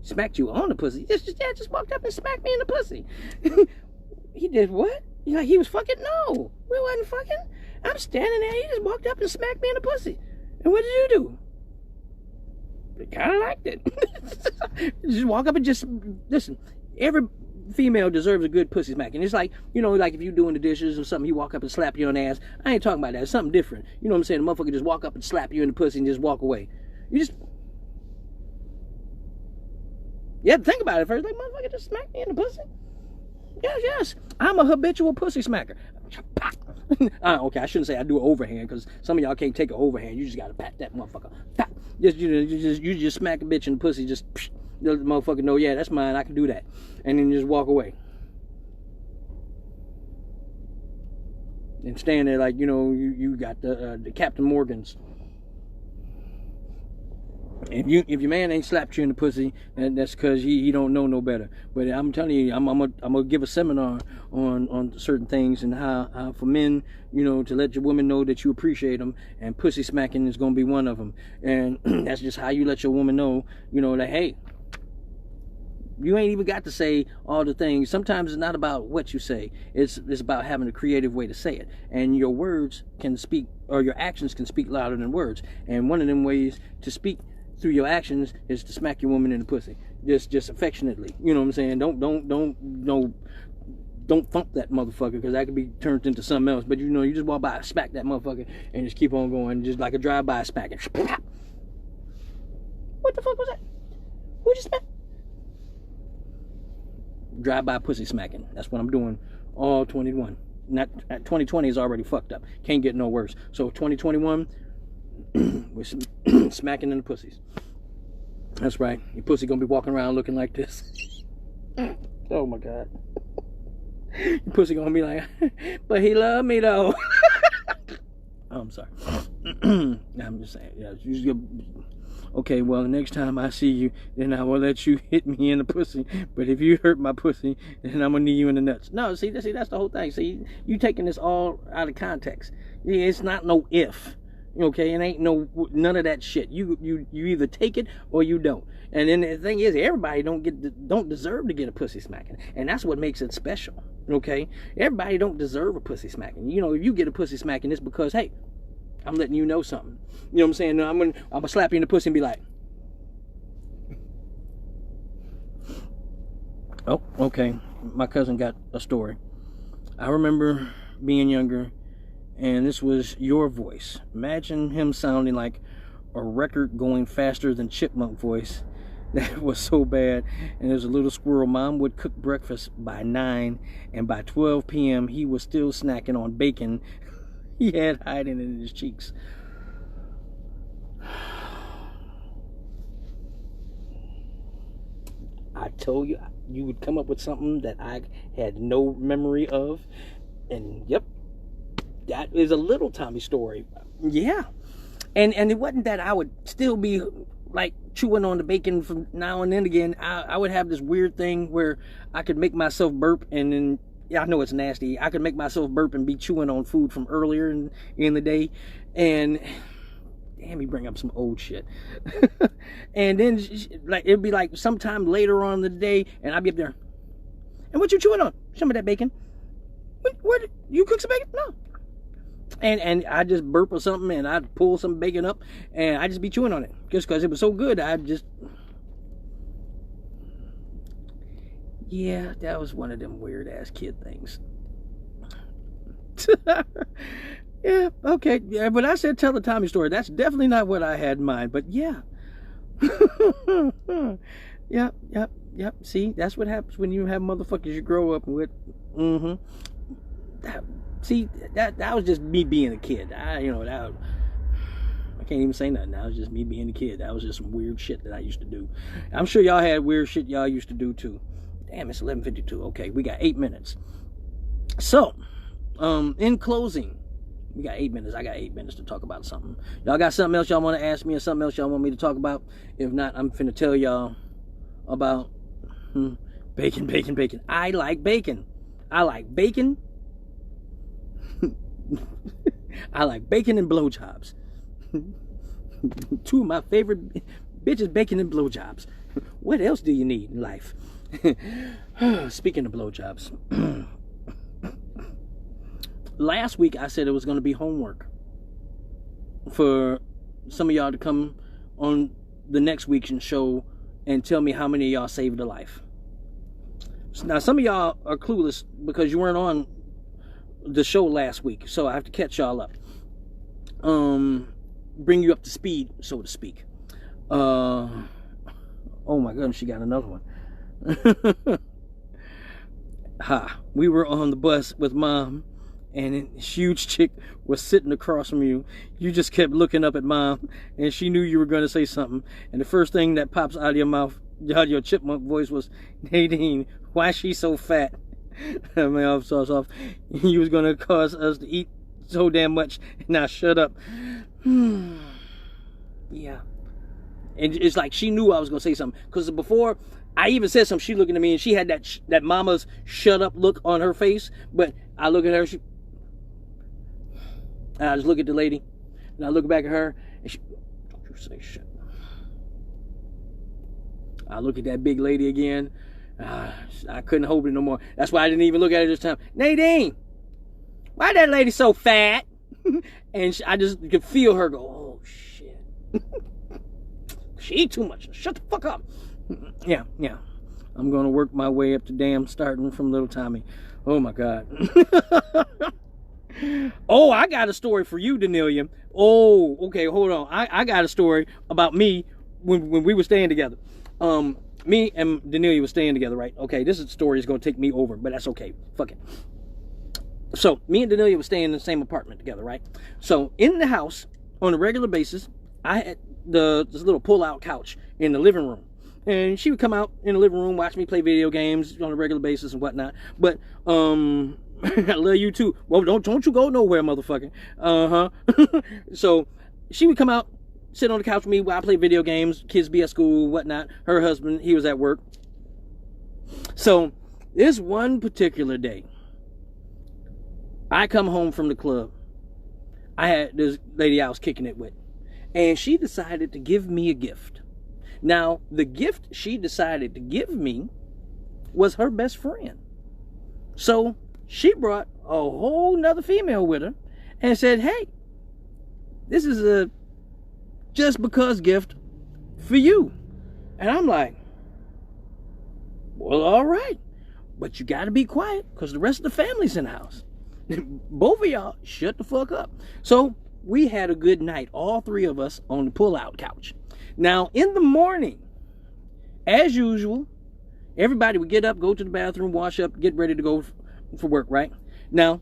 Smacked you on the pussy? Just walked up and smacked me in the pussy. He did what? You like he was fucking? No, we wasn't fucking. I'm standing there. He just walked up and smacked me in the pussy. And what did you do? I kind of liked it. Just walk up and just listen. Every female deserves a good pussy smacking. It's like, you know, like if you doing the dishes or something, you walk up and slap you on the ass. I ain't talking about that. It's something different. You know what I'm saying? The motherfucker just walk up and slap you in the pussy and just walk away. You just... You have to think about it first. Like, motherfucker just smacked me in the pussy? Yes. I'm a habitual pussy smacker. Okay, I shouldn't say I do an overhand, because some of y'all can't take an overhand. You just gotta pat that motherfucker. Pat. You just smack a bitch in the pussy, just... Let the motherfucker know, yeah, that's mine, I can do that. And then just walk away. And stand there like, you know, you got the Captain Morgans. If your man ain't slapped you in the pussy, that's because he don't know no better. But I'm telling you, I'm gonna give a seminar on certain things, and how for men, you know, to let your woman know that you appreciate them, and pussy smacking is gonna be one of them. And that's just how you let your woman know, you know, that, hey, you ain't even got to say all the things. Sometimes it's not about what you say. It's about having a creative way to say it. And your words can speak, or your actions can speak louder than words. And one of them ways to speak through your actions is to smack your woman in the pussy. just affectionately. You know what I'm saying? Don't thump that motherfucker, because that could be turned into something else. But you just walk by, smack that motherfucker, and just keep on going, just like a drive-by smacking. What the fuck was that? Who just smacked? Drive-by pussy smacking. That's what I'm doing all 21. Not 2020 is already fucked up. Can't get no worse. So 2021, we're smacking in the pussies. That's right. Your pussy gonna be walking around looking like this. Oh my God. Your pussy gonna be like, but he loved me though. Oh, I'm sorry. I'm just saying. Yeah, okay, well, the next time I see you, then I will let you hit me in the pussy. But if you hurt my pussy, then I'm gonna knee you in the nuts. No, see, that's the whole thing. See, you taking this all out of context. Yeah, it's not no if. Okay, it ain't none of that shit. You either take it or you don't. And then the thing is, everybody don't deserve to get a pussy smacking, and that's what makes it special. Okay, everybody don't deserve a pussy smacking. If you get a pussy smacking, it's because, hey, I'm letting you know something. You know what I'm saying? No, I'm gonna slap you in the pussy and be like, oh, okay. My cousin got a story. I remember being younger, and this was your voice. Imagine him sounding like a record going faster than Chipmunk voice. That was so bad. And there's a little squirrel. Mom would cook breakfast by 9, and by 12 p.m. he was still snacking on bacon he had hiding in his cheeks. I told you you would come up with something that I had no memory of. And yep, that is a little Tommy story. Yeah. And it wasn't that I would still be like chewing on the bacon from now and then again. I would have this weird thing where I could make myself burp, and then, yeah, I know it's nasty, I could make myself burp and be chewing on food from earlier in the day. And damn, you bring up some old shit. And then like it'd be like sometime later on in the day, and I'd be up there, and what you chewing on? Some of that bacon. What you cook some bacon? No. And I just burp or something, and I'd pull some bacon up, and I'd just be chewing on it, just because it was so good. Yeah, that was one of them weird ass kid things. Yeah, okay, yeah, but I said tell the Tommy story. That's definitely not what I had in mind, but yeah. Yep. See, that's what happens when you have motherfuckers you grow up with. See, that was just me being a kid. I can't even say nothing. That was just me being a kid. That was just some weird shit that I used to do. I'm sure y'all had weird shit y'all used to do too. Damn, it's 11:52. Okay, we got 8 minutes. So, in closing, we got 8 minutes. I got 8 minutes to talk about something. Y'all got something else y'all want to ask me, or something else y'all want me to talk about? If not, I'm finna tell y'all about bacon. I like bacon. I like bacon. I like bacon and blowjobs. Two of my favorite bitches, bacon and blowjobs. What else do you need in life? Speaking of blowjobs, last week I said it was going to be homework for some of y'all to come on the next week's show and tell me how many of y'all saved a life. Now, some of y'all are clueless because you weren't on the show last week, so I have to catch y'all up. Bring you up to speed, so to speak. Oh my goodness, she got another one. We were on the bus with Mom, and a huge chick was sitting across from you. You just kept looking up at Mom, and she knew you were going to say something, and the first thing that pops out of your mouth, out of your chipmunk voice, was, Nadine, why is she so fat? I mean, off. You was gonna cause us to eat so damn much. Now shut up. Yeah. And it's like she knew I was gonna say something, because before I even said something, she looking at me and she had that mama's shut up look on her face. But I look at her, and I just look at the lady, and I look back at her, and she, don't you say shit. I look at that big lady again. I couldn't hold it no more. That's why I didn't even look at her this time. Nadine, why that lady so fat? And I just could feel her go, oh shit. She eat too much. Shut the fuck up. Yeah. I'm going to work my way up to damn starting from little Tommy. Oh, my God. Oh, I got a story for you, Danelia. Oh, okay, hold on. I got a story about me when we were staying together. Me and Danelia were staying together, right? Okay, this story is going to take me over, but that's okay. Fuck it. So, me and Danelia were staying in the same apartment together, right? So, in the house, on a regular basis, I had this little pull-out couch in the living room. And she would come out in the living room, watch me play video games on a regular basis and whatnot. But, I love you too. Well, don't you go nowhere, motherfucker. So, she would come out, sit on the couch with me while I play video games, kids be at school, whatnot. Her husband, he was at work. So, this one particular day, I come home from the club. I had this lady I was kicking it with. And she decided to give me a gift. Now, the gift she decided to give me was her best friend. So, she brought a whole nother female with her and said, hey, this is a just because gift for you. And I'm like, well, all right. But you got to be quiet because the rest of the family's in the house. Both of y'all shut the fuck up. So we had a good night, all three of us on the pull-out couch. Now, in the morning, as usual, everybody would get up, go to the bathroom, wash up, get ready to go for work, right? Now,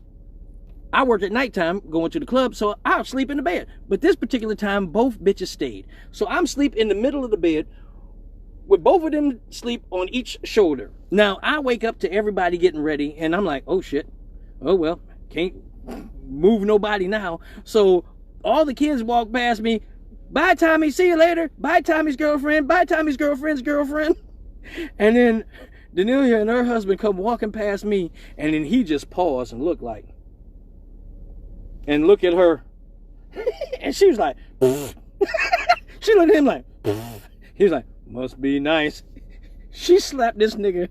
I worked at nighttime going to the club, so I'll sleep in the bed. But this particular time, both bitches stayed. So I'm asleep in the middle of the bed with both of them sleep on each shoulder. Now, I wake up to everybody getting ready, and I'm like, oh, shit. Oh, well, can't move nobody now. So all the kids walk past me. Bye, Tommy. See you later. Bye, Tommy's girlfriend. Bye, Tommy's girlfriend's girlfriend. And then Danelia and her husband come walking past me, and then he just paused and looked like, and look at her. And she was like, she looked at him like, he was like, must be nice. She slapped this nigga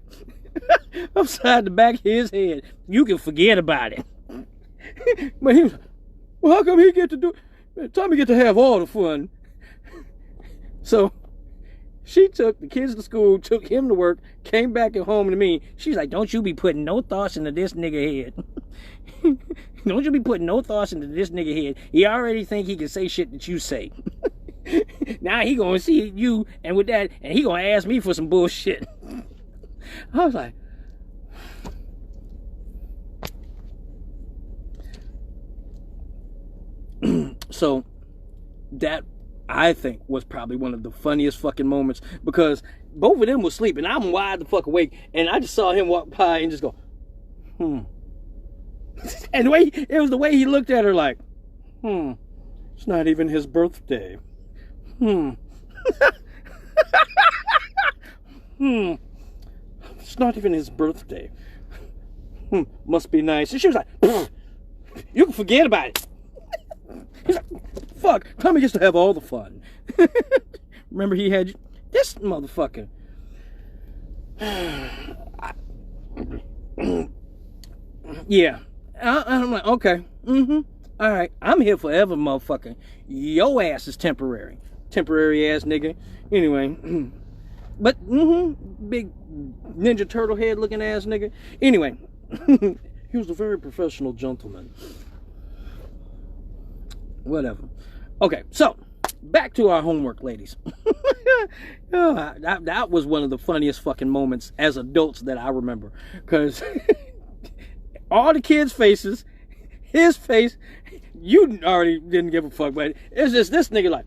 upside the back of his head. You can forget about it. But he was like, well, how come he get to do it? Tommy get to have all the fun. So she took the kids to school, took him to work, came back at home to me. She's like, don't you be putting no thoughts into this nigga head. Don't you be putting no thoughts into this nigga head. He already think he can say shit that you say. Now he gonna see you, and with that, and he gonna ask me for some bullshit. I was like, so that, I think, was probably one of the funniest fucking moments, because both of them were sleeping. I'm wide the fuck awake, and I just saw him walk by and just go, And it was the way he looked at her like, it's not even his birthday. It's not even his birthday. Must be nice. And she was like, you can forget about it. He's like, fuck, Tommy gets to have all the fun. Remember he had this motherfucker. Yeah. I'm like, okay. All right. I'm here forever, motherfucker. Your ass is temporary. Temporary ass nigga. Anyway. But, big Ninja Turtle head looking ass nigga. Anyway. He was a very professional gentleman. Whatever. Okay, so back to our homework, ladies. That was one of the funniest fucking moments as adults that I remember. Because all the kids' faces, his face, you already didn't give a fuck, but it's just this nigga like,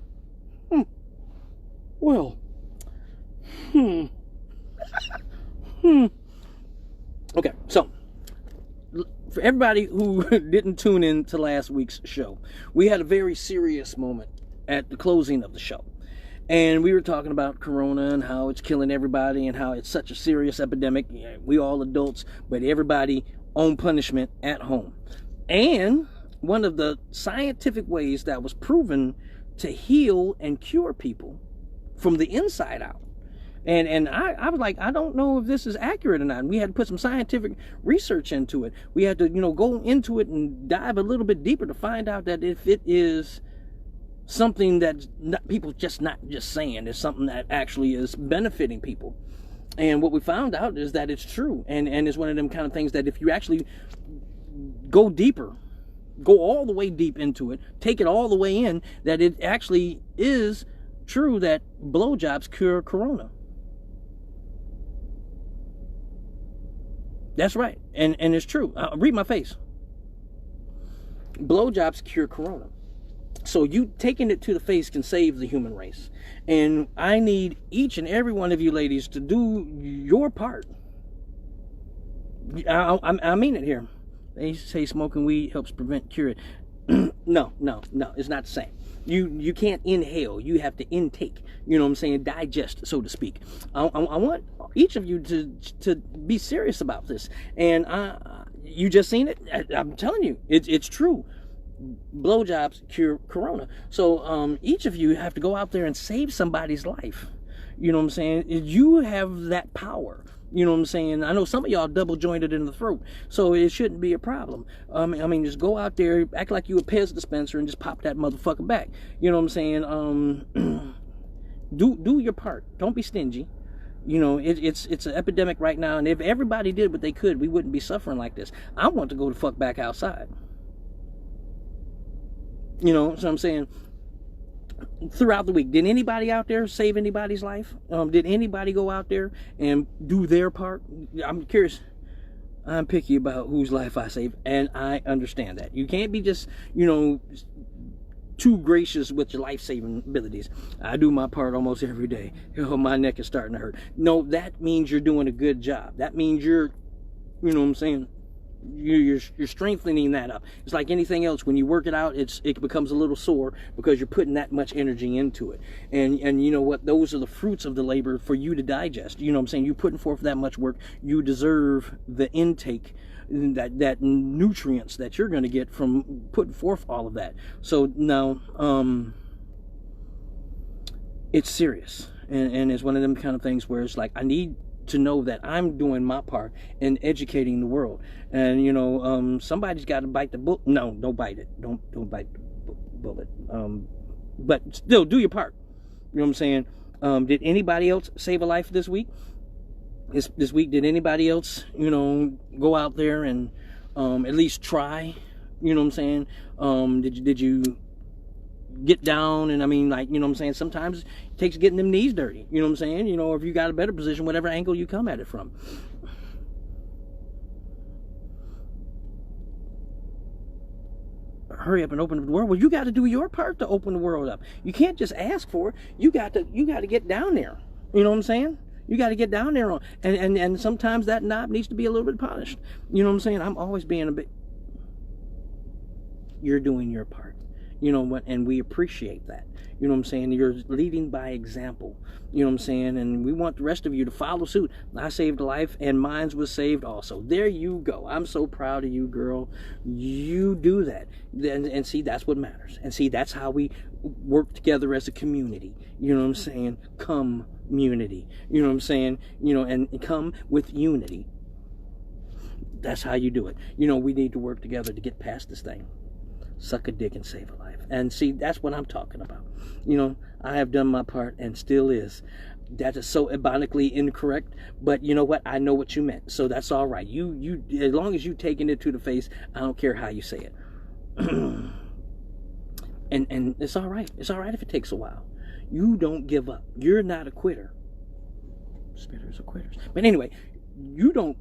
well, Okay, so for everybody who didn't tune in to last week's show, we had a very serious moment at the closing of the show. And we were talking about Corona and how it's killing everybody and how it's such a serious epidemic. We all adults, but everybody on punishment at home. And one of the scientific ways that was proven to heal and cure people from the inside out. And I was like, I don't know if this is accurate or not. And we had to put some scientific research into it. We had to, go into it and dive a little bit deeper to find out that if it is something that people just not just saying. It's something that actually is benefiting people. And what we found out is that it's true. And it's one of them kind of things that if you actually go deeper, go all the way deep into it, take it all the way in, that it actually is true that blowjobs cure corona. That's right. And it's true. Read my face. Blowjobs cure corona. So you taking it to the face can save the human race. And I need each and every one of you ladies to do your part. I mean it here. They say smoking weed helps prevent, cure it. No, it's not the same. You can't inhale. You have to intake. You know what I'm saying? Digest, so to speak. I want each of you to be serious about this. And you just seen it. I'm telling you, it's true. Blowjobs cure corona. So each of you have to go out there and save somebody's life. You know what I'm saying? You have that power. You know what I'm saying? I know some of y'all double jointed in the throat, so it shouldn't be a problem. I mean, just go out there, act like you a Pez dispenser, and just pop that motherfucker back. You know what I'm saying? Do your part. Don't be stingy. You know, it's an epidemic right now, and if everybody did what they could, we wouldn't be suffering like this. I want to go the fuck back outside. You know, so I'm saying, throughout the week, did anybody out there save anybody's life? Did anybody go out there and do their part? I'm curious. I'm picky about whose life I save, and I understand that. You can't be just, you know, too gracious with your life-saving abilities. I do my part almost every day. Oh, my neck is starting to hurt. No, that means you're doing a good job. That means you're, you know what I'm saying, you're strengthening that up. It's like anything else. When you work it out, it becomes a little sore because you're putting that much energy into it. And you know what? Those are the fruits of the labor for you to digest. You know what I'm saying? You're putting forth that much work. You deserve the intake, that nutrients that you're going to get from putting forth all of that. So now, it's serious. And it's one of them kind of things where it's like, I need to know that I'm doing my part in educating the world. And you know, somebody's got to bite the bullet. No, don't bite it. Don't bite the bullet. But still, do your part. You know what I'm saying? Did anybody else save a life this week? This week, did anybody else, you know, go out there and at least try? You know what I'm saying? Did you get down? And I mean, like, you know what I'm saying, sometimes it takes getting them knees dirty. You know what I'm saying? You know, if you got a better position, whatever angle you come at it from. Hurry up and open up the world. Well, you got to do your part to open the world up. You can't just ask for it. You got to get down there. You know what I'm saying? You got to get down there on, and sometimes that knob needs to be a little bit polished. You know what I'm saying? I'm always being a bit. You're doing your part. You know what? And we appreciate that. You know what I'm saying? You're leading by example. You know what I'm saying? And we want the rest of you to follow suit. I saved a life, and mine was saved also. There you go. I'm so proud of you, girl. You do that. And see, that's what matters. And see, that's how we work together as a community. You know what I'm saying? Community. You know what I'm saying? You know, and come with unity. That's how you do it. You know, we need to work together to get past this thing. Suck a dick and save a life. And see, that's what I'm talking about. You know, I have done my part and still is. That is so ironically incorrect, but you know what? I know what you meant, so that's all right. You as long as you taking it to the face, I don't care how you say it. and it's all right. It's all right if it takes a while. You don't give up. You're not a quitter. Spitters are quitters. But anyway, you don't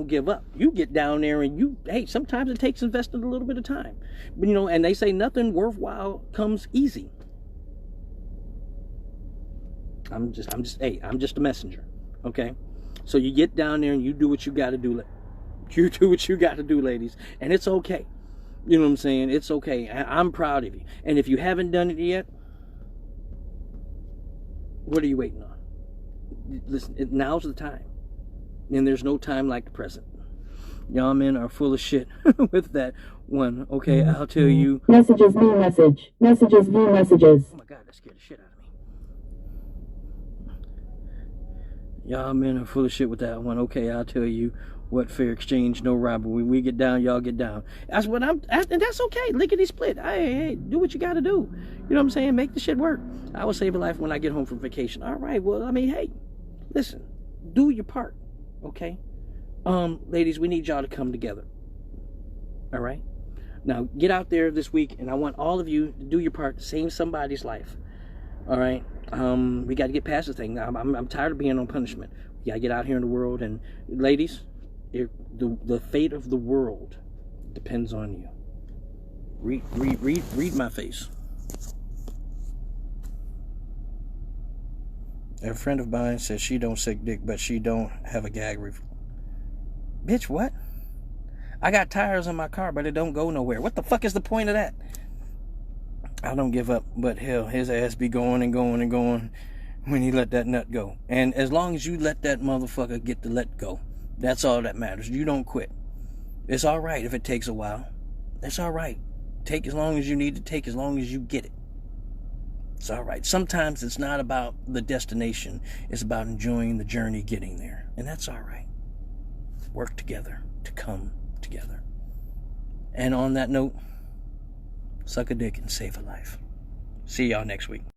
give up. You get down there and hey, sometimes it takes investing a little bit of time. But you know, and they say nothing worthwhile comes easy. I'm just a messenger. Okay? So you get down there and you do what you gotta do. You do what you gotta do, ladies. And it's okay. You know what I'm saying? It's okay. I'm proud of you. And if you haven't done it yet, what are you waiting on? Listen, now's the time. And there's no time like the present. Y'all men are full of shit with that one. Okay, I'll tell you. Messages, view message. Messages, view messages. Oh my God, that scared the shit out of me. Y'all men are full of shit with that one. Okay, I'll tell you What fair exchange, no robbery. When we get down, y'all get down. That's what and that's okay. Lickety split. Hey, do what you got to do. You know what I'm saying? Make the shit work. I will save a life when I get home from vacation. All right. Well, I mean, hey, listen, do your part. Okay. Ladies, we need y'all to come together. All right. Now get out there this week, and I want all of you to do your part to save somebody's life. All right. We got to get past the thing. I'm tired of being on punishment. We got to get out here in the world, and ladies, the fate of the world depends on you. Read my face. A friend of mine says she don't suck dick, but she don't have a gag reflex. Bitch, what? I got tires in my car, but it don't go nowhere. What the fuck is the point of that? I don't give up, but hell, his ass be going and going and going when he let that nut go. And as long as you let that motherfucker get to let go, that's all that matters. You don't quit. It's all right if it takes a while. It's all right. Take as long as you need to take, as long as you get it. It's all right. Sometimes it's not about the destination. It's about enjoying the journey getting there. And that's all right. Work together to come together. And on that note, suck a dick and save a life. See y'all next week.